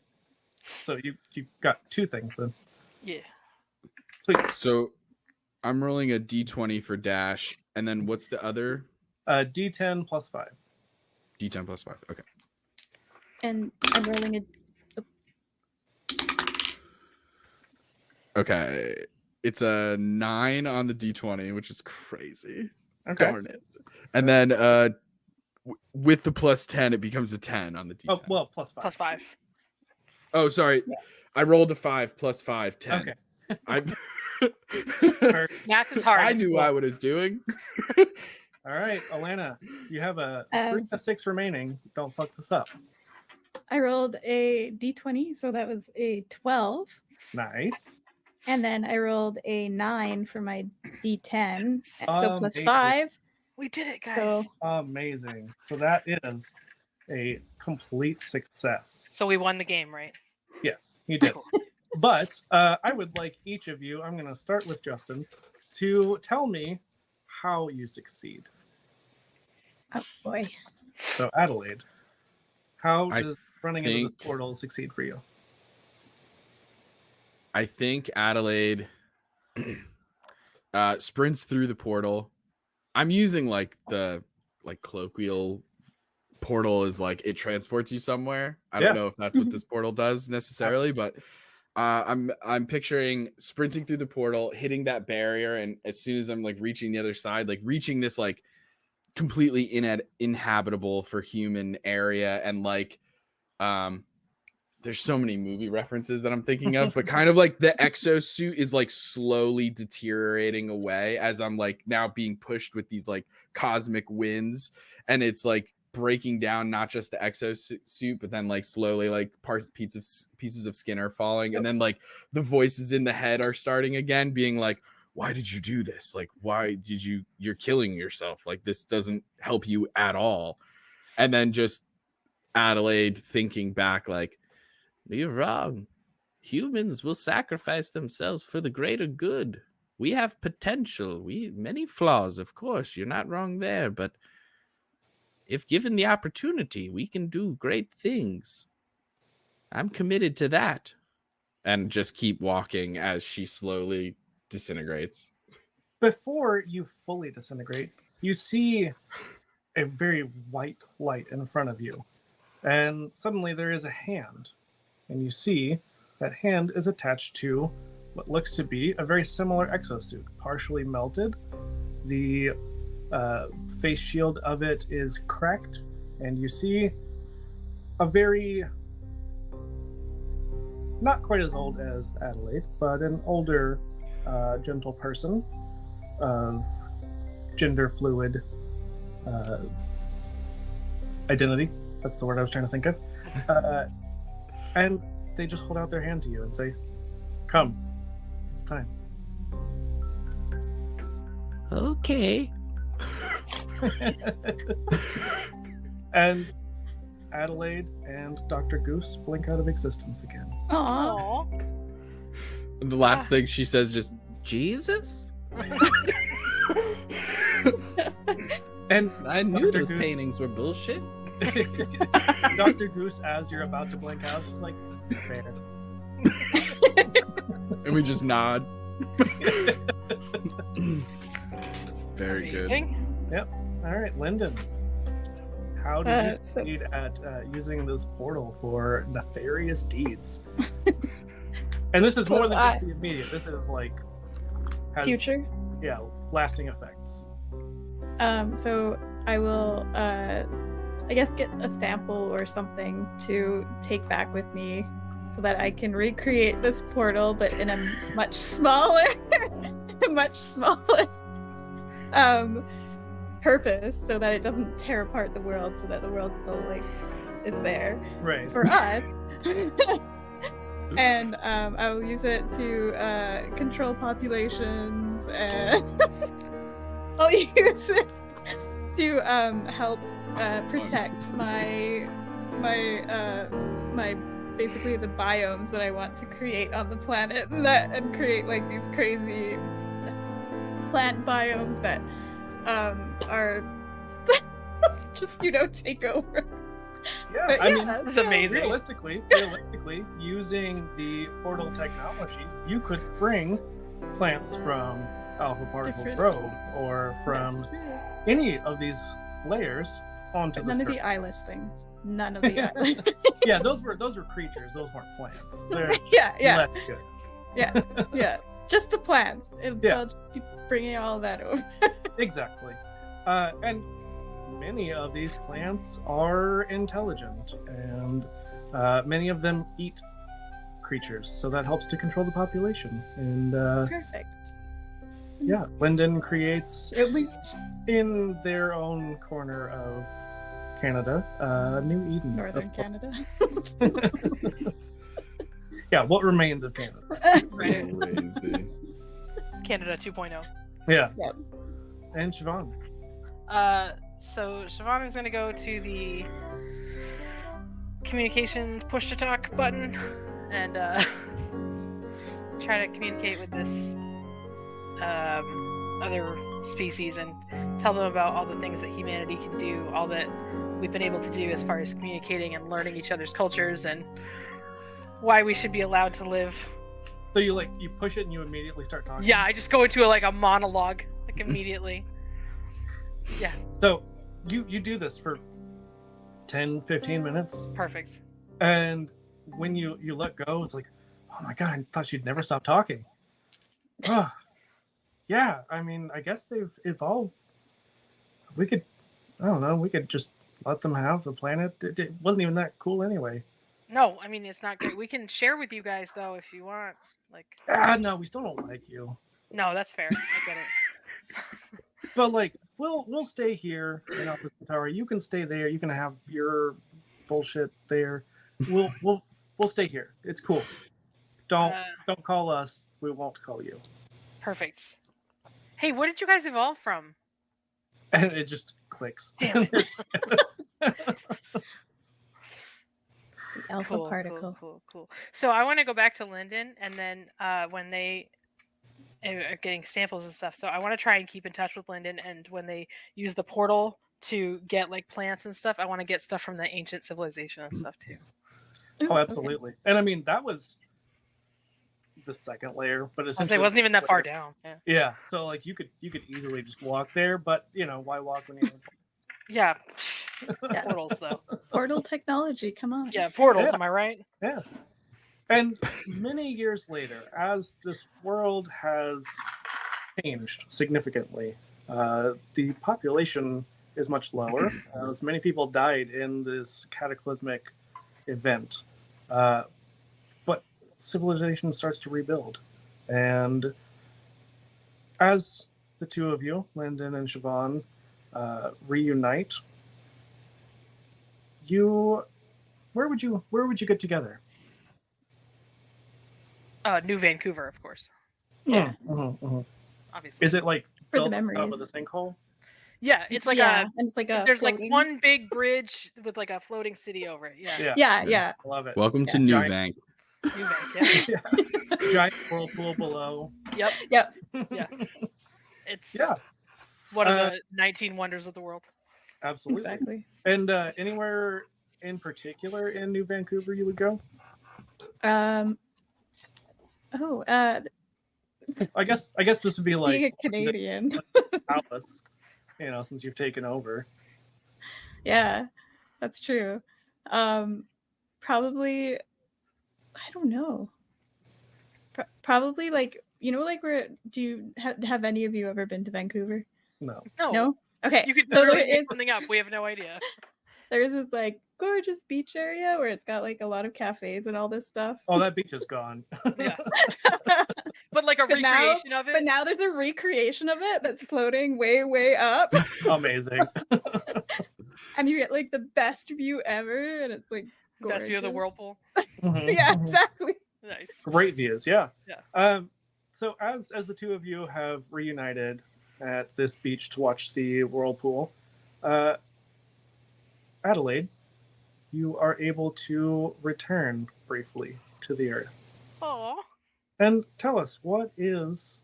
So you got 2 things then. Yeah. Sweet. So I'm rolling a d20 for dash, and then what's the other? D10 +5. D10 +5. Okay. And I'm rolling a. Okay. It's a 9 on the d20, which is crazy. Okay. Darn it. And then with the +10, it becomes a 10 on the d10. Oh, well, +5. +5. Oh, sorry. Yeah. I rolled a 5 +5, 10. Okay. I Math is hard. I It's knew cool. I was doing. All right, Alana, you have a 3 to 6 remaining. Don't fuck this up. I rolled a d20, so that was a 12. Nice. And then I rolled a 9 for my d10. So Amazing. +5. We did it, guys. So Amazing. So that is a complete success. So we won the game, right? Yes, you did. But I would like each of you, I'm going to start with Justin, to tell me how you succeed. Oh boy. So Adelaide, how I does running into the think- portal succeed for you? I think Adelaide sprints through the portal. I'm using like the colloquial portal is like it transports you somewhere. I don't know if that's what this portal does necessarily, but I'm picturing sprinting through the portal, hitting that barrier, and as soon as I'm like reaching the other side, like reaching this like completely inhabitable for human area, and like there's so many movie references that I'm thinking of, but kind of like the exosuit is like slowly deteriorating away as I'm like now being pushed with these like cosmic winds, and it's like breaking down not just the exosuit, but then like slowly like pieces of skin are falling, and then like the voices in the head are starting again, being like, why did you do this? Like, why did you're killing yourself? Like, this doesn't help you at all. And then just Adelaide thinking back like, you're wrong. Humans will sacrifice themselves for the greater good. We have potential. Many flaws, of course. You're not wrong there, but if given the opportunity, we can do great things. I'm committed to that. And just keep walking as she slowly disintegrates. Before you fully disintegrate, you see a very white light in front of you. And suddenly there is a hand. And you see that hand is attached to what looks to be a very similar exosuit, partially melted. The face shield of it is cracked, and you see a very, not quite as old as Adelaide, but an older, gentle person of gender fluid identity. That's the word I was trying to think of. And they just hold out their hand to you and say, come, it's time. Okay. And Adelaide and Dr. Goose blink out of existence again. Aw. Aw. And the last thing she says just, Jesus? And I knew Dr. those Goose- paintings were bullshit. Dr. Goose, as you're about to blink out, is like, fair. And we just nod. Very Amazing. All right, Lyndon. How do you So- succeed at using this portal for nefarious deeds? And this is more than just the immediate. This is like has, Future. Yeah, lasting effects. So I will, I guess, get a sample or something to take back with me, so that I can recreate this portal, but in a much smaller, purpose, so that it doesn't tear apart the world, so that the world still like is there Right. for us. And I will use it to control populations, and I'll use it to help protect my basically the biomes that I want to create on the planet, and create like these crazy plant biomes that are just take over. Yeah, But I mean, This is amazing. realistically, using the portal technology, you could bring plants from Alpha Particle Different- Grove or from That's true. any of these layers onto But the none of surface. the eyeless things. None of the eyeless. Yeah, those were creatures. Those weren't plants. They're yeah. less good. Yeah. Just the plants. So Yeah. I'll just be bringing all that over. Exactly. And many of these plants are intelligent, and many of them eat creatures, so that helps to control the population. And Perfect. yeah, Lyndon creates, at least in their own corner of Canada, New Eden. Northern Canada. Yeah, what remains of Canada. Right. Crazy. Canada 2.0. Yeah. Yep. And Siobhan. So Siobhan is going to go to the communications push to talk button and try to communicate with this other species and tell them about all the things that humanity can do, all that we've been able to do as far as communicating and learning each other's cultures, and why we should be allowed to live. So you push it and you immediately start talking? Yeah, I just go into a monologue immediately. Yeah. So you do this for 10, 15 minutes. Perfect. And when you let go, it's like, oh my God, I thought she'd never stop talking. Oh, yeah, I mean, I guess they've evolved. We could just let them have the planet. It wasn't even that cool anyway. No, I mean, it's not great. We can share with you guys, though, if you want. No, we still don't like you. No, that's fair. I get it. But we'll stay here in Alpha Tower. You can stay there. You can have your bullshit there. We'll stay here. It's cool. Don't call us. We won't call you. Perfect. Hey, what did you guys evolve from? And it just clicks. Damn it. The alpha particle. Cool. So I want to go back to Linden, and then when they are getting samples and stuff. So I want to try and keep in touch with Linden, and when they use the portal to get plants and stuff, I want to get stuff from the ancient civilization and stuff too. Oh, absolutely. Okay. And I mean, that was the second layer, but essentially it wasn't even that far down. Yeah. So you could easily just walk there, but why walk when you Yeah. Portals though. Portal technology, come on. Yeah, portals, am I right? Yeah. And many years later, as this world has changed significantly, the population is much lower, as many people died in this cataclysmic event. But civilization starts to rebuild. And as the two of you, Lyndon and Siobhan, reunite, where would you get together? New Vancouver, of course. Yeah. Obviously. Is it for the built memories out with a sinkhole? Yeah, it's and it's there's floating. one big bridge with a floating city over it. Yeah. Love it. Welcome to New Vank. New Vank, yeah. Giant whirlpool below. Yep. Yeah. It's one of the 19 wonders of the world. Absolutely. Exactly. And anywhere in particular in New Vancouver you would go? I guess this would be being a Canadian. Alice, since you've taken over. Yeah, that's true. Probably, I don't know. Probably where do you have any of you ever been to Vancouver? No. Okay. You could literally make something up. We have no idea. There's this gorgeous beach area where it's got a lot of cafes and all this stuff. Oh, that beach is gone. Yeah. But a recreation of it. But now there's a recreation of it that's floating way, way up. Amazing. And you get the best view ever, and it's gorgeous. Best view of the whirlpool. Yeah, exactly. Nice. Great views, yeah. Yeah. So as the two of you have reunited at this beach to watch the whirlpool, Adelaide, you are able to return briefly to the Earth. Aww. And tell us, what is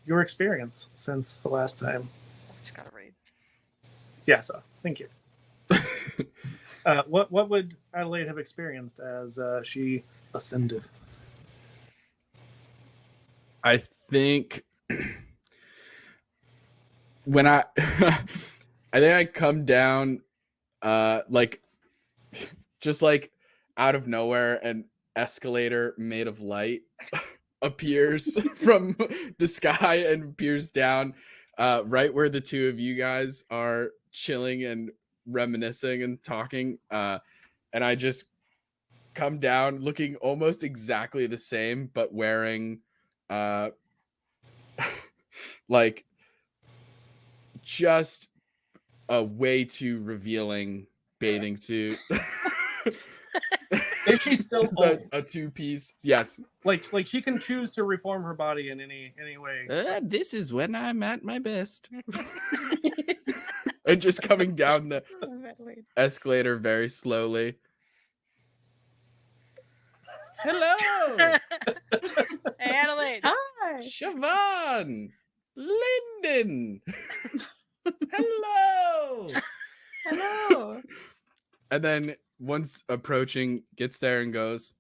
your experience since the last time? Just got to read. Yeah, so thank you. What would Adelaide have experienced as she ascended? I think when I think I come down just out of nowhere, an escalator made of light appears from the sky and peers down right where the two of you guys are chilling and reminiscing and talking, and I just come down looking almost exactly the same, but wearing just a way too revealing bathing suit. Is she still old? A two-piece? Yes. She can choose to reform her body in any way. This is when I'm at my best. And just coming down Adelaide. escalator very slowly. Hello, Hey, Adelaide. Hi. Siobhan, Lyndon. Hello. Hello. And then once approaching, gets there and goes,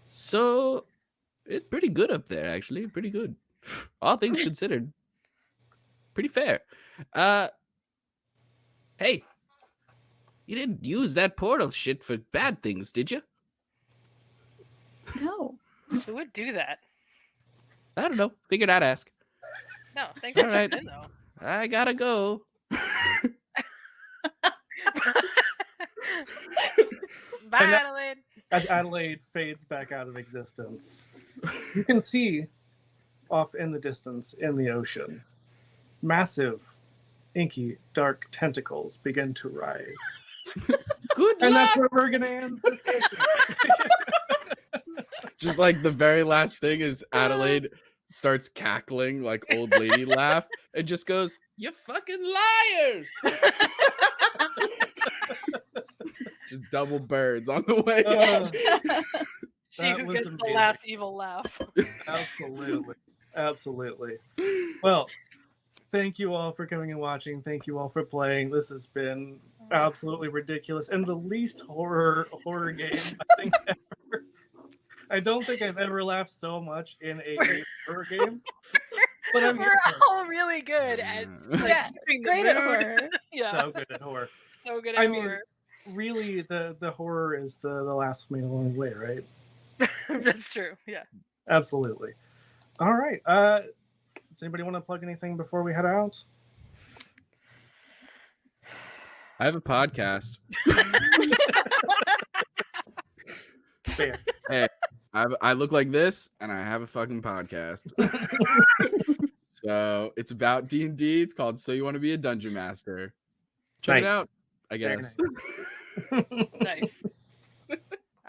So it's pretty good up there, actually. Pretty good. All things considered. Pretty fair. Hey, you didn't use that portal shit for bad things, did you? No. Who would do that? I don't know. Figured I'd ask. No, thanks for All right. checking in, though. I gotta go. Bye, And that- Adelaide. As Adelaide fades back out of existence, you can see off in the distance in the ocean, massive, inky, dark tentacles begin to rise. Good And luck. that's where we're going to end the session. just like the very last thing is Adelaide starts cackling like old lady laugh and just goes, "You fucking liars!" Just double birds on the way out. She That who was gets the amazing. last evil laugh. Absolutely. Absolutely. Well, thank you all for coming and watching. Thank you all for playing. This has been absolutely ridiculous and the least horror game I think ever. I don't think I've ever laughed so much in a horror game. But I'm We're all really good at like, Yeah, keeping the Great at mood. horror. Yeah, so good at horror. so good at I mean, horror. really, the horror is the last for me along the way, right? That's true. Yeah. Absolutely. All right. Does anybody want to plug anything before we head out? I have a podcast. Fair. I look like this, and I have a fucking podcast. So it's about D&D. It's called So You Want to Be a Dungeon Master. Check it out, I Very guess. Nice.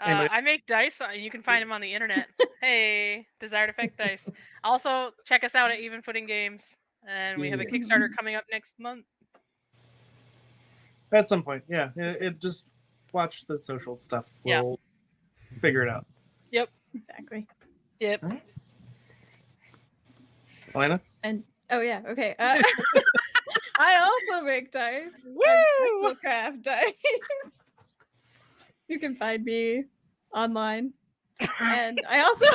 Anybody- I make dice. You can find them on the internet. Hey, Desired Effect Dice. Also, check us out at Even Footing Games. And we have a Yeah. Kickstarter coming up next month. At some point, yeah. It just watch the social stuff. Yeah. We'll figure it out. Exactly. Yep. Elena? And oh yeah, okay. I also make dice. Woo! Craft dice. You can find me online, and I also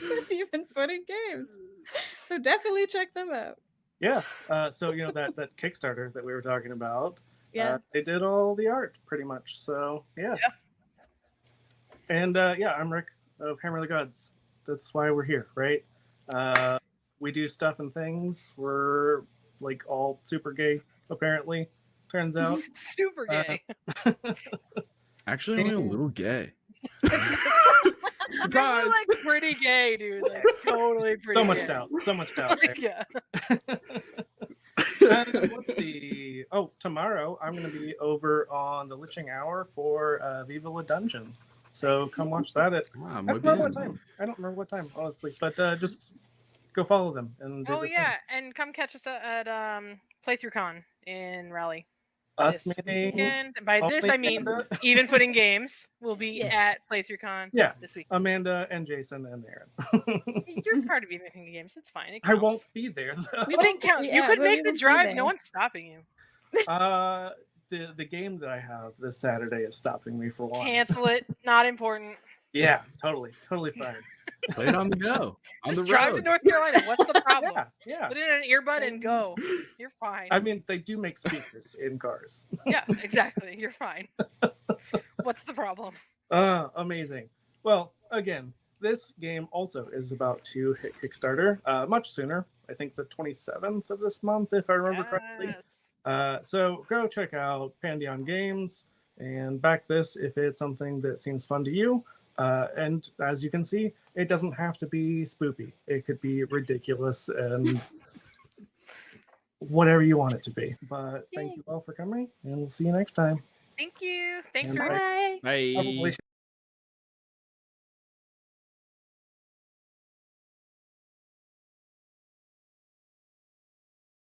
with Even Footing Games. So definitely check them out. Yeah. So that Kickstarter that we were talking about. Yeah. They did all the art pretty much. So yeah. And I'm Rick of Hammer the Gods. That's why we're here, right? We do stuff and things. We're like all super gay, apparently. Turns out. Super gay. Actually, only a little gay. Surprise! Like pretty gay, dude. Like totally pretty. So much gay. doubt. So much doubt there. Yeah. Let's see. Oh, tomorrow I'm going to be over on the Liching Hour for Viva La Dungeon. So come watch that at Wow, I muy don't remember what bien. time. I don't remember what time, honestly. But just go follow them and do Oh the thing. yeah, and come catch us at PlaythroughCon in Raleigh. Us this meeting. weekend. By this only I mean Amanda- Even Footing Games will be Yeah. at PlaythroughCon Yeah. this week. Amanda and Jason and Aaron. You're part of Even Footing Games. It's fine. It I counts. won't be there though. We It didn't count. Yeah, You could but we make the won't be drive. there. No one's stopping you. The game that I have this Saturday is stopping me for one. Cancel it. Not important. Yeah, totally fine. Play it on the go. On Just the drive road. to North Carolina. What's the problem? Yeah. Put in an earbud and go. You're fine. I mean, they do make speakers in cars. Yeah, exactly. You're fine. What's the problem? Amazing. Well, again, this game also is about to hit Kickstarter much sooner. I think the 27th of this month, if I remember correctly. Yes. So go check out Pandion Games and back this if it's something that seems fun to you. And as you can see, it doesn't have to be spoopy. It could be ridiculous and whatever you want it to be. But thank you all for coming, and we'll see you next time. Thank you. Thanks And for bye. Bye. Bye. Probably